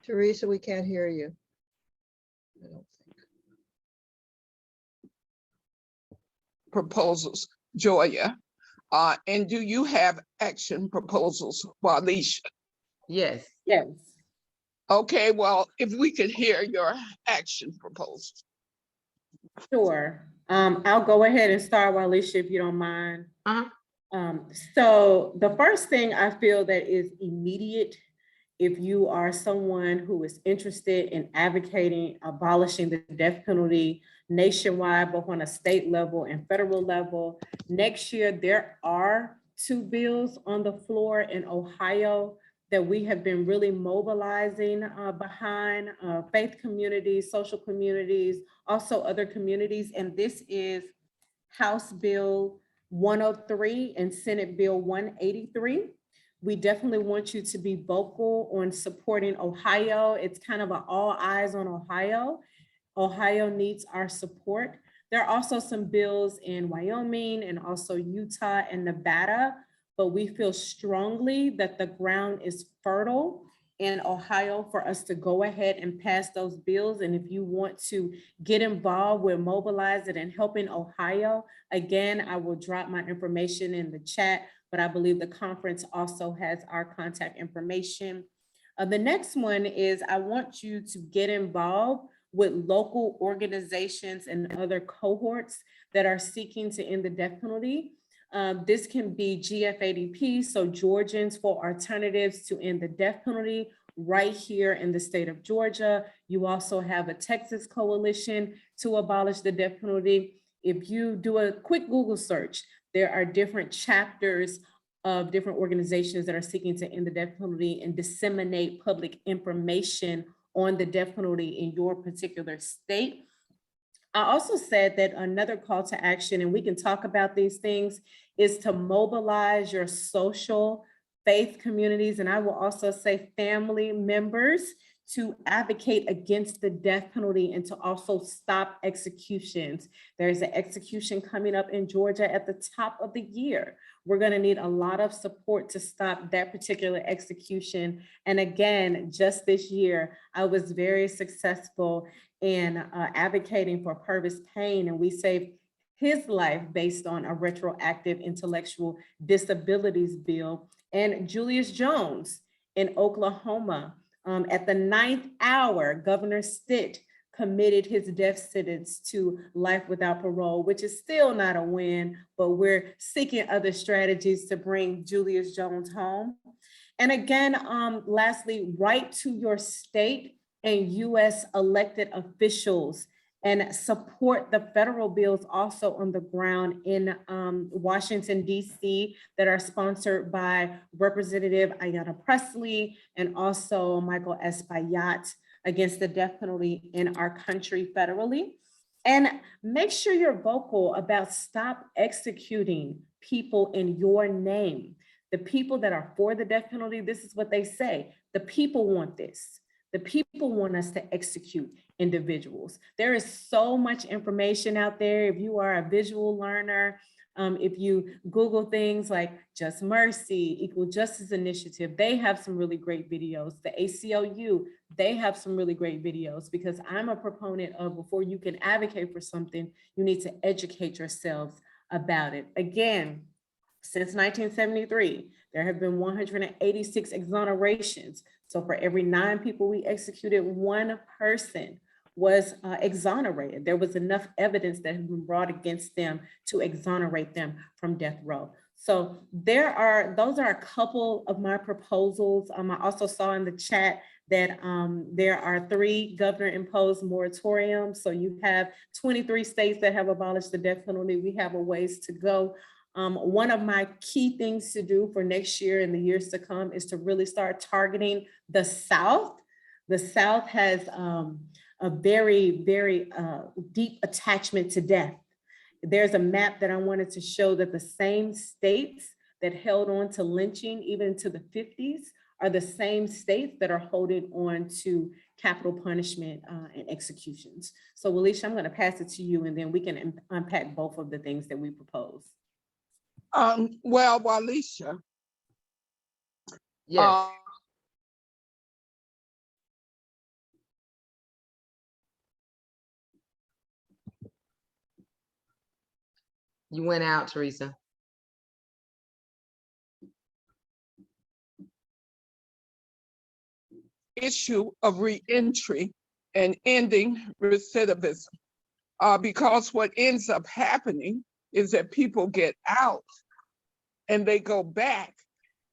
Teresa, we can't hear you. I don't think. proposals, Joya. And do you have action proposals, Walisha? Yes. Yes. Okay, well, if we could hear your action proposals. Sure. I'll go ahead and start, Walisha, if you don't mind. So the first thing I feel that is immediate If you are someone who is interested in advocating, abolishing the death penalty nationwide, both on a state level and federal level, next year there are 2 bills on the floor in Ohio that we have been really mobilizing behind faith communities, social communities, also other communities. And this is House Bill 103 and Senate Bill 183. We definitely want you to be vocal on supporting Ohio. It's kind of an all eyes on Ohio. Ohio needs our support. There are also some bills in Wyoming and also Utah and Nevada, but we feel strongly that the ground is fertile in Ohio for us to go ahead and pass those bills. And if you want to get involved with mobilizing and helping Ohio, again, I will drop my information in the chat, but I believe the conference also has our contact information. The next one is I want you to get involved with local organizations and other cohorts that are seeking to end the death penalty. This can be GFADP, so Georgians for Alternatives to End the Death Penalty, right here in the state of Georgia. You also have a Texas coalition to abolish the death penalty. If you do a quick Google search, there are different chapters of different organizations that are seeking to end the death penalty and disseminate public information on the death penalty in your particular state. I also said that another call to action, and we can talk about these things, is to mobilize your social faith communities, and I will also say family members, to advocate against the death penalty and to also stop executions. There's an execution coming up in Georgia at the top of the year. We're going to need a lot of support to stop that particular execution. And again, just this year, I was very successful in advocating for Purvis Payne, and we saved his life based on a retroactive intellectual disabilities bill. And Julius Jones in Oklahoma, at the 9th hour, Governor Stitt committed his death sentence to life without parole, which is still not a win, but we're seeking other strategies to bring Julius Jones home. And again, lastly, write to your state and US elected officials and support the federal bills also on the ground in Washington, DC, that are sponsored by Representative Ayanna Pressley and also Michael Espaillat against the death penalty in our country federally. And make sure you're vocal about stop executing people in your name. The people that are for the death penalty, this is what they say: the people want this. The people want us to execute individuals. There is so much information out there. If you are a visual learner, if you Google things like Just Mercy, Equal Justice Initiative, they have some really great videos. The ACLU, they have some really great videos, because I'm a proponent of, before you can advocate for something, you need to educate yourselves about it. Again, since 1973, there have been 186 exonerations. So for every 9 people we executed, 1 person was exonerated. There was enough evidence that had been brought against them to exonerate them from death row. So those are a couple of my proposals. I also saw in the chat that there are 3 governor-imposed moratoriums. So you have 23 states that have abolished the death penalty. We have a ways to go. One of my key things to do for next year and the years to come is to really start targeting the South. The South has a very, very deep attachment to death. There's a map that I wanted to show that the same states that held on to lynching even to the 50s are the same states that are holding on to capital punishment and executions. So Alicia, I'm going to pass it to you, and then we can unpack both of the things that we propose. Well, Walisha. Yes. You went out, Teresa. Issue of reentry and ending recidivism. Because what ends up happening is that people get out and they go back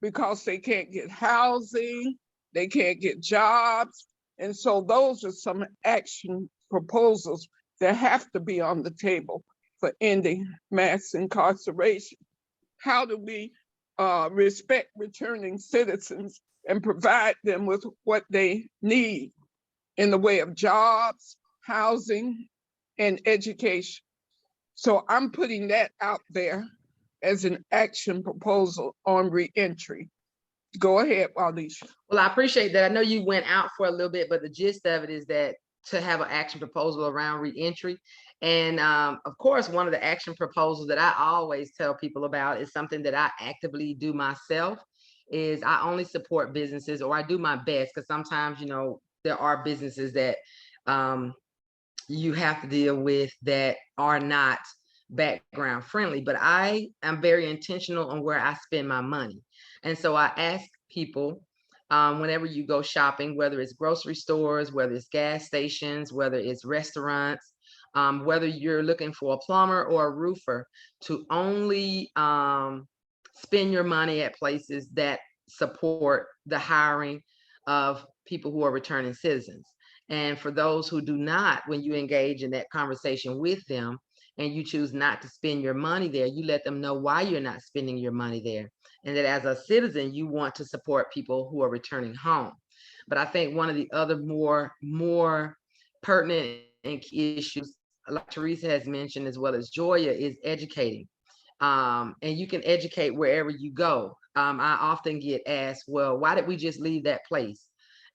because they can't get housing, they can't get jobs. And so those are some action proposals that have to be on the table for ending mass incarceration. How do we respect returning citizens and provide them with what they need in the way of jobs, housing, and education? So I'm putting that out there as an action proposal on reentry. Go ahead, Walisha. Well, I appreciate that. I know you went out for a little bit, but the gist of it is that to have an action proposal around reentry. And of course, one of the action proposals that I always tell people about is something that I actively do myself, is I only support businesses, or I do my best, because sometimes, you know, there are businesses that you have to deal with that are not background friendly, but I am very intentional on where I spend my money. And so I ask people, whenever you go shopping, whether it's grocery stores, whether it's gas stations, whether it's restaurants, whether you're looking for a plumber or a roofer, to only spend your money at places that support the hiring of people who are returning citizens. And for those who do not, when you engage in that conversation with them and you choose not to spend your money there, you let them know why you're not spending your money there. And that as a citizen, you want to support people who are returning home. But I think one of the other more pertinent and key issues, like Teresa has mentioned, as well as Joya, is educating. And you can educate wherever you go. I often get asked, well, why did we just leave that place?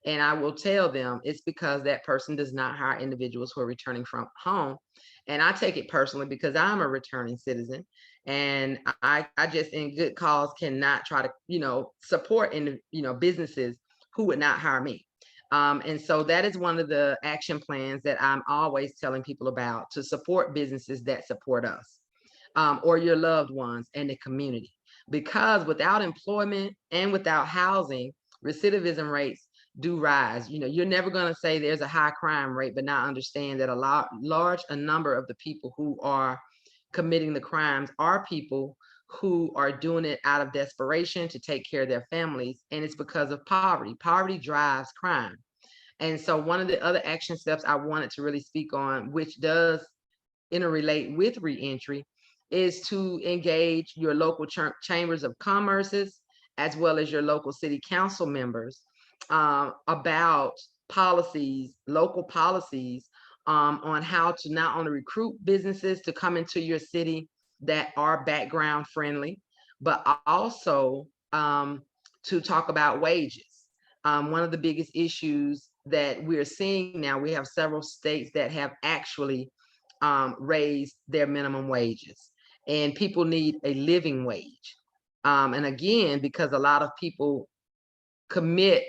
And I will tell them it's because that person does not hire individuals who are returning from home. And I take it personally because I'm a returning citizen, and I just in good cause cannot try to, you know, support in, you know, businesses who would not hire me. And so that is one of the action plans that I'm always telling people about, to support businesses that support us, or your loved ones and the community. Because without employment and without housing, recidivism rates do rise. You know, you're never going to say there's a high crime rate, but not understand that a large number of the people who are committing the crimes are people who are doing it out of desperation to take care of their families. And it's because of poverty. Poverty drives crime. And so one of the other action steps I wanted to really speak on, which does interrelate with reentry, is to engage your local chambers of commerces, as well as your local city council members, about policies, local policies, on how to not only recruit businesses to come into your city that are background friendly, but also to talk about wages. One of the biggest issues that we're seeing now, we have several states that have actually raised their minimum wages, and people need a living wage. And again, because a lot of people commit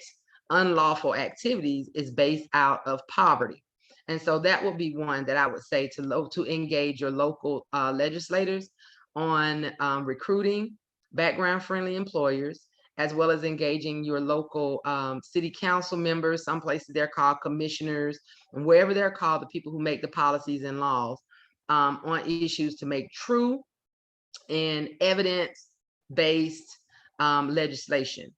unlawful activities, is based out of poverty. And so that would be one that I would say to engage your local legislators on recruiting background friendly employers, as well as engaging your local city council members. Some places they're called commissioners, and wherever they're called, the people who make the policies and laws on issues to make true and evidence-based legislation.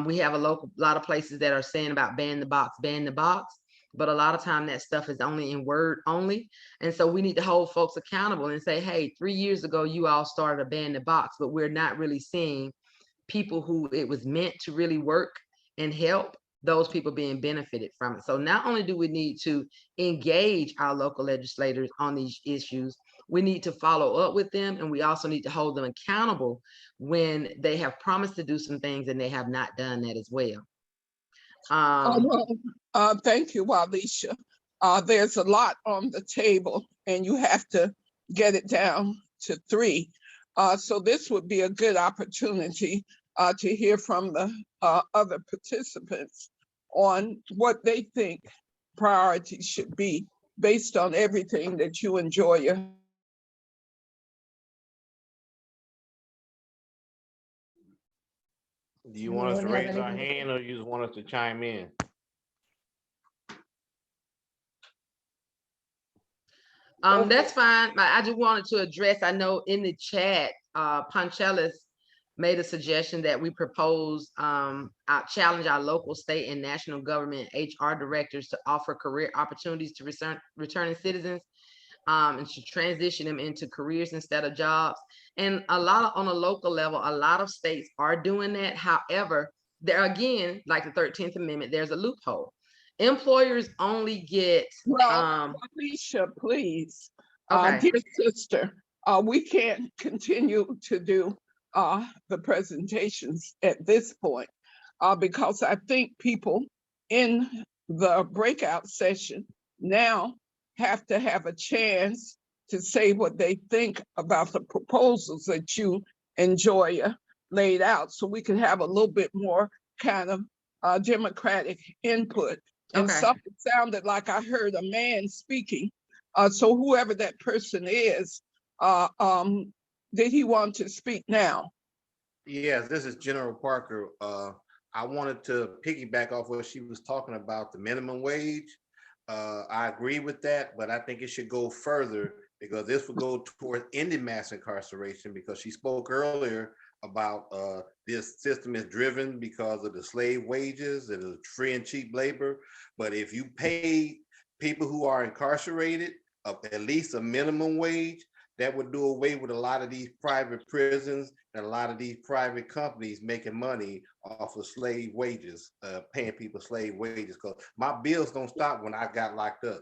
We have a lot of places that are saying about ban the box, but a lot of time that stuff is only in word only. And so we need to hold folks accountable and say, hey, 3 years ago, you all started a ban the box, but we're not really seeing people who it was meant to really work and help, those people being benefited from it. So not only do we need to engage our local legislators on these issues, we need to follow up with them, and we also need to hold them accountable when they have promised to do some things and they have not done that as well. Thank you, Walisha. There's a lot on the table, and you have to get it down to 3. So this would be a good opportunity to hear from the other participants on what they think priorities should be based on everything that you enjoy. Do you want us to raise our hand, or you just want us to chime in? That's fine. I just wanted to address, I know in the chat, Ponchelis made a suggestion that we propose, challenge our local, state, and national government HR directors to offer career opportunities to returning citizens, and to transition them into careers instead of jobs. And on a local level, a lot of states are doing that. However, there again, like the 13th Amendment, there's a loophole. Employers only get, Well, Alicia, please, okay. dear sister, we can't continue to do the presentations at this point because I think people in the breakout session now have to have a chance to say what they think about the proposals that you and Joya laid out, so we can have a little bit more kind of democratic input. And Okay. something sounded like I heard a man speaking. So whoever that person is, did he want to speak now? Yes, this is General Parker. I wanted to piggyback off what she was talking about, the minimum wage. I agree with that, but I think it should go further because this would go towards ending mass incarceration, because she spoke earlier about this system is driven because of the slave wages and the free and cheap labor. But if you pay people who are incarcerated at least a minimum wage, that would do away with a lot of these private prisons and a lot of these private companies making money off of slave wages, paying people slave wages. Because my bills don't stop when I got locked up.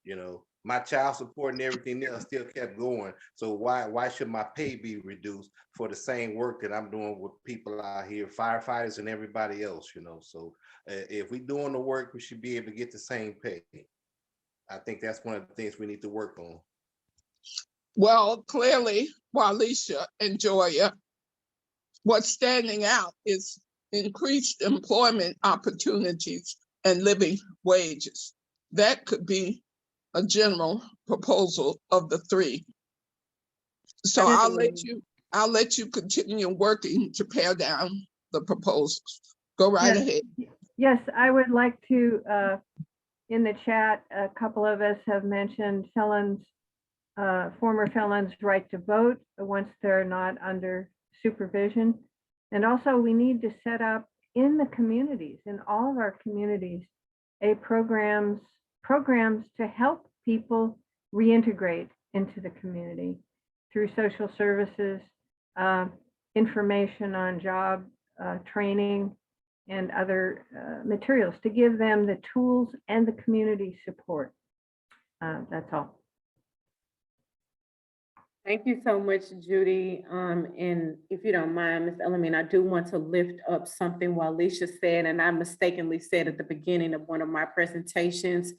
You know, my child support and everything else still kept going. So why should my pay be reduced for the same work that I'm doing with people out here, firefighters and everybody else? You know, so if we're doing the work, we should be able to get the same pay. I think that's one of the things we need to work on. Well, clearly, Walisha and Joya, what's standing out is increased employment opportunities and living wages. That could be a general proposal of the three. So I'll let you continue working to pare down the proposals. Go right ahead. Yes, I would like to, in the chat, a couple of us have mentioned felons, former felons' right to vote once they're not under supervision. And also we need to set up in the communities, in all of our communities, programs to help people reintegrate into the community through social services, information on job training and other materials to give them the tools and the community support. That's all. Thank you so much, Judy. And if you don't mind, Ms. Elamine, I do want to lift up something Walisha said, and I mistakenly said at the beginning of one of my presentations,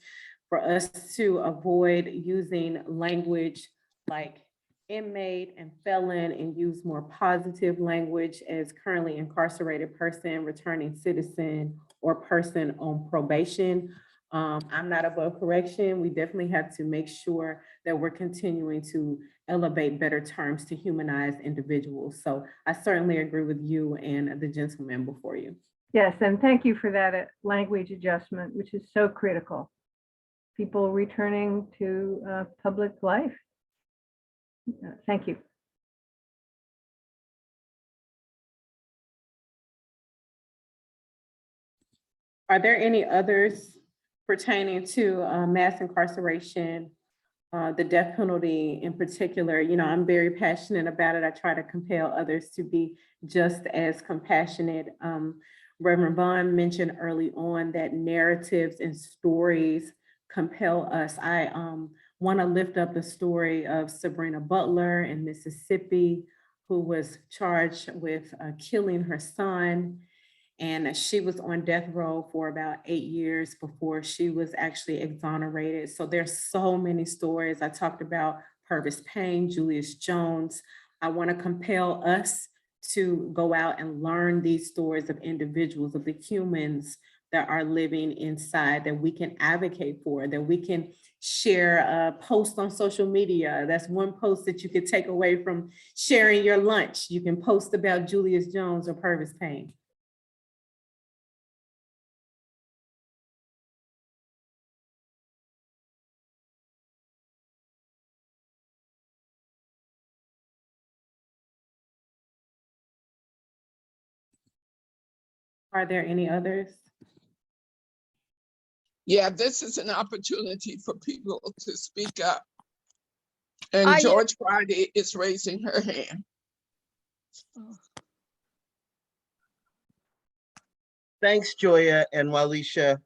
for us to avoid using language like inmate and felon and use more positive language as currently incarcerated person, returning citizen, or person on probation. I'm not above correction. We definitely have to make sure that we're continuing to elevate better terms to humanize individuals. So I certainly agree with you and the gentleman before you. Yes, and thank you for that language adjustment, which is so critical. People returning to public life. Thank you. Are there any others pertaining to mass incarceration, the death penalty in particular? You know, I'm very passionate about it. I try to compel others to be just as compassionate. Reverend Vaughn mentioned early on that narratives and stories compel us. I want to lift up the story of Sabrina Butler in Mississippi, who was charged with killing her son. And she was on death row for about 8 years before she was actually exonerated. So there's so many stories. I talked about Purvis Payne, Julius Jones. I want to compel us to go out and learn these stories of individuals, of the humans that are living inside, that we can advocate for, that we can share a post on social media. That's one post that you could take away from sharing your lunch. You can post about Julius Jones or Purvis Payne. Are there any others? Yeah, this is an opportunity for people to speak up. And George Friday is raising her hand. Thanks, Joya and Walisha.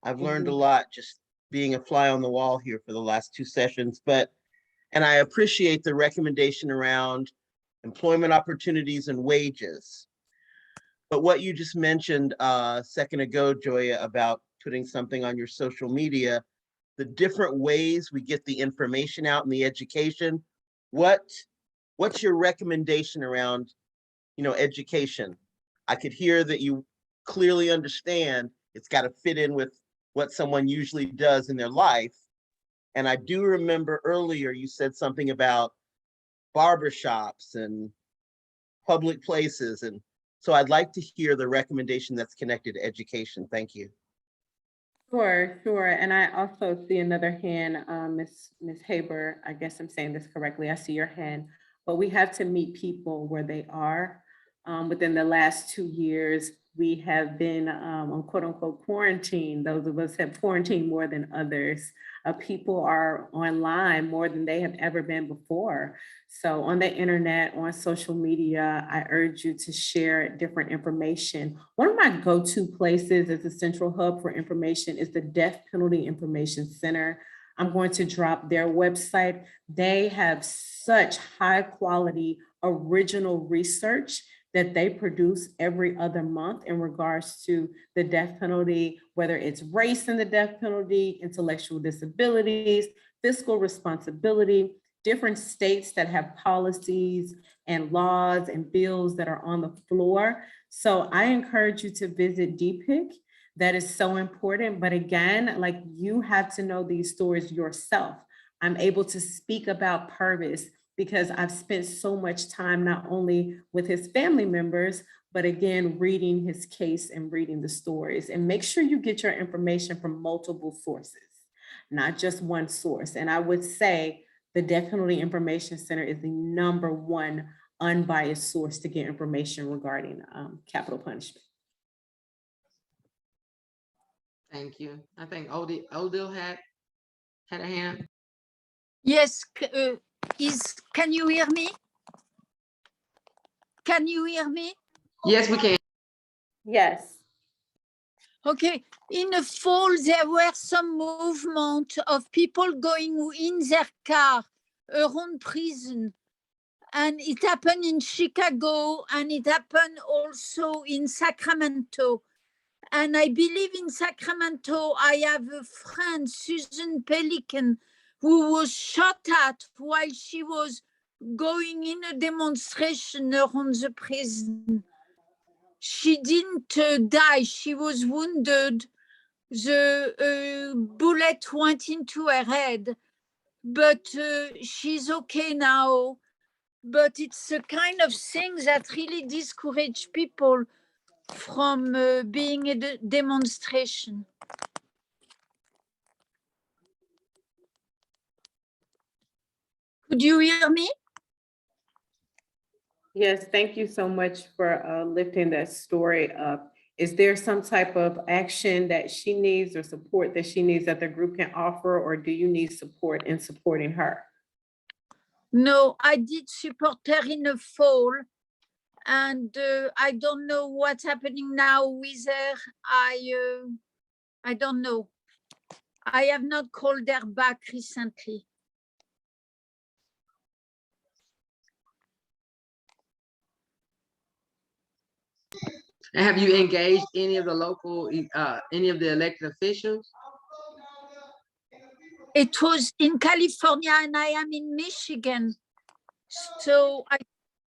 I've learned a lot just being a fly on the wall here for the last 2 sessions, and I appreciate the recommendation around employment opportunities and wages. But what you just mentioned a second ago, Joya, about putting something on your social media, the different ways we get the information out in the education, what's your recommendation around, education? I could hear that you clearly understand it's got to fit in with what someone usually does in their life. And I do remember earlier you said something about barbershops and public places. And so I'd like to hear the recommendation that's connected to education. Thank you. Sure. And I also see another hand, Ms. Haber. I guess I'm saying this correctly. I see your hand, but we have to meet people where they are. Within the last 2 years, we have been on quote unquote quarantine. Those of us have quarantined more than others. People are online more than they have ever been before. So on the internet, on social media, I urge you to share different information. One of my go-to places as a central hub for information is the Death Penalty Information Center. I'm going to drop their website. They have such high quality original research that they produce every other month in regards to the death penalty, whether it's race in the death penalty, intellectual disabilities, fiscal responsibility, different states that have policies and laws and bills that are on the floor. So I encourage you to visit DPIC. That is so important. But again, like, you have to know these stories yourself. I'm able to speak about Purvis because I've spent so much time not only with his family members, but again, reading his case and reading the stories. And make sure you get your information from multiple sources, not just one source. And I would say the Death Penalty Information Center is the #1 unbiased source to get information regarding capital punishment. Thank you. I think Odile had a hand. Yes, can you hear me? Can you hear me? Yes, we can. Yes. Okay, in the fall, there were some movement of people going in their car around prison. And it happened in Chicago, and it happened also in Sacramento. And I believe in Sacramento, I have a friend, Susan Pelican, who was shot at while she was going in a demonstration around the prison. She didn't die, she was wounded. The bullet went into her head, but she's okay now. But it's a kind of thing that really discourages people from being a demonstration. Could you hear me? Yes, thank you so much for lifting that story up. Is there some type of action that she needs or support that she needs that the group can offer, or do you need support in supporting her? No, I did support her in the fall, and I don't know what's happening now with her. I don't know. I have not called her back recently. And have you engaged any of the local, any of the elected officials? It was in California and I am in Michigan. So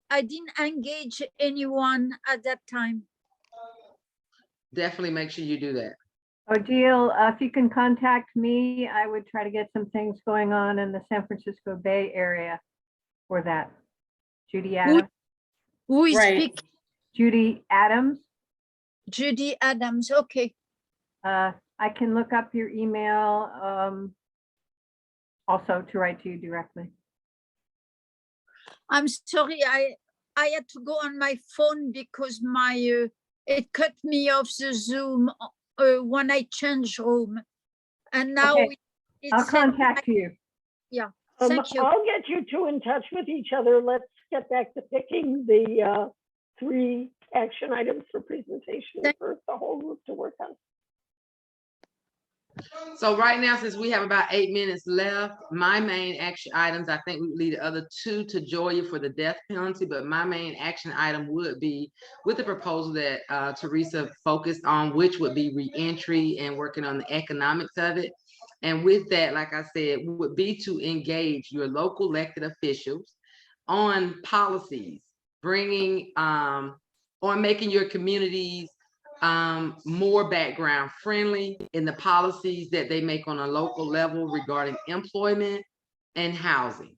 I didn't engage anyone at that time. Definitely make sure you do that. Odile, if you can contact me, I would try to get some things going on in the San Francisco Bay Area for that. Judy Adams. Who is speaking? Judy Adams. Judy Adams, okay. I can look up your email also to write to you directly. I'm sorry, I had to go on my phone because my It cut me off the Zoom when I changed room. And now Okay, I'll contact you. Yeah, thank you. I'll get you two in touch with each other. Let's get back to picking the 3 action items for presentation for the whole group to work on. So right now, since we have about 8 minutes left, my main action items, I think we would leave the other 2 to Joya for the death penalty, but my main action item would be with the proposal that Teresa focused on, which would be reentry and working on the economics of it. And with that, like I said, would be to engage your local elected officials on policies, bringing on making your communities more background friendly in the policies that they make on a local level regarding employment and housing.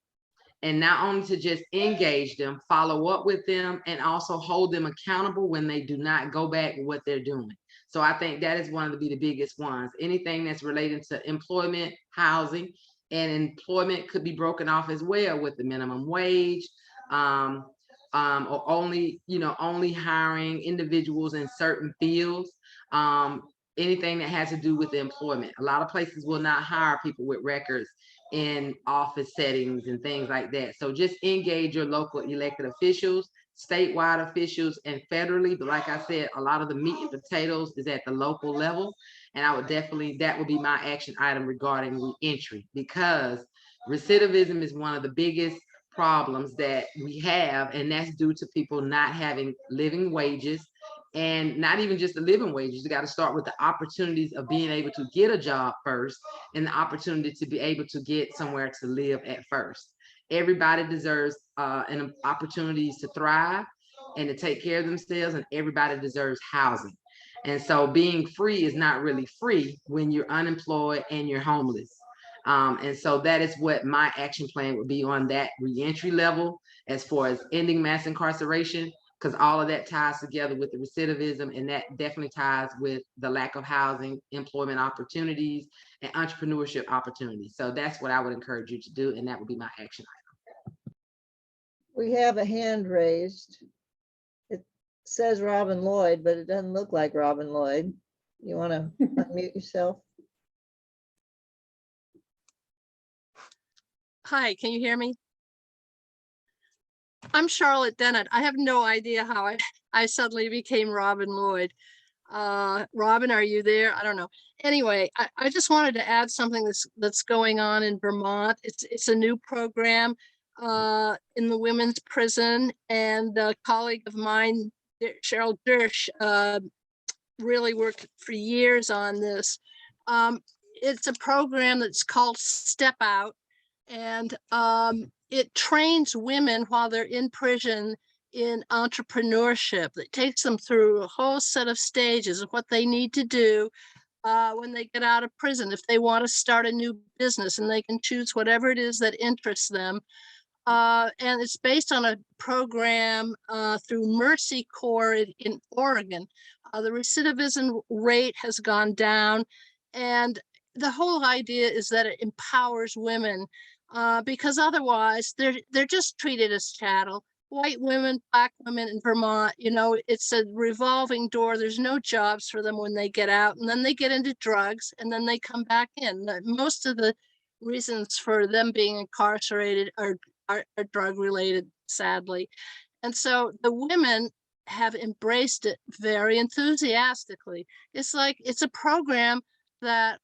And not only to just engage them, follow up with them, and also hold them accountable when they do not go back with what they're doing. So I think that is one of the biggest ones. Anything that's related to employment, housing, and employment could be broken off as well with the minimum wage, or only hiring individuals in certain fields. Anything that has to do with the employment. A lot of places will not hire people with records in office settings and things like that. So just engage your local elected officials, statewide officials, and federally. But like I said, a lot of the meat and potatoes is at the local level. And I would definitely, that would be my action item regarding reentry, because recidivism is one of the biggest problems that we have, and that's due to people not having living wages. And not even just the living wages, you got to start with the opportunities of being able to get a job first, and the opportunity to be able to get somewhere to live at first. Everybody deserves an opportunities to thrive and to take care of themselves, and everybody deserves housing. And so being free is not really free when you're unemployed and you're homeless. And so that is what my action plan would be on that reentry level, as far as ending mass incarceration, because all of that ties together with the recidivism, and that definitely ties with the lack of housing, employment opportunities, and entrepreneurship opportunities. So that's what I would encourage you to do, and that would be my action item. We have a hand raised. It says Robin Lloyd, but it doesn't look like Robin Lloyd. You want to unmute yourself? Hi, can you hear me? I'm Charlotte Dennett. I have no idea how I suddenly became Robin Lloyd. Robin, are you there? I don't know. Anyway, I just wanted to add something that's going on in Vermont. It's a new program in the women's prison, and a colleague of mine, Cheryl Dersh, really worked for years on this. It's a program that's called Step Out, and it trains women while they're in prison in entrepreneurship. It takes them through a whole set of stages of what they need to do when they get out of prison. If they want to start a new business, and they can choose whatever it is that interests them. And it's based on a program through Mercy Corps in Oregon. The recidivism rate has gone down, and the whole idea is that it empowers women, because otherwise they're just treated as chattel. White women, Black women in Vermont, it's a revolving door. There's no jobs for them when they get out, and then they get into drugs, and then they come back in. Most of the reasons for them being incarcerated are drug related, sadly. And so the women have embraced it very enthusiastically. It's a program that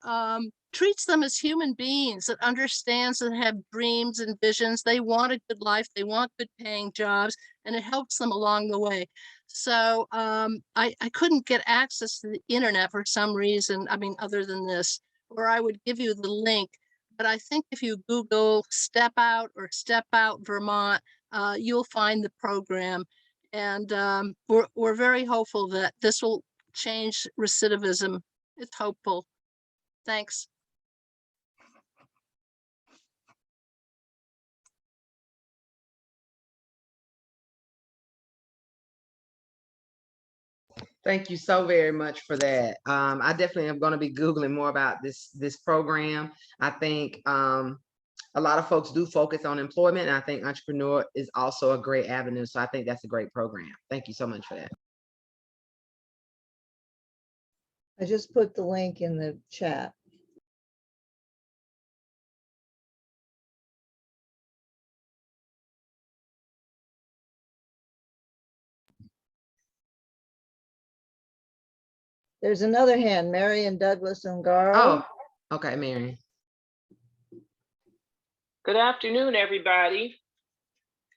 treats them as human beings, that understands, that have dreams and visions. They want a good life, they want good paying jobs, and it helps them along the way. So I couldn't get access to the internet for some reason, other than this, or I would give you the link. But I think if you Google Step Out or Step Out Vermont, you'll find the program. And we're very hopeful that this will change recidivism. It's hopeful. Thanks. Thank you so very much for that. I definitely am going to be Googling more about this program. I think a lot of folks do focus on employment, and I think entrepreneur is also a great avenue. So I think that's a great program. Thank you so much for that. I just put the link in the chat. There's another hand, Marion Douglas Ungaro. Oh, okay, Mary. Good afternoon, everybody.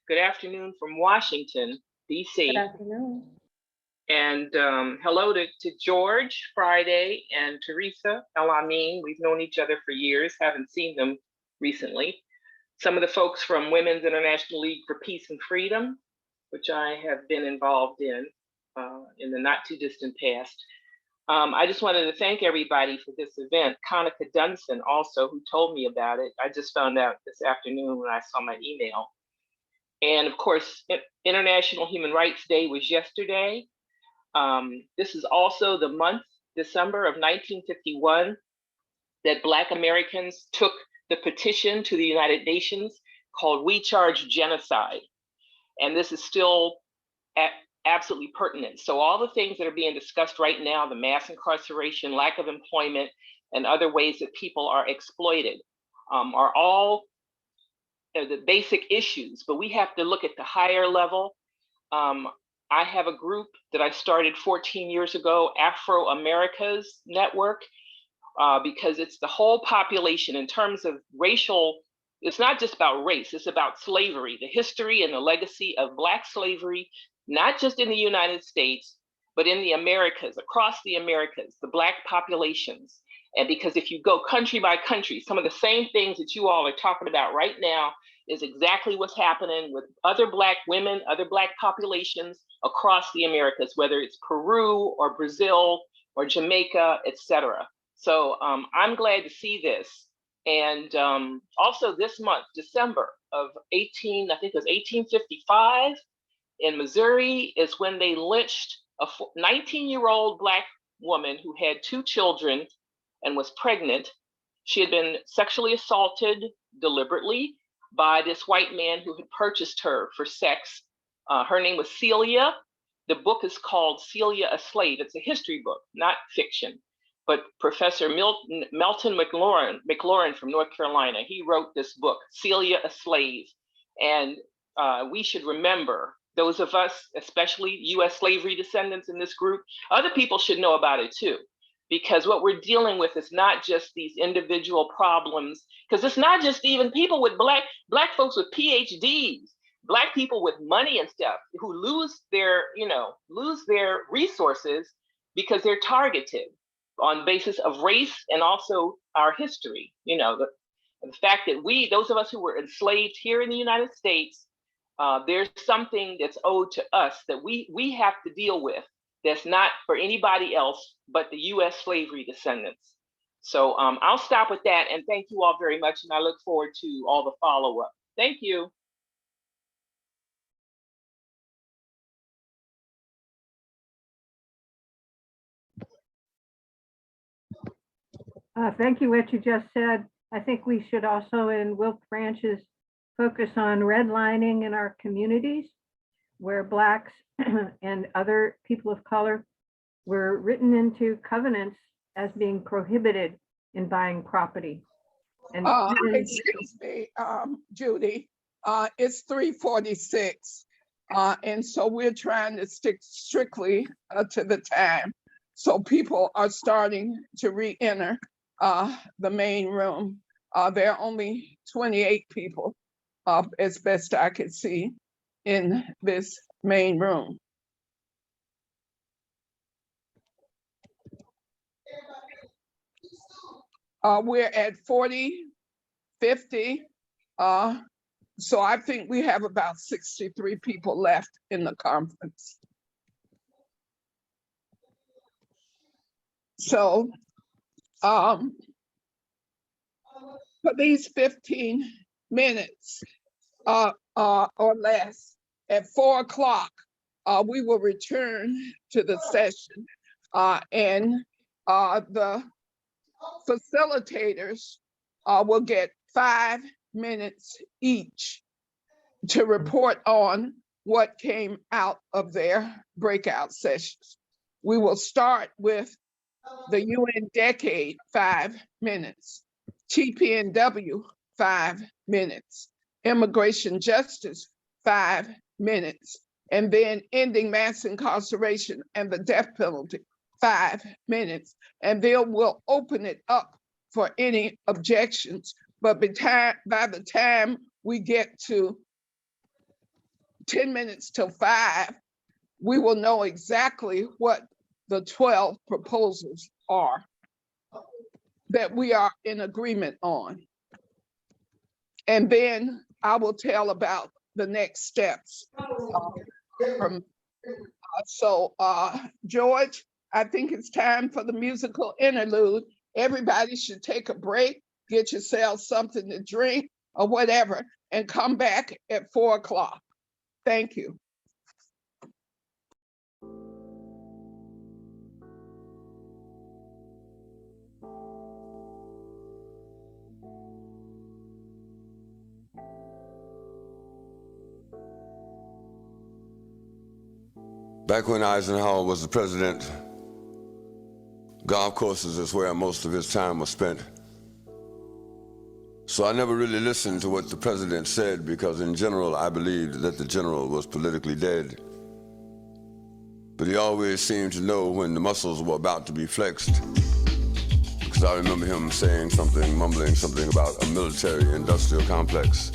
Good afternoon from Washington, D.C. Good afternoon. And hello to George, Friday, and Teresa, El-Amin. We've known each other for years, haven't seen them recently. Some of the folks from Women's International League for Peace and Freedom, which I have been involved in the not too distant past. I just wanted to thank everybody for this event. Conica Dunson also, who told me about it. I just found out this afternoon when I saw my email. And of course, International Human Rights Day was yesterday. This is also the month, December of 1951, that Black Americans took the petition to the United Nations called We Charge Genocide. And this is still absolutely pertinent. So all the things that are being discussed right now, the mass incarceration, lack of employment, and other ways that people are exploited are all the basic issues, but we have to look at the higher level. I have a group that I started 14 years ago, Afro Americas Network, because it's the whole population in terms of racial. It's not just about race, it's about slavery, the history and the legacy of Black slavery, not just in the United States, but in the Americas, across the Americas, the Black populations. And because if you go country by country, some of the same things that you all are talking about right now is exactly what's happening with other Black women, other Black populations across the Americas, whether it's Peru or Brazil or Jamaica, etc. So I'm glad to see this. And also this month, December of I think it was 1855 in Missouri is when they lynched a 19-year-old Black woman who had 2 children and was pregnant. She had been sexually assaulted deliberately by this white man who had purchased her for sex. Her name was Celia. The book is called Celia a Slave. It's a history book, not fiction. But Professor Melton McLaurin from North Carolina, he wrote this book, Celia a Slave. And we should remember, those of us, especially US slavery descendants in this group, other people should know about it too. Because what we're dealing with is not just these individual problems, because it's not just even people with black folks with PhDs, Black people with money and stuff who lose their resources because they're targeted on basis of race and also our history. The fact that those of us who were enslaved here in the United States, there's something that's owed to us that we have to deal with. That's not for anybody else but the US slavery descendants. So I'll stop with that and thank you all very much. And I look forward to all the follow-up. Thank you. Thank you, what you just said. I think we should also in Wilk Branches focus on redlining in our communities where Blacks and other people of color were written into covenants as being prohibited in buying property. And excuse me, Judy, it's 3:46. And so we're trying to stick strictly to the time. So people are starting to re-enter the main room. There are only 28 people, as best I could see, in this main room. We're at 40, 50. So I think we have about 63 people left in the conference. So for these 15 minutes or less, at 4 o'clock, we will return to the session and the facilitators will get 5 minutes each to report on what came out of their breakout sessions. We will start with The UN decade, 5 minutes. TPNW, 5 minutes. Immigration justice, 5 minutes. And then ending mass incarceration and the death penalty, 5 minutes. And then we'll open it up for any objections. But by the time we get to 10 minutes till 5, we will know exactly what the 12 proposals are that we are in agreement on. And then I will tell about the next steps. George, I think it's time for the musical interlude. Everybody should take a break, get yourself something to drink or whatever, and come back at 4 o'clock. Thank you. Back when Eisenhower was the president, golf courses is where most of his time was spent. So I never really listened to what the president said because in general, I believed that the general was politically dead. But he always seemed to know when the muscles were about to be flexed. Because I remember him saying something, mumbling something about a military-industrial complex.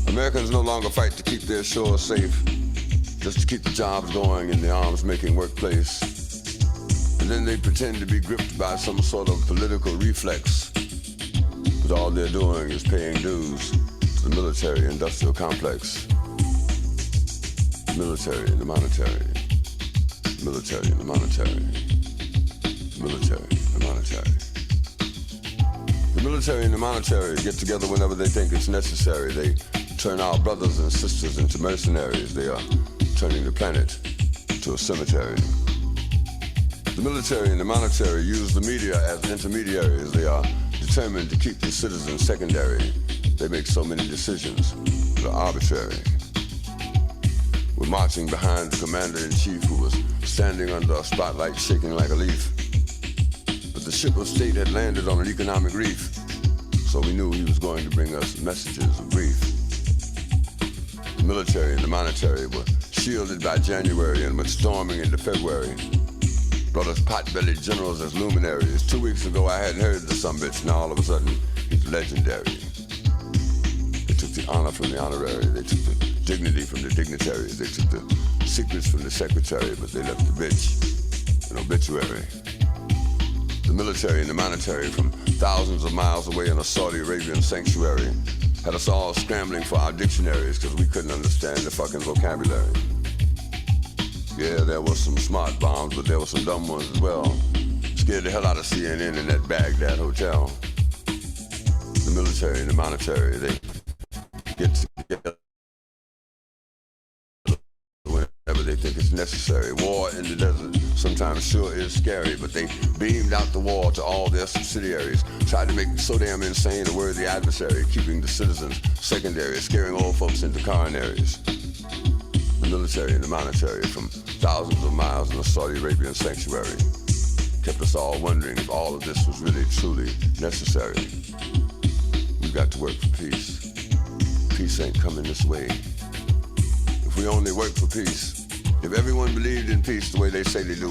Americans no longer fight to keep their shores safe, just to keep the jobs going in the arms-making workplace. And then they pretend to be gripped by some sort of political reflex. But all they're doing is paying dues to the military-industrial complex. Military and the monetary. Military and the monetary. Military and the monetary. The military and the monetary get together whenever they think it's necessary. They turn our brothers and sisters into mercenaries. They are turning the planet to a cemetery. The military and the monetary use the media as intermediaries. They are determined to keep the citizens secondary. They make so many decisions that are arbitrary. We're marching behind the commander-in-chief who was standing under a spotlight shaking like a leaf. But the ship of state had landed on an economic reef, so we knew he was going to bring us messages of grief. The military and the monetary were shielded by January and went storming into February. Brought us pot-bellied generals as luminaries. 2 weeks ago, I hadn't heard the sumbitch. Now all of a sudden, he's legendary. They took the honor from the honorary. They took the dignity from the dignitaries. They took the secrets from the secretary, but they left the bitch, an obituary. The military and the monetary from thousands of miles away in a Saudi Arabian sanctuary had us all scrambling for our dictionaries because we couldn't understand the fucking vocabulary. Yeah, there was some smart bombs, but there were some dumb ones as well. Scared the hell out of CNN in that Baghdad hotel. The military and the monetary, they get together whenever they think it's necessary. War in the desert sometimes sure is scary, but they beamed out the war to all their subsidiaries, tried to make it so damn insane a worthy adversary, keeping the citizens secondary, scaring old folks into coronaries. The military and the monetary from thousands of miles in a Saudi Arabian sanctuary kept us all wondering if all of this was really, truly necessary. We've got to work for peace. Peace ain't coming this way. If we only work for peace, if everyone believed in peace the way they say they do,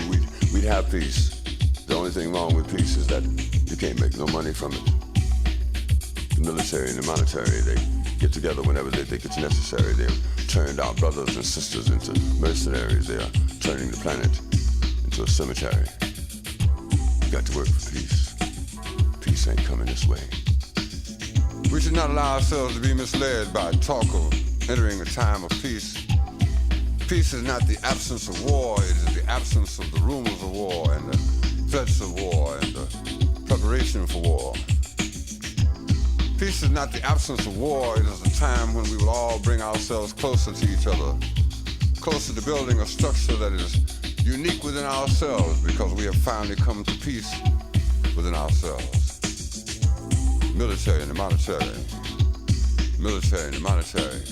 we'd have peace. The only thing wrong with peace is that you can't make no money from it. The military and the monetary, they get together whenever they think it's necessary. They've turned our brothers and sisters into mercenaries. They are turning the planet into a cemetery. We've got to work for peace. Peace ain't coming this way. We should not allow ourselves to be misled by talk of entering a time of peace. Peace is not the absence of war, it is the absence of the rumors of war and the threats of war and the preparation for war. Peace is not the absence of war, it is a time when we will all bring ourselves closer to each other, closer to building a structure that is unique within ourselves because we have finally come to peace within ourselves. Military and the monetary, military and the monetary,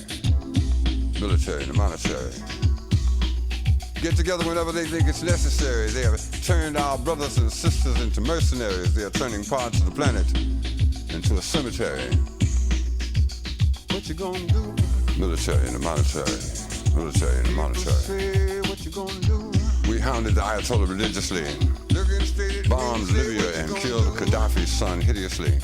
military and the monetary. get together whenever they think it's necessary. They have turned our brothers and sisters into mercenaries. They are turning parts of the planet into a cemetery. What you gonna do? Military and the monetary. Military and the monetary. What you gonna do? We hounded the Ayatollah religiously, bombed Libya and killed Gaddafi's son hideously.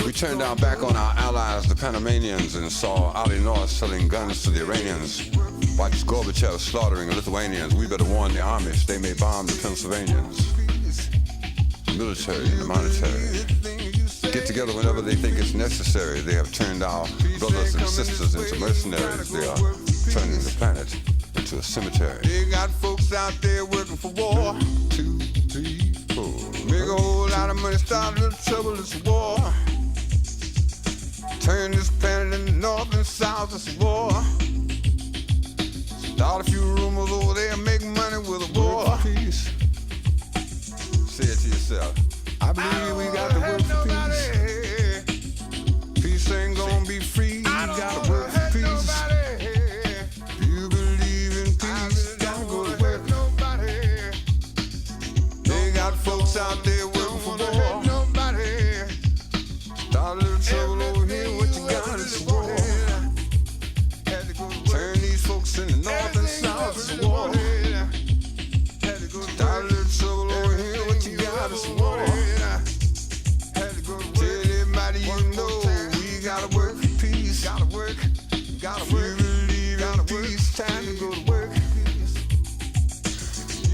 We turned our back on our allies, the Panamanians, and saw Ali North selling guns to the Iranians. Watched Gorbachev slaughtering Lithuanians. We better warn the Amish, they may bomb the Pennsylvanians. Military and the monetary. Get together whenever they think it's necessary. They have turned our brothers and sisters into mercenaries. They are turning the planet into a cemetery. They got folks out there working for war. 2, 3, 4. Make a whole lot of money, start a little trouble, it's a war. Turn this planet into north and south, it's a war. Start a few rumors over there, make money with a war. Peace. Say it to yourself. I believe we got to work for peace. Peace ain't gonna be free, you gotta work for peace. If you believe in peace, gotta go to work. They got folks out there working for war. Start a little trouble over here, what you got is war. Turn these folks in the north and south, it's war. Start a little trouble over here, what you got is war. Tell everybody you know, we gotta work for peace. Gotta work, gotta work. Believe in peace, time to go to work.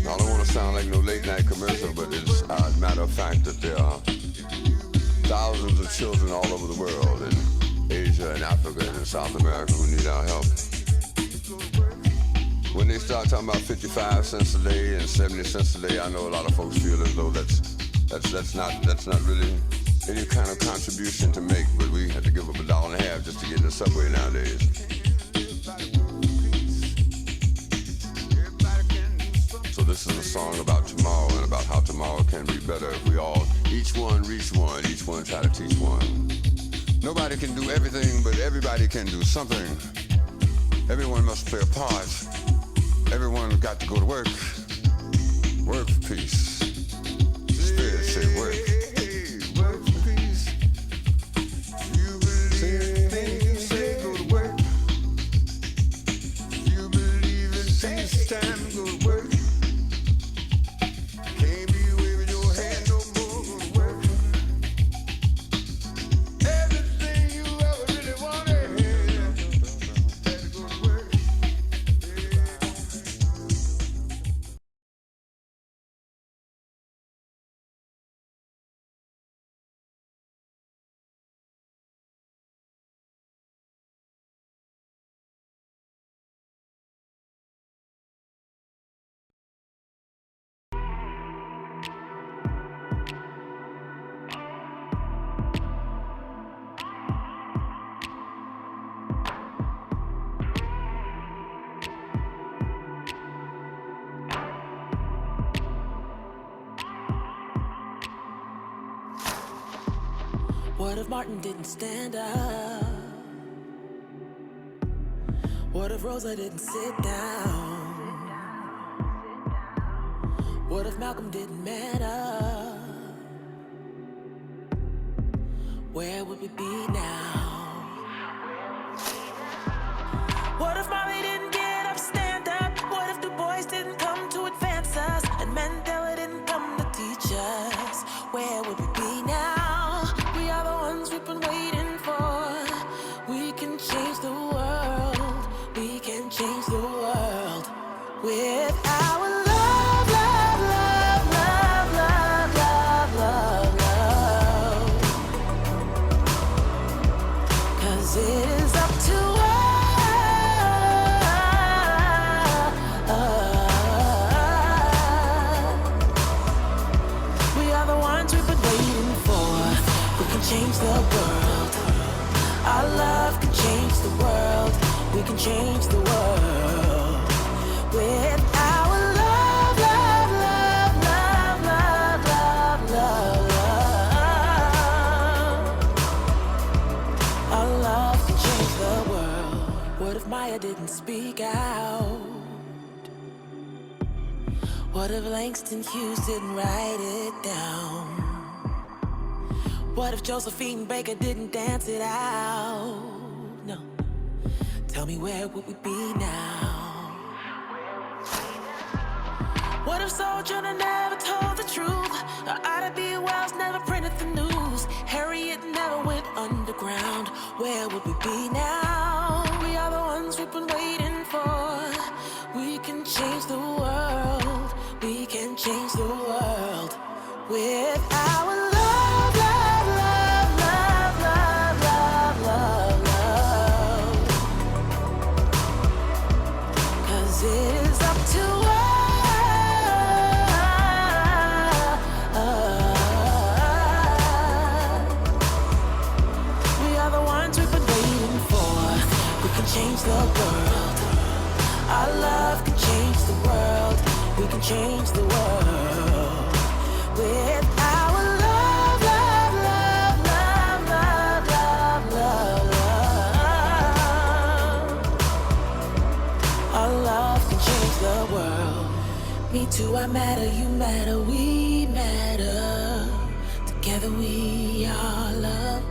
I don't want to sound like no late night commercial, but it's a matter of fact that there are thousands of children all over the world, in Asia and Africa and in South America, who need our help. When they start talking about 55 cents a day and 70 cents a day, I know a lot of folks feel as though that's not really any kind of contribution to make, but we have to give up $1.50 just to get in the subway nowadays. So this is a song about tomorrow and about how tomorrow can be better if we all, each one reach one, each one try to teach one. Nobody can do everything, but everybody can do something. Everyone must play a part. Everyone got to go to work. Work for peace. Spirit say work. Work for peace. You believe in peace, say go to work. You believe in peace, time to go to work. Can't be waving your hand no more, go to work. Everything you ever really wanted, had to go to work. What if Martin didn't stand up? What if Rosa didn't sit down? What if Malcolm didn't man up? Where would we be now? What if Marley didn't get up, stand up? What if Du Bois didn't come to advance us? And Mandela didn't come to teach us? Where would we be now? We are the ones we've been waiting for. We can change the world. We can change the world with our love, love, love, love, love, love, love, love. 'Cause it is up to us. We are the ones we've been waiting for. We can change the world. Our love can change the world. We can change the world with our love, love, love, love, love, love, love, love. Our love can change the world. What if Maya didn't and speak out. What if Langston Hughes didn't write it down? What if Josephine Baker didn't dance it out? No. Tell me, where would we be now? What if Sojourner never told the truth? Or Ida B. Wells never printed the news? Harriet never went underground. Where would we be now? We are the ones we've been waiting for. We can change the world. We can change the world with our love, love, love, love, love, love, love, love. 'Cause it is up to us. We are the ones we've been waiting for. We can change the world. Our love can change the world. We can change the world with our love, love, love, love, love, love, love, love. Our love can change the world. Me too, I matter, you matter, we matter. Together we are love.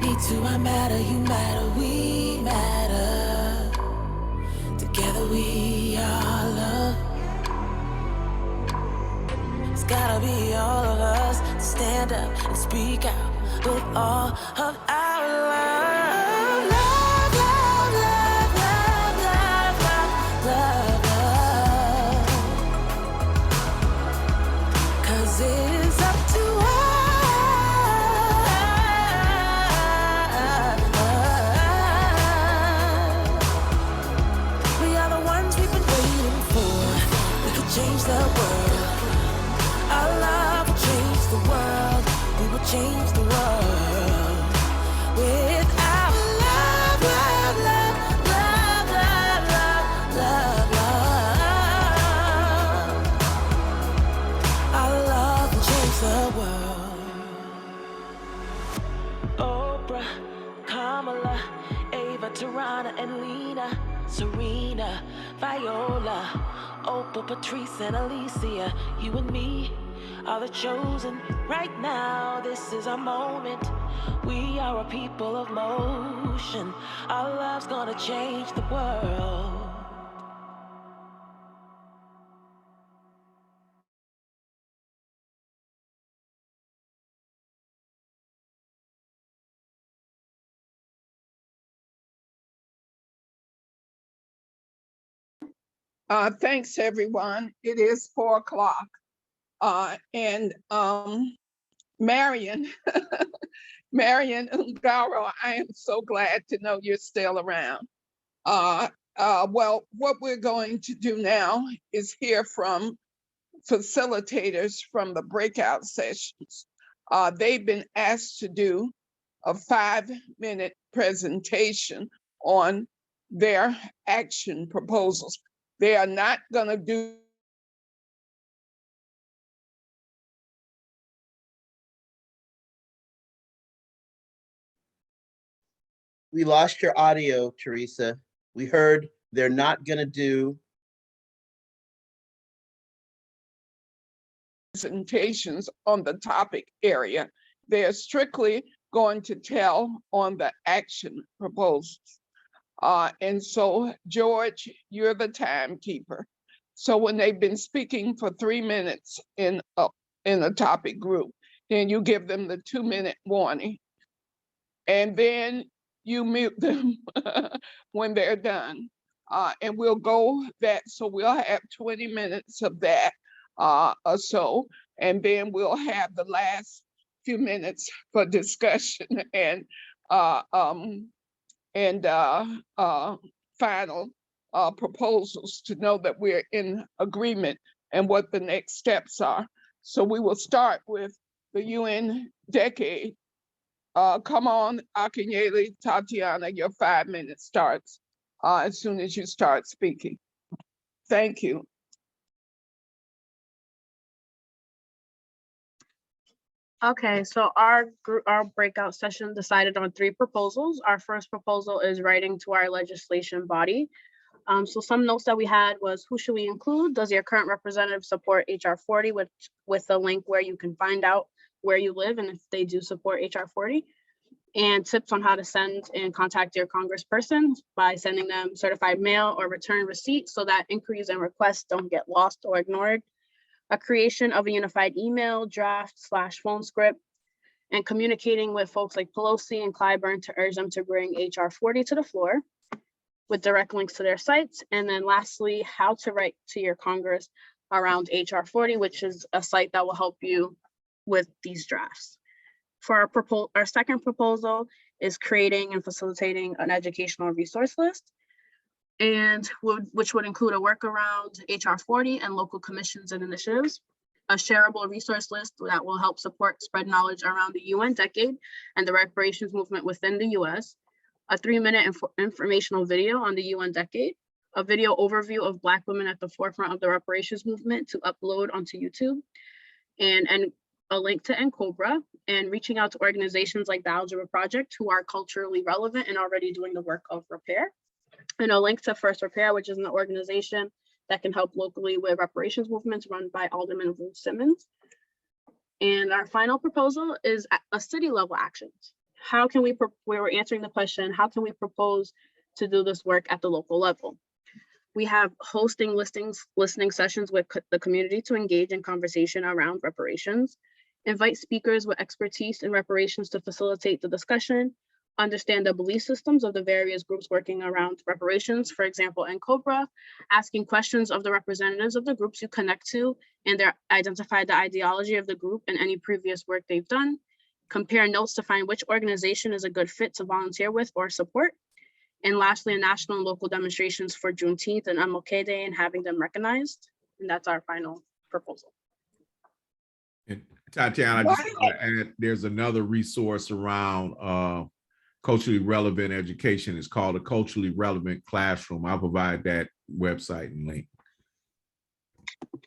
Me too, I matter, you matter, we matter. Together we are love. It's gotta be all of us to stand up and speak out with all of our love. Love, love, love, love, love, love, love, love. 'Cause it is up to change the world. Our love will change the world. We will change the world with our love, love, love, love, love, love, love, love. Our love will change the world. Oprah, Kamala, Ava, Tarana, and Lena, Serena, Viola, Oprah, Patrice, and Alicia. You and me are the chosen. Right now, this is our moment. We are a people of motion. Our love's gonna change the world. Thanks, everyone. It is 4 o'clock. And Marion, Marion Ungaro, I am so glad to know you're still around. Well, what we're going to do now is hear from facilitators from the breakout sessions. They've been asked to do a 5-minute presentation on their action proposals. They are not going to do We lost your audio, Teresa. We heard they're not going to do presentations on the topic area. They are strictly going to tell on the action proposals. And so, George, you're the timekeeper. So when they've been speaking for 3 minutes in a topic group, then you give them the 2-minute warning. And then you mute them when they're done. And we'll go that, so we'll have 20 minutes of that or so, and then we'll have the last few minutes for discussion and final proposals to know that we're in agreement and what the next steps are. So we will start with the UN decade. Come on, Akinyele, Tatiana, your 5 minutes starts as soon as you start speaking. Thank you. Okay, so our group, our breakout session decided on 3 proposals. Our first proposal is writing to our legislation body. So some notes that we had was, who should we include? Does your current representative support HR 40 with a link where you can find out where you live and if they do support HR 40? And tips on how to send and contact your congressperson by sending them certified mail or return receipt so that inquiries and requests don't get lost or ignored. A creation of a unified email, draft / phone script, and communicating with folks like Pelosi and Clyburn to urge them to bring HR 40 to the floor with direct links to their sites. And then lastly, how to write to your Congress around HR 40, which is a site that will help you with these drafts. For our second proposal is creating and facilitating an educational resource list, and which would include a workaround HR 40 and local commissions and initiatives, a shareable resource list that will help support spread knowledge around the UN decade and the reparations movement within the US, a 3-minute informational video on the UN decade, a video overview of Black women at the forefront of the reparations movement to upload onto YouTube, and a link to NCOBRA, and reaching out to organizations like the Algebra Project who are culturally relevant and already doing the work of repair, and a link to First Repair, which is an organization that can help locally with reparations movements run by Alderman Ruth Simmons. And our final proposal is a city level actions. How can we were answering the question, how can we propose to do this work at the local level? We have hosting listening sessions with the community to engage in conversation around reparations, invite speakers with expertise in reparations to facilitate the discussion, understand the belief systems of the various groups working around reparations, for example, NCOBRA, asking questions of the representatives of the groups you connect to and identify the ideology of the group and any previous work they've done, compare notes to find which organization is a good fit to volunteer with or support, and lastly, national and local demonstrations for Juneteenth and MLK Day and having them recognized. And that's our final proposal. And Tatiana, I just want to add, there's another resource around culturally relevant education. It's called a Culturally Relevant Classroom. I'll provide that website and link.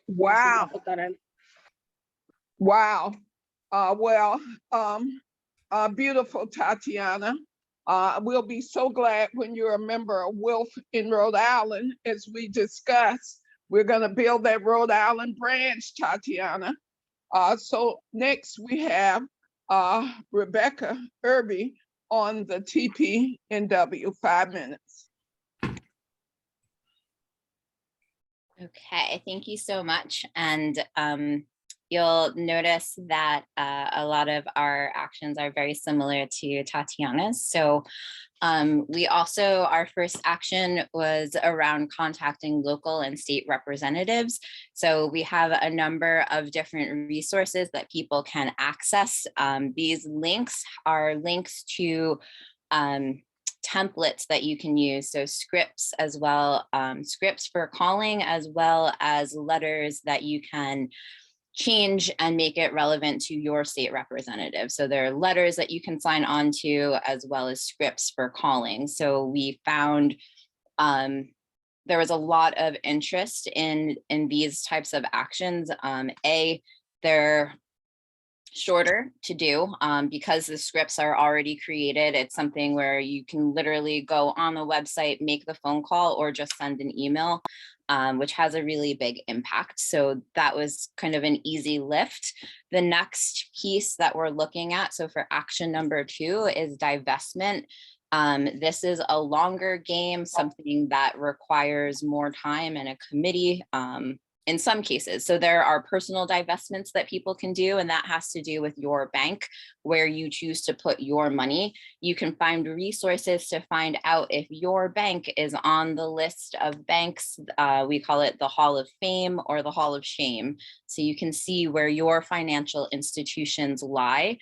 Wow. Wow. Beautiful, Tatiana. We'll be so glad when you're a member of WILF in Rhode Island, as we discussed. We're going to build that Rhode Island branch, Tatiana. So next we have Rebecca Irby on the TPNW, 5 minutes. Okay, thank you so much. And you'll notice that a lot of our actions are very similar to Tatiana's. So we also, our first action was around contacting local and state representatives. So we have a number of different resources that people can access. These links are links to templates that you can use. So scripts as well, scripts for calling, as well as letters that you can change and make it relevant to your state representative. So there are letters that you can sign on to, as well as scripts for calling. So we found there was a lot of interest in these types of actions. They're shorter to do because the scripts are already created. It's something where you can literally go on the website, make the phone call, or just send an email, which has a really big impact. So that was kind of an easy lift. The next piece that we're looking at, so for action number 2, is divestment. This is a longer game, something that requires more time and a committee in some cases. So there are personal divestments that people can do, and that has to do with your bank, where you choose to put your money. You can find resources to find out if your bank is on the list of banks. We call it the Hall of Fame or the Hall of Shame. So you can see where your financial institutions lie.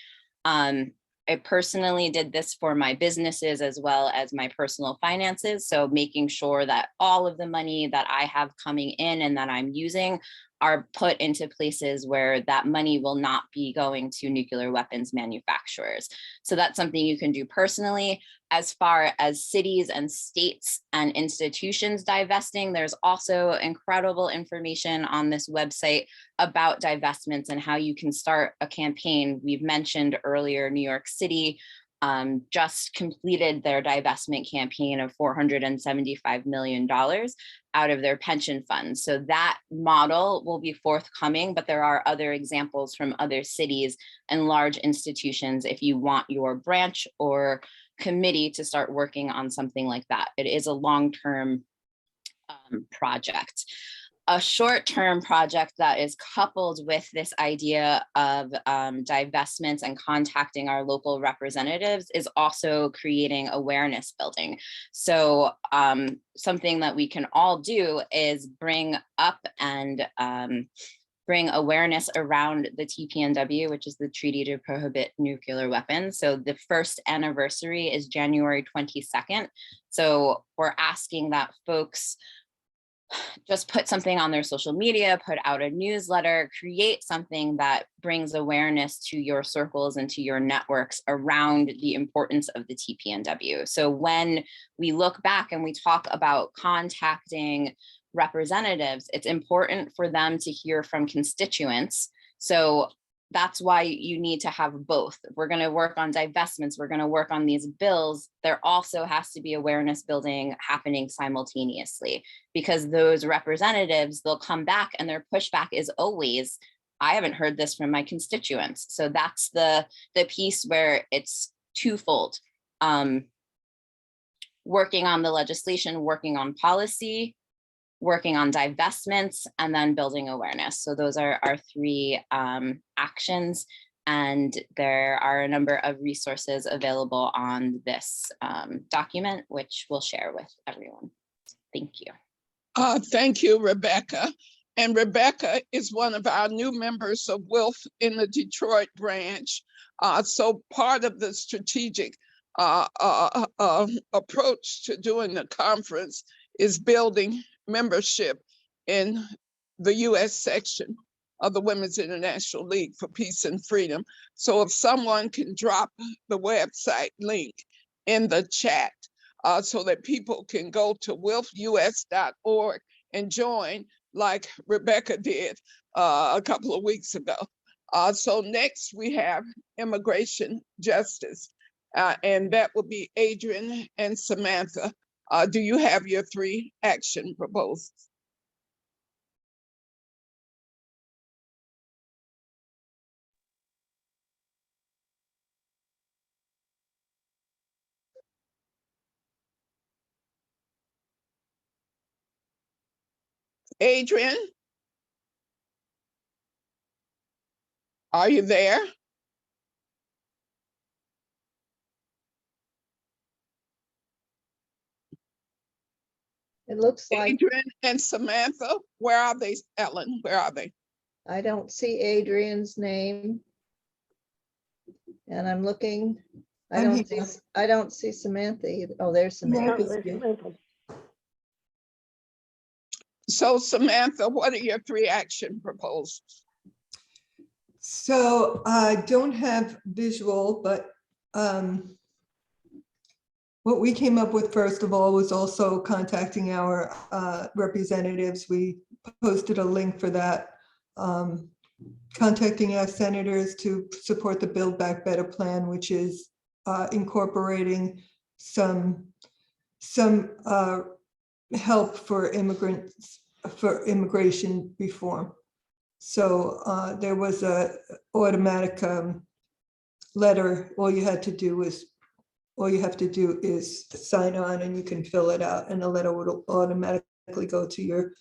I personally did this for my businesses as well as my personal finances. So making sure that all of the money that I have coming in and that I'm using are put into places where that money will not be going to nuclear weapons manufacturers. So that's something you can do personally. As far as cities and states and institutions divesting, there's also incredible information on this website about divestments and how you can start a campaign. We've mentioned earlier, New York City just completed their divestment campaign of $475 million out of their pension funds. So that model will be forthcoming, but there are other examples from other cities and large institutions if you want your branch or committee to start working on something like that. It is a long-term project. A short-term project that is coupled with this idea of divestments and contacting our local representatives is also creating awareness building. So something that we can all do is bring up and bring awareness around the TPNW, which is the Treaty to Prohibit Nuclear Weapons. So the first anniversary is January 22nd. So we're asking that folks just put something on their social media, put out a newsletter, create something that brings awareness to your circles and to your networks around the importance of the TPNW. So when we look back and we talk about contacting representatives, it's important for them to hear from constituents. So that's why you need to have both. If we're going to work on divestments, we're going to work on these bills, there also has to be awareness building happening simultaneously, because those representatives, they'll come back and their pushback is always, I haven't heard this from my constituents. So that's the piece where it's twofold. Working on the legislation, working on policy, working on divestments, and then building awareness. So those are our three actions. And there are a number of resources available on this document, which we'll share with everyone. Thank you. Thank you, Rebecca. And Rebecca is one of our new members of WILF in the Detroit branch. So part of the strategic approach to doing the conference is building membership in the US section of the Women's International League for Peace and Freedom. So if someone can drop the website link in the chat so that people can go to wilfus.org and join like Rebecca did a couple of weeks ago. So next we have immigration justice, and that will be Adrian and Samantha. Do you have your three action proposals? Adrian, are you there? It looks like Adrian and Samantha, where are they? Ellen, where are they? I don't see Adrian's name. And I'm looking, I don't see Samantha either. Oh, there's Samantha. So Samantha, what are your three action proposals? So I don't have visual, but what we came up with first of all was also contacting our representatives. We posted a link for that. Contacting our senators to support the Build Back Better plan, which is incorporating some help for immigrants, for immigration reform. So there was a automatic letter. All you have to do is sign on, and you can fill it out, and the letter would automatically go to your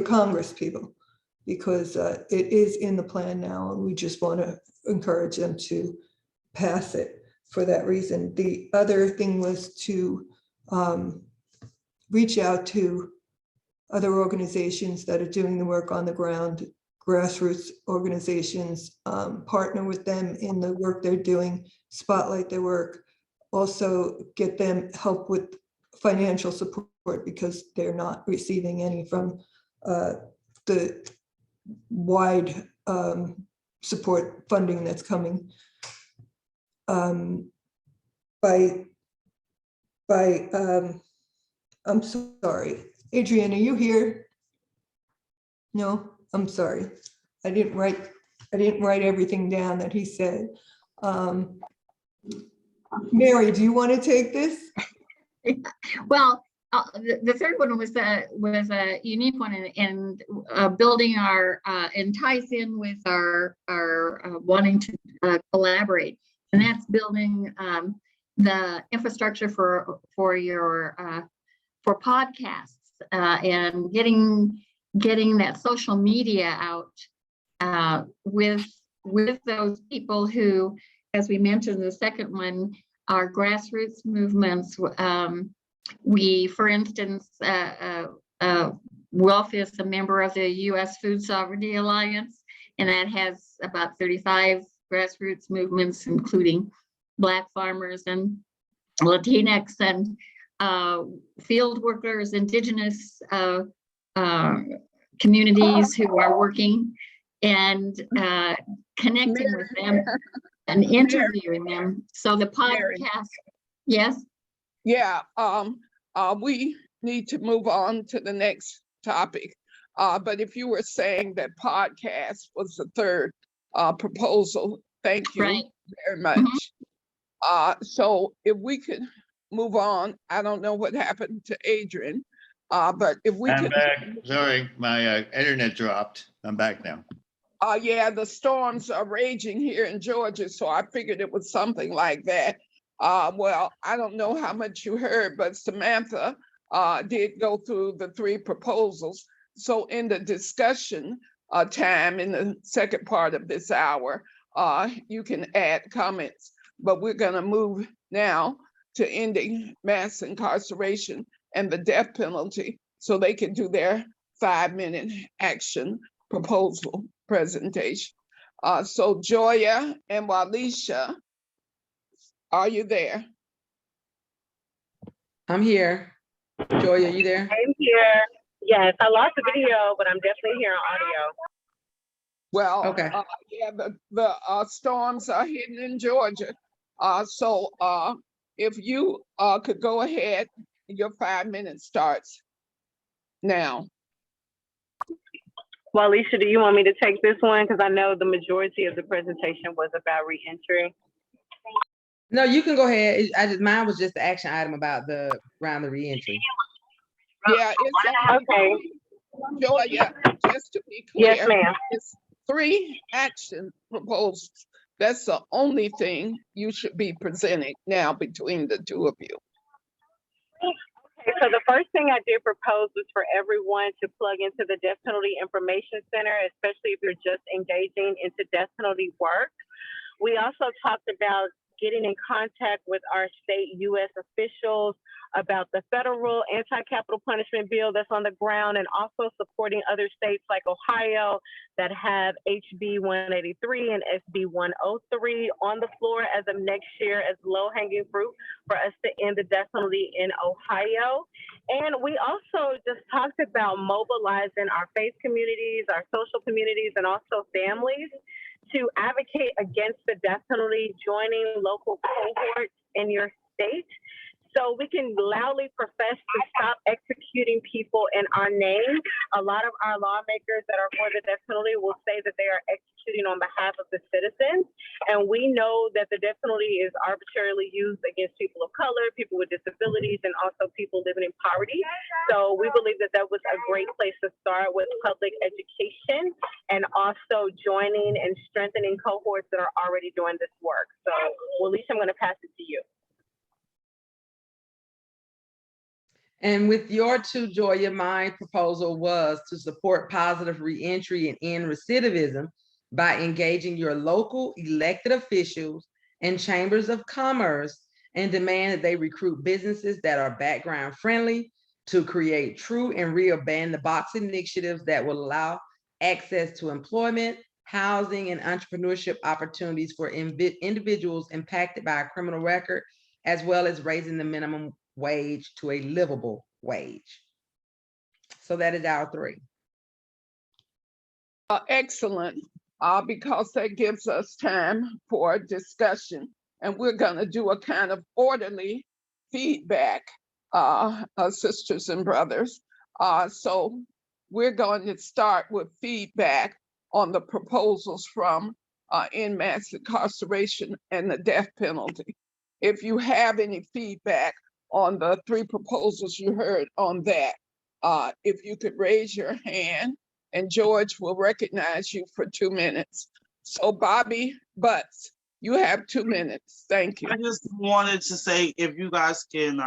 Congress people, because it is in the plan now, and we just want to encourage them to pass it for that reason. The other thing was to reach out to other organizations that are doing the work on the ground, grassroots organizations, partner with them in the work they're doing, spotlight their work, also get them help with financial support because they're not receiving any from the wide support funding that's coming. I'm sorry, Adrienne, are you here? No, I'm sorry. I didn't write everything down that he said. Mary, do you want to take this? Well, the third one was a unique one, and building our and ties in with our wanting to collaborate, and that's building the infrastructure for your for podcasts and getting that social media out with those people who, as we mentioned, the second one, are grassroots movements. We, for instance, WELF is a member of the U.S. Food Sovereignty Alliance, and that has about 35 grassroots movements, including Black farmers and Latinx and field workers, indigenous communities who are working and connecting with them and interviewing them. So the podcast, yes? Yeah, we need to move on to the next topic. But if you were saying that podcast was the third proposal, thank you very much. So if we could move on, I don't know what happened to Adrian, but if we I'm could. back. Sorry, my internet dropped. I'm back now. Yeah, the storms are raging here in Georgia, so I figured it was something like that. Well, I don't know how much you heard, but Samantha did go through the three proposals. So in the discussion time in the second part of this hour, you can add comments, but we're gonna move now to ending mass incarceration and the death penalty so they can do their 5-minute action proposal presentation. So Joya and Walisha, are you there? I'm here. Joy, are you there? I'm here. Yes, I lost the video, but I'm definitely here on audio. Well, okay. Yeah, the storms are hitting in Georgia. So if you could go ahead, your 5 minutes starts now. Well, Alicia, do you want me to take this one? Because I know the majority of the presentation was about reentry. No, you can go ahead. Mine was just the action item about around the reentry. Yeah, it's okay. Joya, just to be clear, yes, ma'am. It's 3 action proposals. That's the only thing you should be presenting now between the two of you. Okay, so the first thing I did propose was for everyone to plug into the Death Penalty Information Center, especially if you're just engaging into death penalty work. We also talked about getting in contact with our state U.S. officials about the federal anti-capital punishment bill that's on the ground, and also supporting other states like Ohio that have HB 183 and SB 103 on the floor as of next year as low-hanging fruit for us to end the death penalty in Ohio. And we also just talked about mobilizing our faith communities, our social communities, and also families to advocate against the death penalty, joining local cohorts in your state, so we can loudly profess to stop executing people in our name. A lot of our lawmakers that are for the death penalty will say that they are executing on behalf of the citizens. And we know that the death penalty is arbitrarily used against people of color, people with disabilities, and also people living in poverty. So we believe that that was a great place to start with public education and also joining and strengthening cohorts that are already doing this work. So, well, Lisa, I'm going to pass it to you. And with your two, Joya, my proposal was to support positive reentry and end recidivism by engaging your local elected officials and chambers of commerce and demand that they recruit businesses that are background friendly to create true and real ban-the-box initiatives that will allow access to employment, housing, and entrepreneurship opportunities for individuals impacted by a criminal record, as well as raising the minimum wage to a livable wage. So that is our 3. Excellent, because that gives us time for discussion. And we're going to do a kind of orderly feedback, sisters and brothers. So we're going to start with feedback on the proposals from in mass incarceration and the death penalty. If you have any feedback on the 3 proposals you heard on that, if you could raise your hand, and George will recognize you for 2 minutes. So Bobby Butts, you have 2 minutes. Thank you. I just wanted to say, if you guys can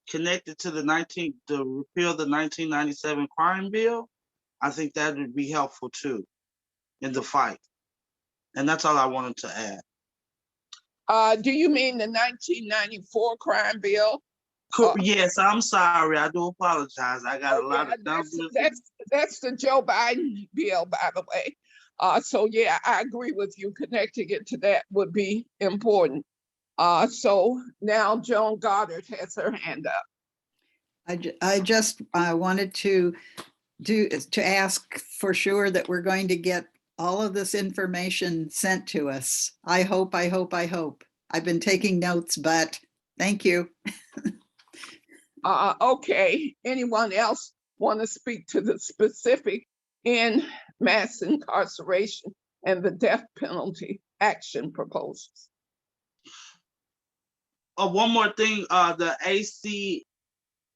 connect it to the repeal of the 1997 crime bill, I think that would be helpful too in the fight. And that's all I wanted to add. Do you mean the 1994 crime bill? Yes, I'm sorry. I do apologize. I got a lot of numbers. That's the Joe Biden bill, by the way. So yeah, I agree with you. Connecting it to that would be important. So now Joan Goddard has her hand up. I just wanted to ask for sure that we're going to get all of this information sent to us. I hope. I've been taking notes, but thank you. Okay, anyone else want to speak to the specific in mass incarceration and the death penalty action proposals? One more thing, the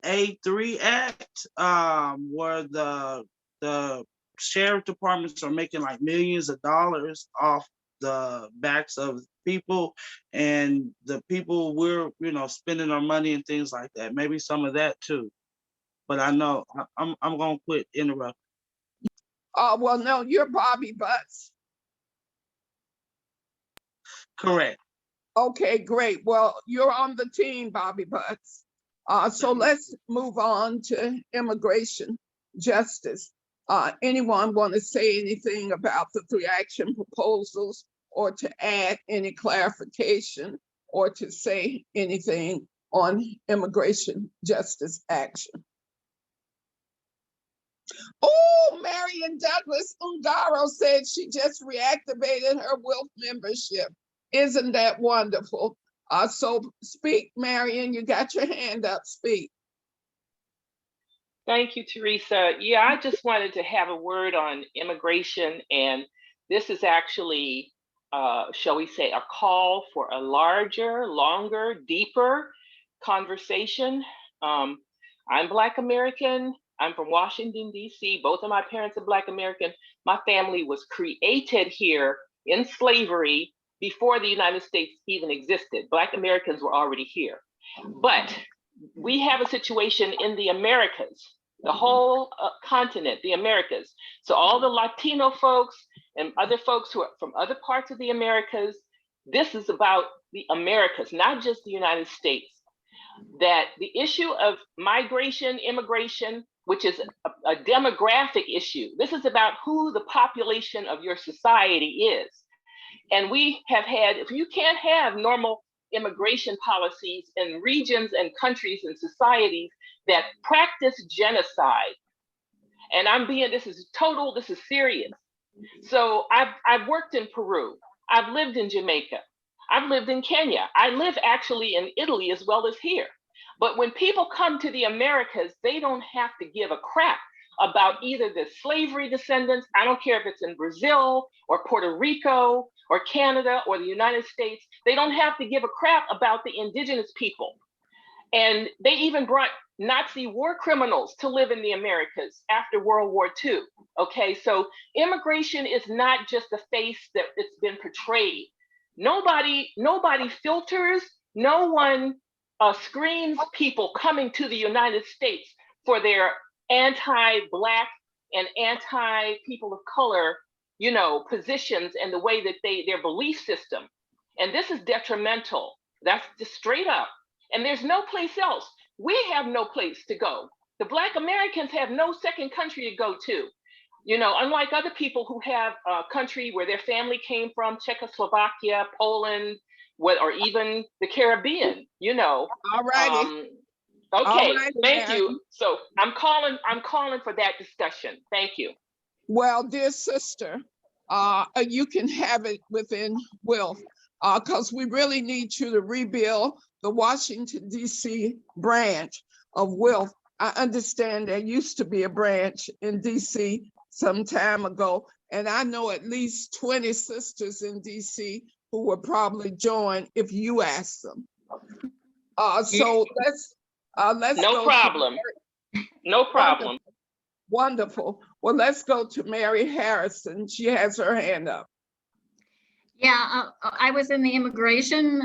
ACA3 Act, where the sheriff departments are making like millions of dollars off the backs of people, and the people we're spending our money and things like that. Maybe some of that too. But I know I'm gonna quit interrupting. Well, no, you're Bobby Butts. Correct. Okay, great. Well, you're on the team, Bobby Butts. So let's move on to immigration justice. Anyone want to say anything about the 3 action proposals, or to add any clarification, or to say anything on immigration justice action? Oh, Marion Douglas Ungaro said she just reactivated her WILF membership. Isn't that wonderful? So speak, Marion, you got your hand up, speak. Thank you, Teresa. Yeah, I just wanted to have a word on immigration, and this is actually, shall we say, a call for a larger, longer, deeper conversation. I'm Black American. I'm from Washington, D.C. Both of my parents are Black American. My family was created here in slavery before the United States even existed. Black Americans were already here. But we have a situation in the Americas, the whole continent, the Americas. So all the Latino folks and other folks who are from other parts of the Americas, this is about the Americas, not just the United States. That the issue of migration, immigration, which is a demographic issue, this is about who the population of your society is. And we have had, if you can't have normal immigration policies in regions and countries and societies that practice genocide, and this is serious. So I've worked in Peru, I've lived in Jamaica, I've lived in Kenya, I live actually in Italy as well as here. But when people come to the Americas, they don't have to give a crap about either the slavery descendants, I don't care if it's in Brazil or Puerto Rico or Canada or the United States, they don't have to give a crap about the indigenous people. And they even brought Nazi war criminals to live in the Americas after World War II. Okay, so immigration is not just the face that it's been portrayed. Nobody filters, no one screens people coming to the United States for their anti-Black and anti-people of color, positions and the way that their belief system. And this is detrimental. That's just straight up. And there's no place else. We have no place to go. The Black Americans have no second country to go to. Unlike other people who have a country where their family came from, Czechoslovakia, Poland, or even the Caribbean, All righty. Okay, thank you. So I'm calling for that discussion. Thank you. Well, dear sister, you can have it within Will, because we really need you to rebuild the Washington, D.C. branch of Will. I understand there used to be a branch in D.C. some time ago, and I know at least 20 sisters in D.C. who would probably join if you asked them. So let's No go problem. No problem. Wonderful. Well, let's go to Mary Harrison. She has her hand up. Yeah, I was in the immigration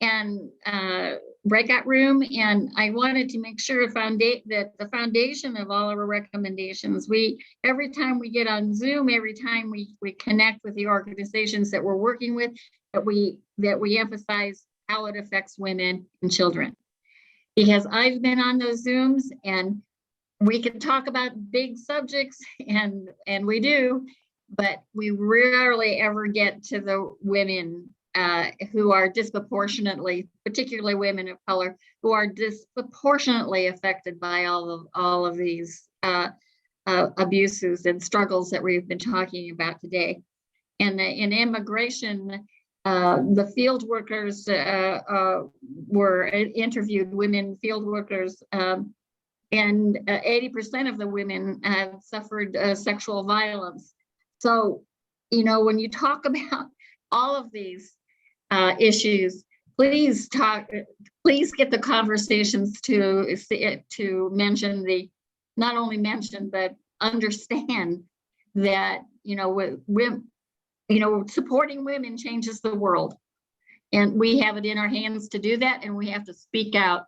and breakout room, and I wanted to make sure that the foundation of all of our recommendations, every time we get on Zoom, every time we connect with the organizations that we're working with, that we emphasize how it affects women and children. Because I've been on those Zooms and we can talk about big subjects, and we do, but we rarely ever get to the women who are disproportionately, particularly women of color, who are disproportionately affected by all of these abuses and struggles that we've been talking about today. And in immigration, the field workers were interviewed, women field workers, and 80% of the women have suffered sexual violence. So, when you talk about all of these issues, please get the conversations to mention not only mention, but understand that, supporting women changes the world. And we have it in our hands to do that, and we have to speak out.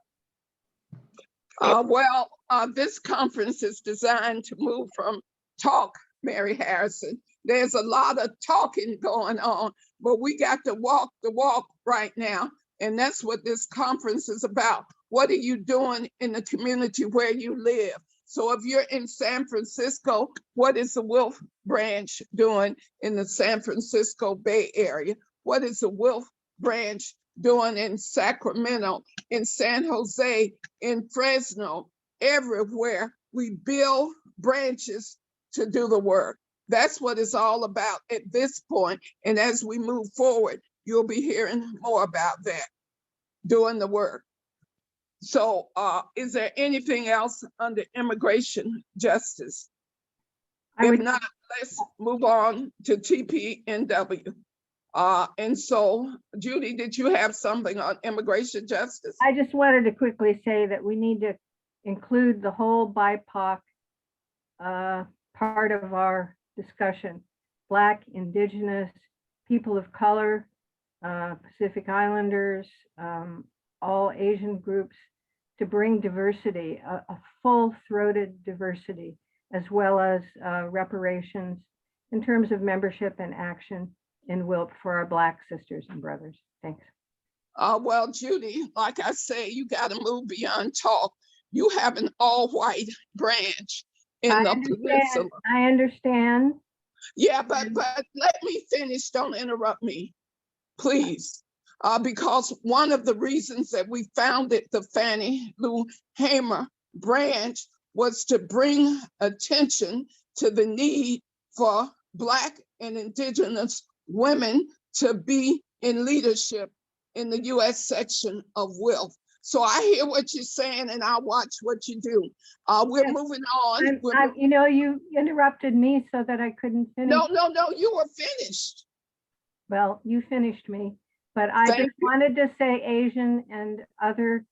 This conference is designed to move from talk, Mary Harrison. There's a lot of talking going on, but we got to walk the walk right now. And that's what this conference is about. What are you doing in the community where you live? So if you're in San Francisco, what is the Wolf branch doing in the San Francisco Bay Area? What is the Wolf branch doing in Sacramento, in San Jose, in Fresno? Everywhere we build branches to do the work. That's what it's all about at this point. And as we move forward, you'll be hearing more about that, doing the work. So is there anything else under immigration justice? If not, let's move on to TPNW. And so, Judy, did you have something on immigration justice? I just wanted to quickly say that we need to include the whole BIPOC part of our discussion. Black, Indigenous, people of color, Pacific Islanders, all Asian groups, to bring diversity, a full-throated diversity, as well as reparations in terms of membership and action in WILP for our Black sisters and brothers. Thanks. Well, Judy, like I say, you got to move beyond talk. You have an all-white branch in the peninsula. I understand. Yeah, but let me finish. Don't interrupt me, please. Because one of the reasons that we founded the Fannie Lou Hamer branch was to bring attention to the need for Black and Indigenous women to be in leadership in the U.S. section of WILP. So I hear what you're saying, and I watch what you do. We're moving on. You interrupted me so that I couldn't finish. No, you were finished. Well, you finished me, but I just wanted to say Asian and other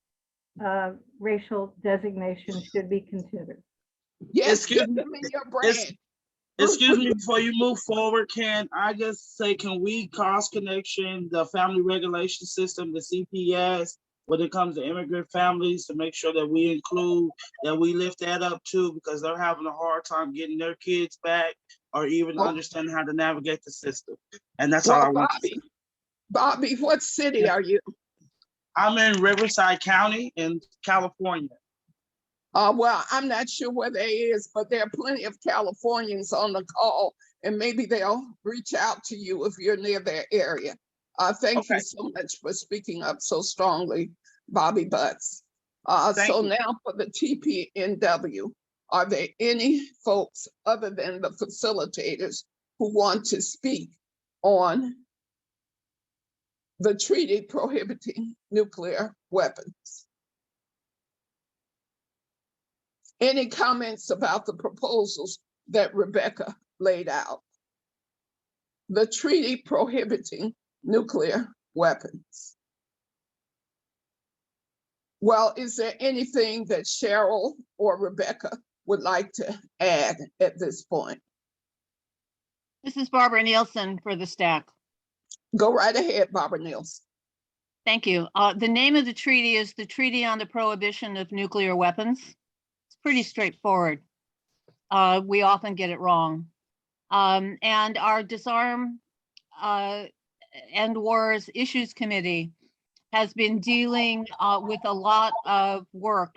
racial designations should be considered. Yes, give them in your brand. Excuse me, before you move forward, can I just say, can we cost connection the family regulation system, the CPS, when it comes to immigrant families, to make sure that we include, that we lift that up too, because they're having a hard time getting their kids back or even understanding how to navigate the system. And that's all I want to say. Bobby, what city are you? I'm in Riverside County in California. Well, I'm not sure where they is, but there are plenty of Californians on the call, and maybe they'll reach out to you if you're near their area. Thank you so much for speaking up so strongly, Bobby Butts. So now for the TPNW. Are there any folks other than the facilitators who want to speak on the treaty prohibiting nuclear weapons? Any comments about the proposals that Rebecca laid out? The treaty prohibiting nuclear weapons. Well, is there anything that Cheryl or Rebecca would like to add at this point? This is Barbara Nielsen for the stack. Go right ahead, Barbara Nielsen. Thank you. The name of the treaty is the Treaty on the Prohibition of Nuclear Weapons. It's pretty straightforward. We often get it wrong. And our Disarm End Wars Issues Committee has been dealing with a lot of work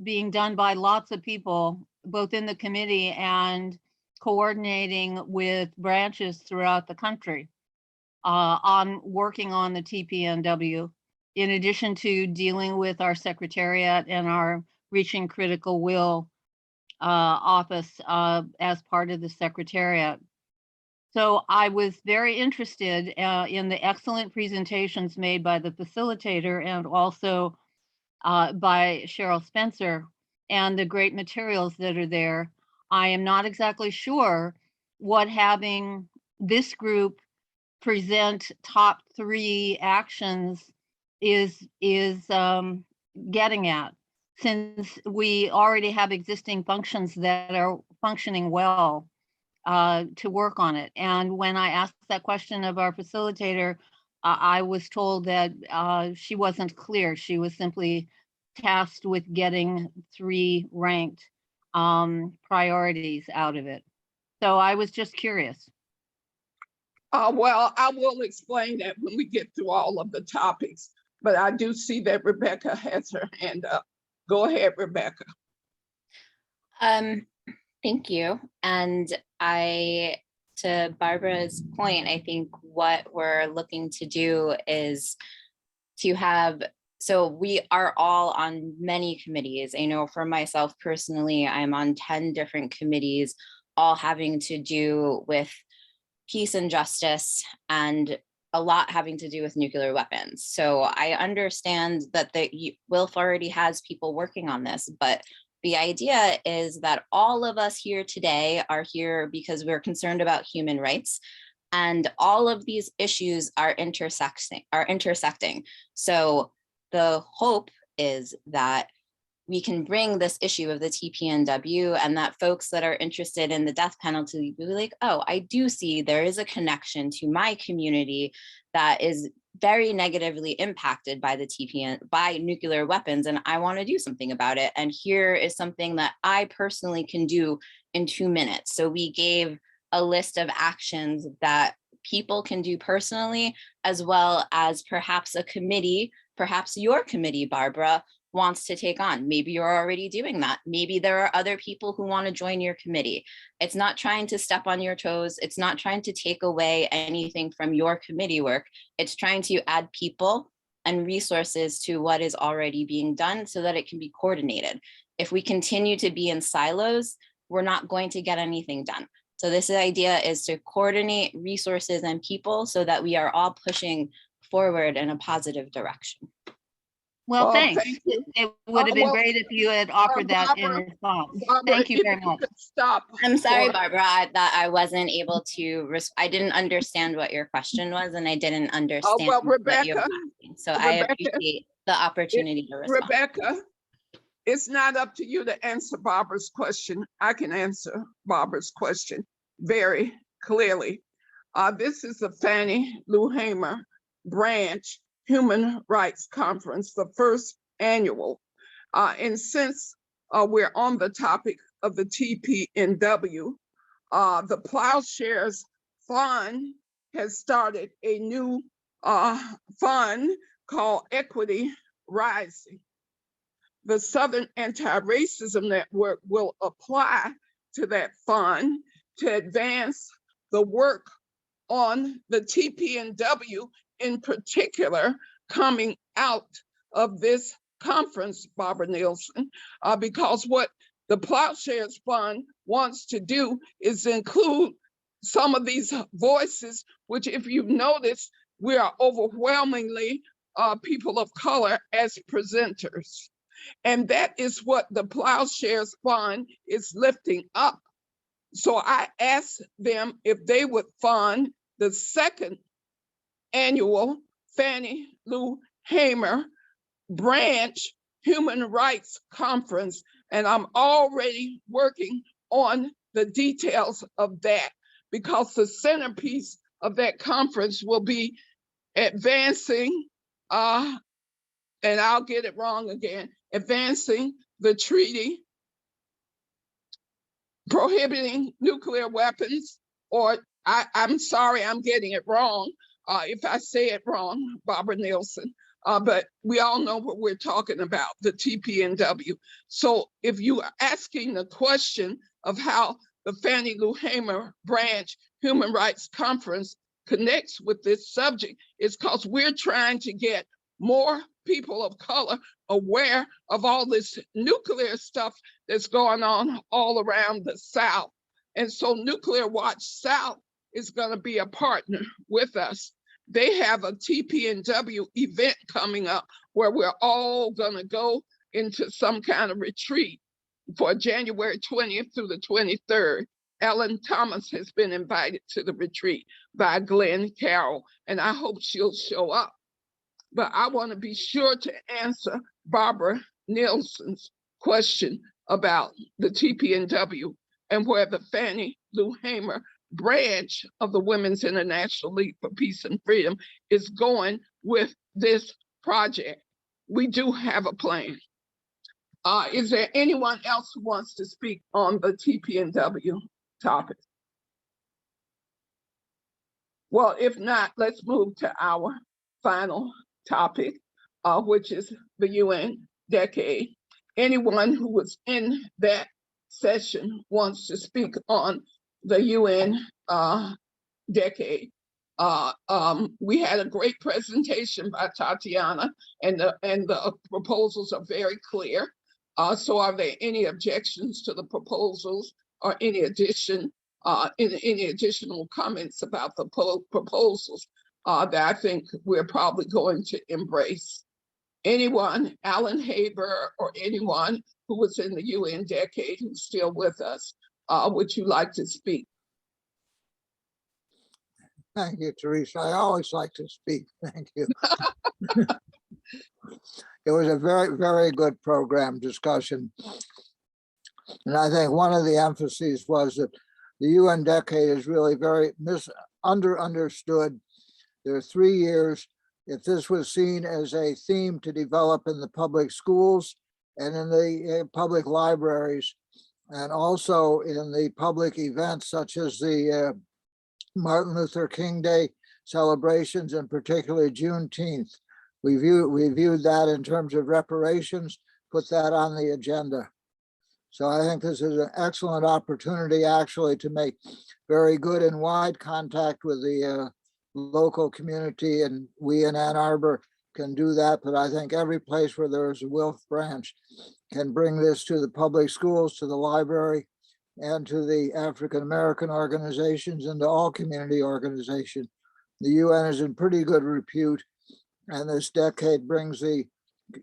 being done by lots of people, both in the committee and coordinating with branches throughout the country on working on the TPNW, in addition to dealing with our secretariat and our Reaching Critical Will office as part of the secretariat. So I was very interested in the excellent presentations made by the facilitator and also by Cheryl Spencer and the great materials that are there. I am not exactly sure what having this group present top 3 actions is getting at, since we already have existing functions that are functioning well to work on it. And when I asked that question of our facilitator, I was told that she wasn't clear. She was simply tasked with getting 3 ranked priorities out of it. So I was just curious. Well, I will explain that when we get through all of the topics, but I do see that Rebecca has her hand up. Go ahead, Rebecca. Thank you. And to Barbara's point, I think what we're looking to do is to have, so we are all on many committees. I know for myself personally, I'm on 10 different committees, all having to do with peace and justice, and a lot having to do with nuclear weapons. So I understand that the WILF already has people working on this, but the idea is that all of us here today are here because we're concerned about human rights, and all of these issues are intersecting. So the hope is that we can bring this issue of the TPNW, and that folks that are interested in the death penalty will be like, oh, I do see there is a connection to my community that is very negatively impacted by the by nuclear weapons, and I want to do something about it. And here is something that I personally can do in 2 minutes. So we gave a list of actions that people can do personally, as well as perhaps a committee, perhaps your committee, Barbara, wants to take on. Maybe you're already doing that. Maybe there are other people who want to join your committee. It's not trying to step on your toes. It's not trying to take away anything from your committee work. It's trying to add people and resources to what is already being done so that it can be coordinated. If we continue to be in silos, we're not going to get anything done. So this idea is to coordinate resources and people so that we are all pushing forward in a positive direction. Well, thanks. Thank you. It would have been well, great if you had offered that in Barbara, response. Barbara, Thank you if very much. could stop. I'm sorry, for- Barbara, that I wasn't able to, I didn't understand what your question was, and I didn't understand well, what you Rebecca, were asking. So I Rebecca, appreciate the opportunity to respond. Rebecca, it's not up to you to answer Barbara's question. I can answer Barbara's question very clearly. This is the Fannie Lou Hamer Branch Human Rights Conference, the first annual. And since we're on the topic of the TPNW, the Plowshares Fund has started a new fund called Equity Rising. The Southern Anti-Racism Network will apply to that fund to advance the work on the TPNW, in particular, coming out of this conference, Barbara Nielsen, because what the Plowshares Fund wants to do is include some of these voices, which if you've noticed, we are overwhelmingly people of color as presenters. And that is what the Plowshares Fund is lifting up. So I asked them if they would fund the second annual Fannie Lou Hamer Branch Human Rights Conference, and I'm already working on the details of that, because the centerpiece of that conference will be advancing, and I'll get it wrong again, advancing the treaty prohibiting nuclear weapons, or I'm sorry, I'm getting it wrong if I say it wrong, Barbara Nielsen, but we all know what we're talking about, the TPNW. So if you are asking the question of how the Fannie Lou Hamer Branch Human Rights Conference connects with this subject, it's because we're trying to get more people of color aware of all this nuclear stuff that's going on all around the South. And so Nuclear Watch South is going to be a partner with us. They have a TPNW event coming up where we're all going to go into some kind of retreat for January 20th through the 23rd. Ellen Thomas has been invited to the retreat by Glenn Carroll, and I hope she'll show up. But I want to be sure to answer Barbara Nielsen's question about the TPNW and where the Fannie Lou Hamer branch of the Women's International League for Peace and Freedom is going with this project. We do have a plan. Is there anyone else who wants to speak on the TPNW topic? Well, if not, let's move to our final topic, which is the UN decade. Anyone who was in that session wants to speak on the UN decade. We had a great presentation by Tatiana, and the proposals are very clear. So are there any objections to the proposals or any additional comments about the proposals that I think we're probably going to embrace? Anyone, Alan Haber, or anyone who was in the UN decade who's still with us, would you like to speak? Thank you, Teresa. I always like to speak. Thank you. It was a very, very good program discussion. And I think one of the emphases was that the UN decade is really very understood. There are 3 years. If this was seen as a theme to develop in the public schools and in the public libraries, and also in the public events such as the Martin Luther King Day celebrations, and particularly Juneteenth, we viewed that in terms of reparations, put that on the agenda. So I think this is an excellent opportunity actually to make very good and wide contact with the local community, and we in Ann Arbor can do that, but I think every place where there is a WILF branch can bring this to the public schools, to the library, and to the African American organizations and to all community organizations. The UN is in pretty good repute, and this decade brings the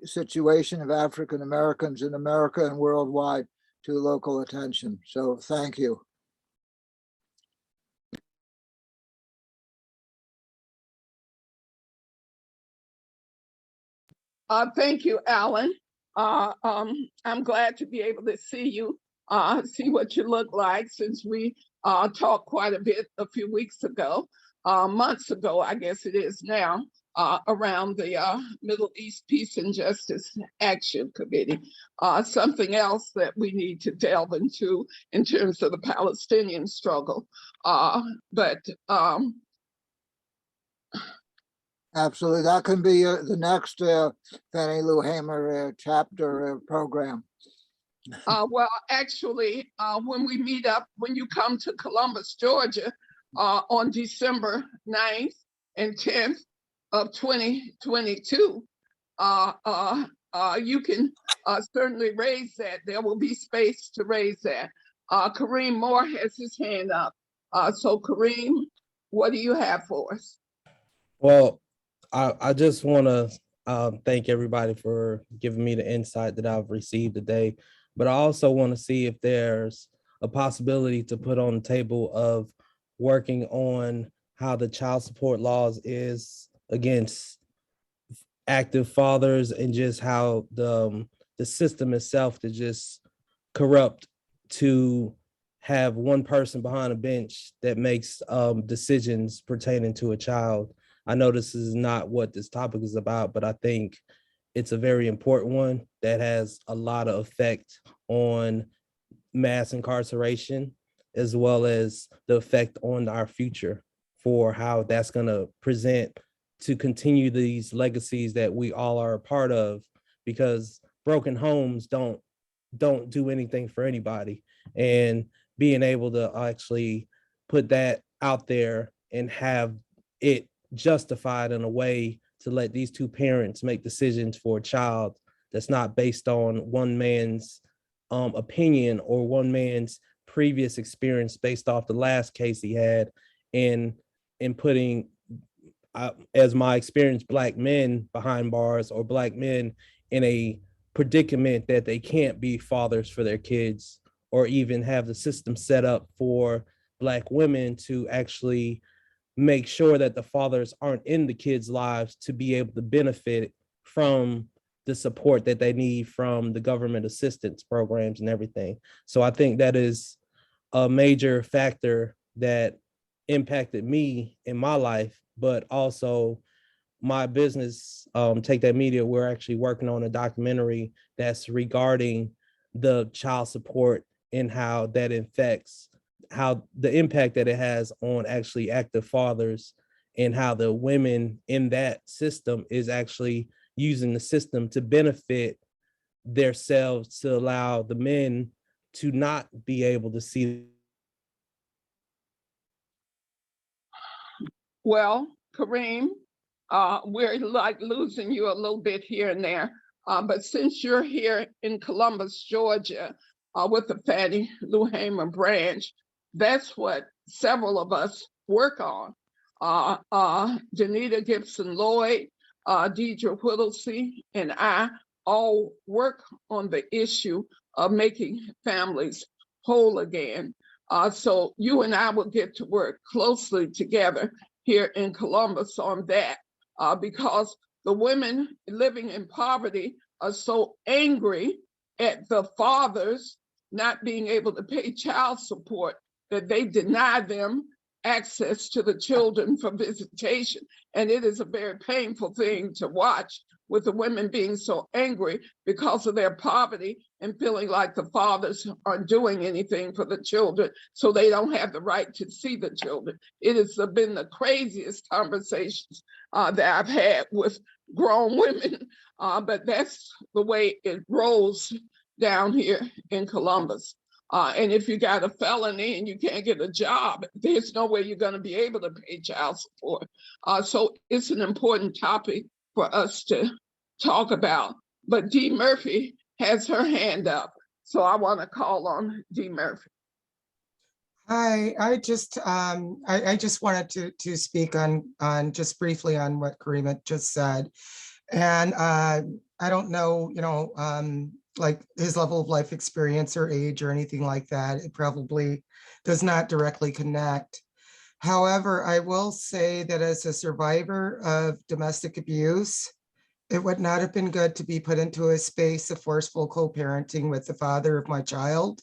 situation of African Americans in America and worldwide to local attention. So thank you. Thank you, Alan. I'm glad to be able to see you, see what you look like, since we talked quite a bit a few weeks ago, months ago, I guess it is now, around the Middle East Peace and Justice Action Committee. Something else that we need to delve into in terms of the Palestinian struggle. Absolutely, that can be the next Fannie Lou Hamer chapter program. Well, actually, when we meet up, when you come to Columbus, Georgia, on December 9th and 10th of 2022, you can certainly raise that. There will be space to raise that. Kareem Moore has his hand up. So Kareem, what do you have for us? Well, I just want to thank everybody for giving me the insight that I've received today, but I also want to see if there's a possibility to put on the table of working on how the child support laws is against active fathers and just how the system itself is just corrupt to have one person behind a bench that makes decisions pertaining to a child. I know this is not what this topic is about, but I think it's a very important one that has a lot of effect on mass incarceration, as well as the effect on our future for how that's going to present to continue these legacies that we all are a part of, because broken homes don't do anything for anybody. And being able to actually put that out there and have it justified in a way to let these two parents make decisions for a child that's not based on one man's opinion or one man's previous experience based off the last case he had, and putting as my experience, Black men behind bars or Black men in a predicament that they can't be fathers for their kids, or even have the system set up for Black women to actually make sure that the fathers aren't in the kids' lives to be able to benefit from the support that they need from the government assistance programs and everything. So I think that is a major factor that impacted me in my life, but also my business, Take That Media. We're actually working on a documentary that's regarding the child support and how that affects, how the impact that it has on actually active fathers, and how the women in that system is actually using the system to benefit themselves, to allow the men to not be able to see. Well, Kareem, we're like losing you a little bit here and there. But since you're here in Columbus, Georgia, with the Fannie Lou Hamer branch, that's what several of us work on. Janita Gibson Lloyd, Deidre Whittlesey, and I all work on the issue of making families whole again. So you and I will get to work closely together here in Columbus on that, because the women living in poverty are so angry at the fathers not being able to pay child support that they deny them access to the children for visitation. And it is a very painful thing to watch, with the women being so angry because of their poverty and feeling like the fathers aren't doing anything for the children, so they don't have the right to see the children. It has been the craziest conversations that I've had with grown women, but that's the way it rolls down here in Columbus. And if you got a felony and you can't get a job, there's no way you're going to be able to pay child support. So it's an important topic for us to talk about. But Dee Murphy has her hand up, so I want to call on Dee Murphy. Hi, I just wanted to speak on just briefly on what Karima just said. And I don't know, like his level of life experience or age or anything like that. It probably does not directly connect. However, I will say that as a survivor of domestic abuse, it would not have been good to be put into a space of forceful co-parenting with the father of my child.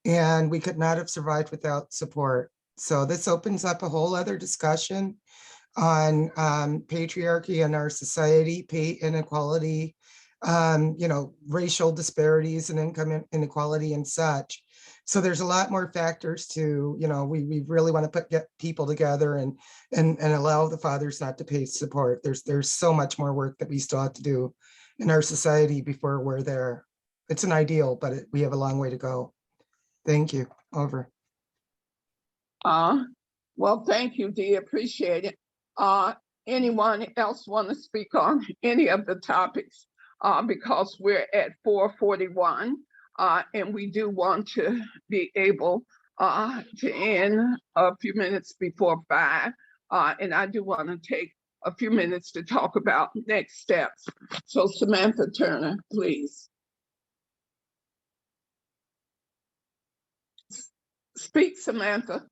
And we could not have survived without support. So this opens up a whole other discussion on patriarchy in our society, pay inequality, racial disparities and income inequality and such. So there's a lot more factors to, we really want to get people together and allow the fathers not to pay support. There's so much more work that we still have to do in our society before we're there. It's an ideal, but we have a long way to go. Thank you. Over. Well, thank you, Dee. Appreciate it. Anyone else want to speak on any of the topics? because we're at 4:41, and we do want to be able to end a few minutes before 5. And I do want to take a few minutes to talk about next steps. So Samantha Turner, please. Speak, Samantha.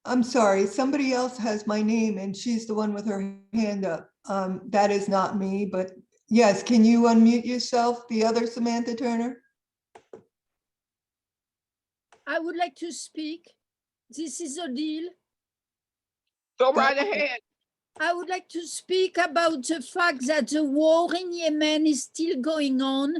I'm sorry, somebody else has my name and she's the one with her hand up. That is not me, but yes, can you unmute yourself, the other Samantha Turner? I would like to speak. This is Odile. Go right ahead. I would like to speak about the fact that the war in Yemen is still going on.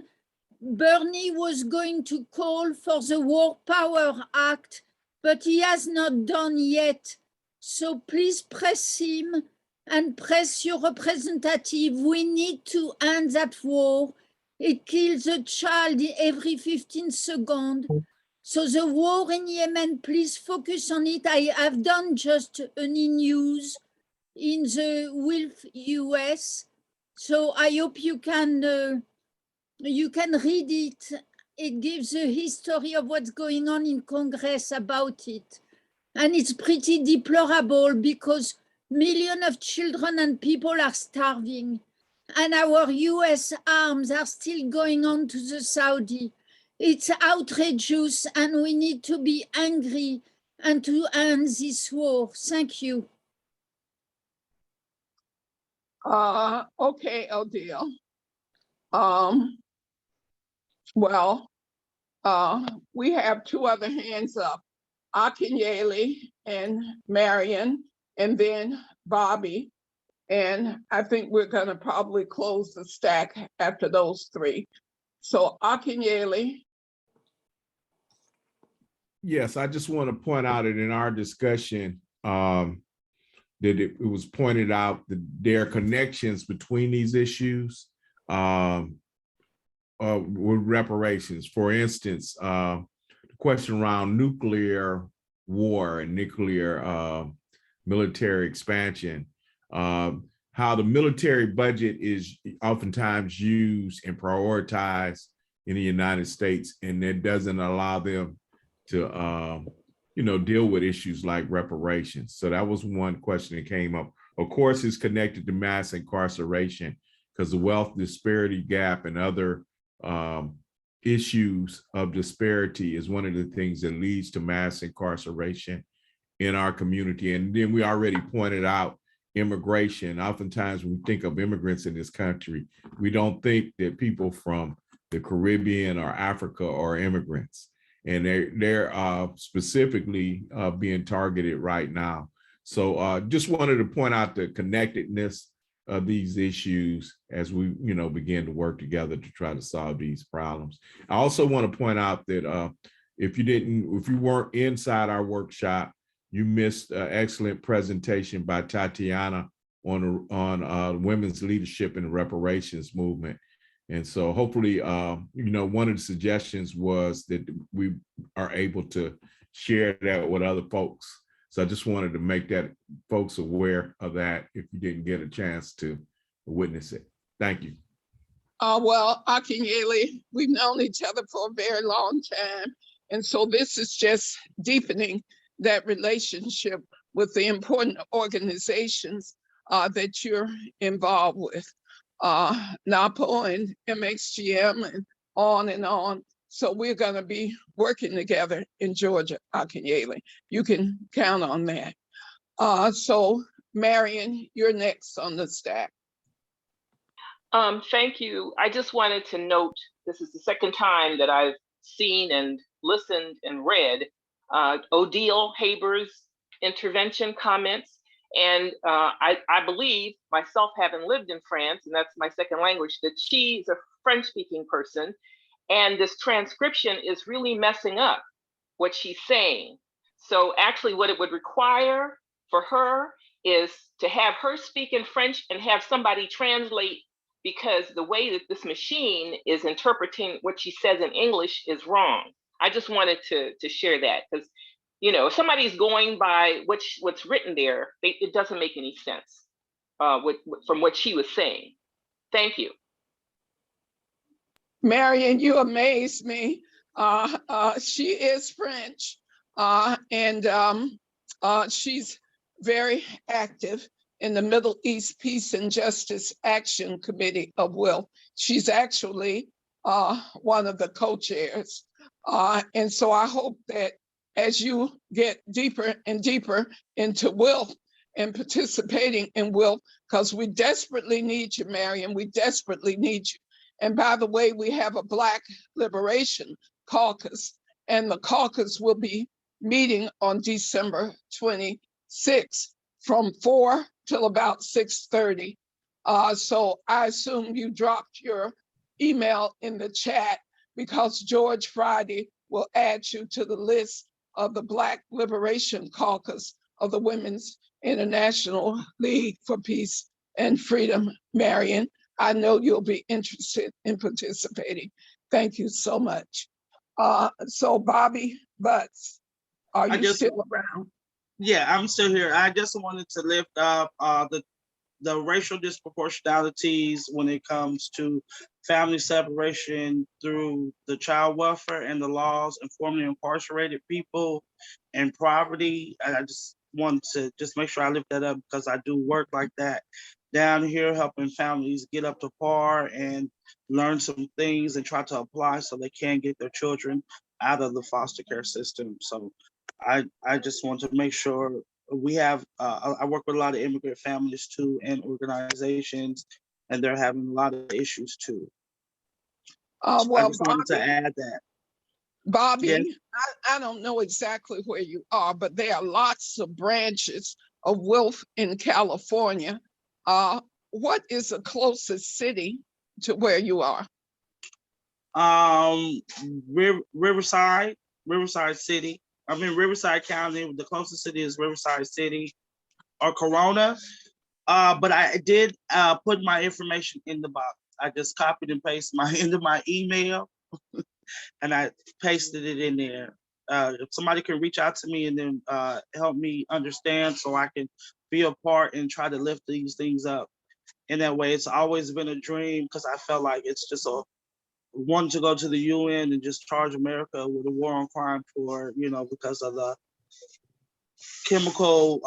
Bernie was going to call for the War Power Act, but he has not done yet. So please press him and press your representative. We need to end that war. It kills a child every 15 seconds. So the war in Yemen, please focus on it. I have done just any news in the Wilf US. So I hope you can read it. It gives a history of what's going on in Congress about it. And it's pretty deplorable because millions of children and people are starving. And our US arms are still going on to the Saudi. It's outrageous and we need to be angry and to end this war. Thank you. Okay, Odile. Well, we have 2 other hands up, Akinyele and Marion, and then Bobby. And I think we're gonna probably close the stack after those 3. So Akinyele. Yes, I just want to point out that in our discussion, that it was pointed out that there are connections between these issues with reparations. For instance, the question around nuclear war and nuclear military expansion, how the military budget is oftentimes used and prioritized in the United States, and it doesn't allow them to deal with issues like reparations. So that was one question that came up. Of course, it's connected to mass incarceration because the wealth disparity gap and other issues of disparity is one of the things that leads to mass incarceration in our community. And then we already pointed out immigration. Oftentimes when we think of immigrants in this country, we don't think that people from the Caribbean or Africa are immigrants. And they're specifically being targeted right now. So just wanted to point out the connectedness of these issues as we begin to work together to try to solve these problems. I also want to point out that if you weren't inside our workshop, you missed an excellent presentation by Tatiana on women's leadership in the reparations movement. And so hopefully, one of the suggestions was that we are able to share that with other folks. So I just wanted to make that folks aware of that if you didn't get a chance to witness it. Thank you. Well, Akinyele, we've known each other for a very long time. And so this is just deepening that relationship with the important organizations that you're involved with. NAPO and MXGM and on and on. So we're going to be working together in Georgia, Akinyele. You can count on that. So Marion, you're next on the stack. Thank you. I just wanted to note, this is the second time that I've seen and listened and read Odile Haber's intervention comments. And I believe, myself having lived in France, and that's my second language, that she's a French-speaking person. And this transcription is really messing up what she's saying. So actually what it would require for her is to have her speak in French and have somebody translate, because the way that this machine is interpreting what she says in English is wrong. I just wanted to share that, because if somebody's going by what's written there, it doesn't make any sense from what she was saying. Thank you. Marion, you amaze me. She is French, and she's very active in the Middle East Peace and Justice Action Committee of WILF. She's actually one of the co-chairs. And so I hope that as you get deeper and deeper into WILF and participating in WILF, because we desperately need you, Marion, we desperately need you. And by the way, we have a Black Liberation Caucus, and the caucus will be meeting on December 26th from 4 till about 6:30. So I assume you dropped your email in the chat, because George Friday will add you to the list of the Black Liberation Caucus of the Women's International League for Peace and Freedom. Marion, I know you'll be interested in participating. Thank you so much. So Bobby Butts, are you still around? Yeah, I'm still here. I just wanted to lift up the racial disproportionalities when it comes to family separation through the child welfare and the laws and formerly incarcerated people and poverty. And I just wanted to just make sure I lift that up, because I do work like that down here, helping families get up to par and learn some things and try to apply so they can get their children out of the foster care system. So I just want to make sure we have, I work with a lot of immigrant families too and organizations, and they're having a lot of issues too. Well, I just wanted to add that. Bobby, Yes. I don't know exactly where you are, but there are lots of branches of WILF in California. What is the closest city to where you are? Riverside City. I'm in Riverside County. The closest city is Riverside City or Corona. But I did put my information in the box. I just copied and pasted into my email and I pasted it in there. If somebody can reach out to me and then help me understand so I can be a part and try to lift these things up in that way. It's always been a dream, because I felt like it's just wanting to go to the UN and just charge America with a war on crime for, because of the chemical,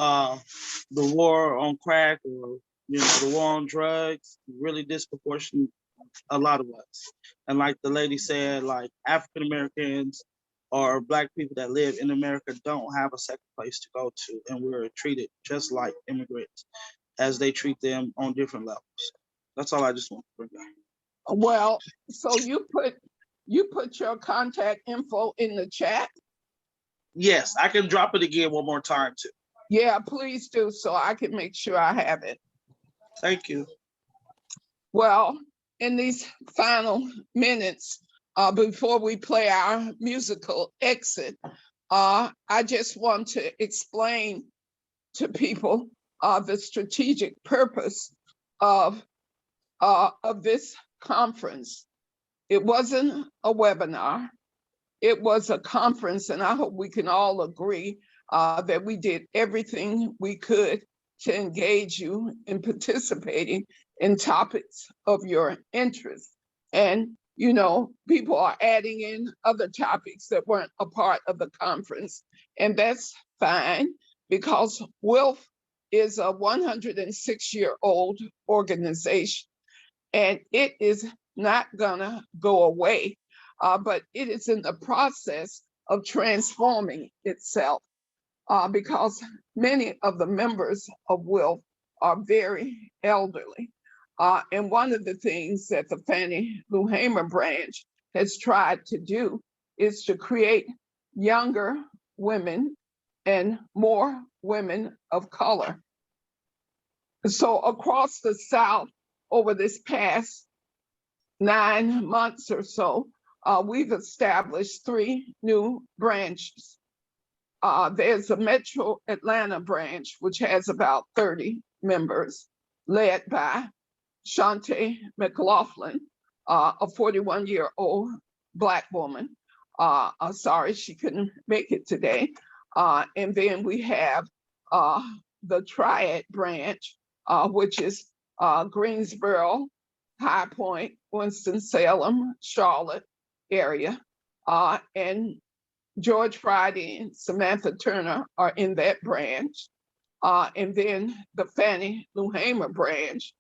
the war on crack, or, the war on drugs, really disproportionate a lot of us. And like the lady said, like African Americans or Black people that live in America don't have a second place to go to, and we're treated just like immigrants as they treat them on different levels. That's all I just want to bring up. Well, so you put your contact info in the chat? Yes, I can drop it again one more time too. Yeah, please do, so I can make sure I have it. Thank you. Well, in these final minutes, before we play our musical exit, I just want to explain to people the strategic purpose of this conference. It wasn't a webinar. It was a conference, and I hope we can all agree that we did everything we could to engage you in participating in topics of your interest. And, people are adding in other topics that weren't a part of the conference, and that's fine, because WILF is a 106-year-old organization, and it is not gonna go away, but it is in the process of transforming itself, because many of the members of WILF are very elderly. And one of the things that the Fannie Lou Hamer branch has tried to do is to create younger women and more women of color. So across the South, over this past 9 months or so, we've established 3 new branches. There's a Metro Atlanta branch, which has about 30 members, led by Shante McLaughlin, a 41-year-old Black woman. Sorry she couldn't make it today. And then we have the Triad branch, which is Greensboro, High Point, Winston-Salem, Charlotte area. And George Friday and Samantha Turner are in that branch. And then the Fannie Lou Hamer branch,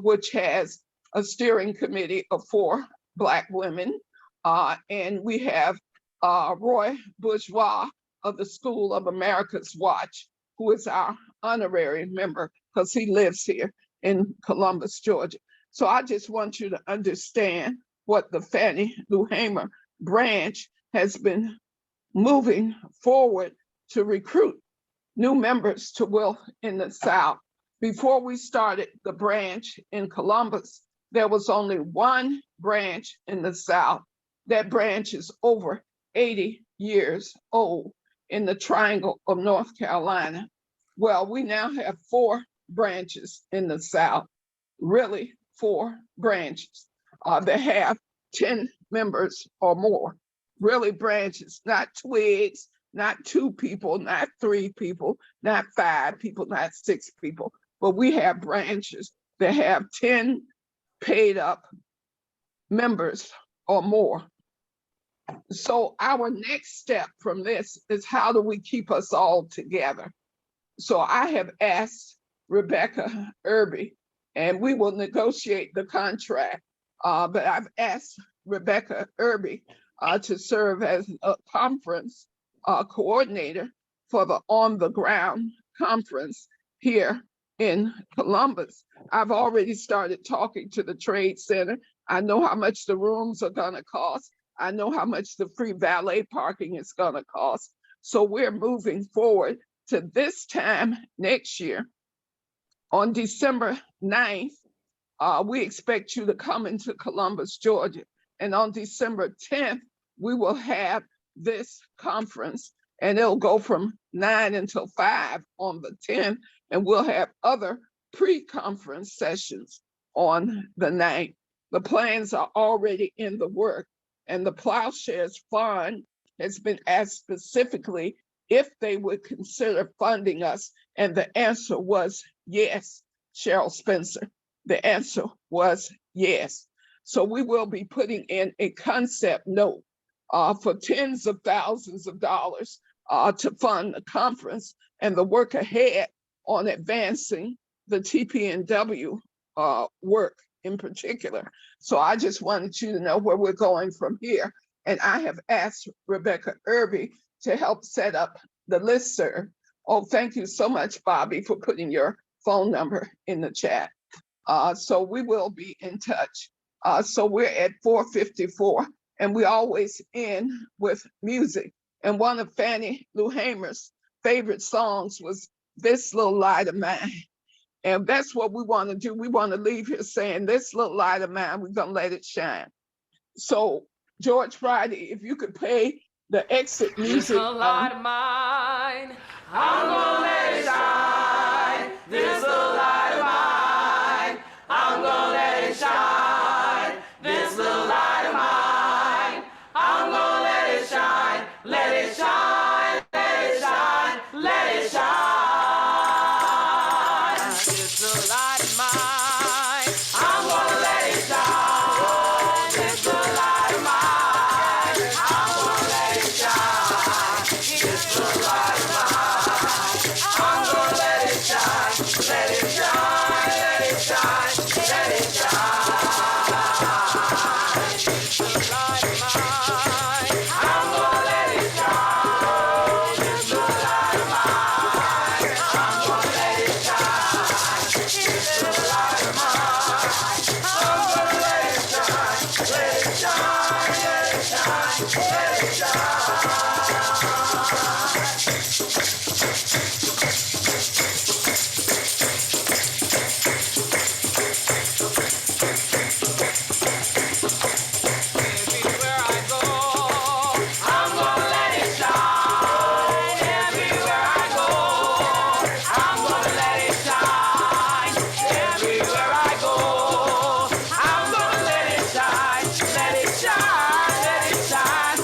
which has a steering committee of 4 Black women. And we have Roy Bourgeois of the School of America's Watch, who is our honorary member because he lives here in Columbus, Georgia. So I just want you to understand what the Fannie Lou Hamer branch has been moving forward to recruit new members to Wealth in the South. Before we started the branch in Columbus, there was only one branch in the South. That branch is over 80 years old in the Triangle of North Carolina. Well, we now have 4 branches in the South, really 4 branches that have 10 members or more, really branches, not twigs, not 2 people, not 3 people, not 5 people, not 6 people, but we have branches that have 10 paid up members or more. So our next step from this is how do we keep us all together? So I have asked Rebecca Irby, and we will negotiate the contract, but I've asked Rebecca Irby to serve as a conference coordinator for the On the Ground conference here in Columbus. I've already started talking to the Trade Center. I know how much the rooms are gonna cost. I know how much the free valet parking is gonna cost. So we're moving forward to this time next year. On December 9th, we expect you to come into Columbus, Georgia. And on December 10th, we will have this conference, and it'll go from 9 until 5 on the 10th, and we'll have other pre-conference sessions on the 9th. The plans are already in the work, and the Plowshares Fund has been asked specifically if they would consider funding us, and the answer was yes, Cheryl Spencer. The answer was yes. So we will be putting in a concept note for tens of thousands of dollars to fund the conference and the work ahead on advancing the TPNW work in particular. So I just wanted you to know where we're going from here. And I have asked Rebecca Irby to help set up the listserv. Oh, thank you so much, Bobby, for putting your phone number in the chat. So we will be in touch. So we're at 4:54, and we always end with music. And one of Fannie Lou Hamer's favorite songs was This Little Light of Mine. And that's what we want to do. We want to leave here saying, this little light of mine, we're going to let it shine. So George Friday, if you could play the exit music. This little light of mine, I'm gonna let it shine. This little light of mine, I'm gonna let it shine. This little light of mine, I'm gonna let it shine. Let it shine, let it shine, let it shine. This little light of mine, I'm gonna let it shine. This little light of mine, I'm gonna let it shine. This little light of mine, I'm gonna let it shine. Let it shine, let it shine, let it shine. This little light of mine, I'm gonna let it shine. This little light of mine, I'm gonna let it shine. This little light of mine, I'm gonna let it shine. Let it shine, let it shine, let it shine. Everywhere I go, I'm gonna let it shine. Everywhere I go, I'm gonna let it shine. Everywhere I go, I'm gonna let it shine. Let it shine, let it shine,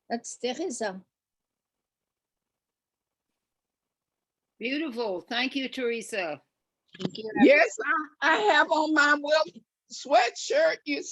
That's Teresa. Beautiful. Thank you, Teresa. Yes, I have on my sweatshirt. You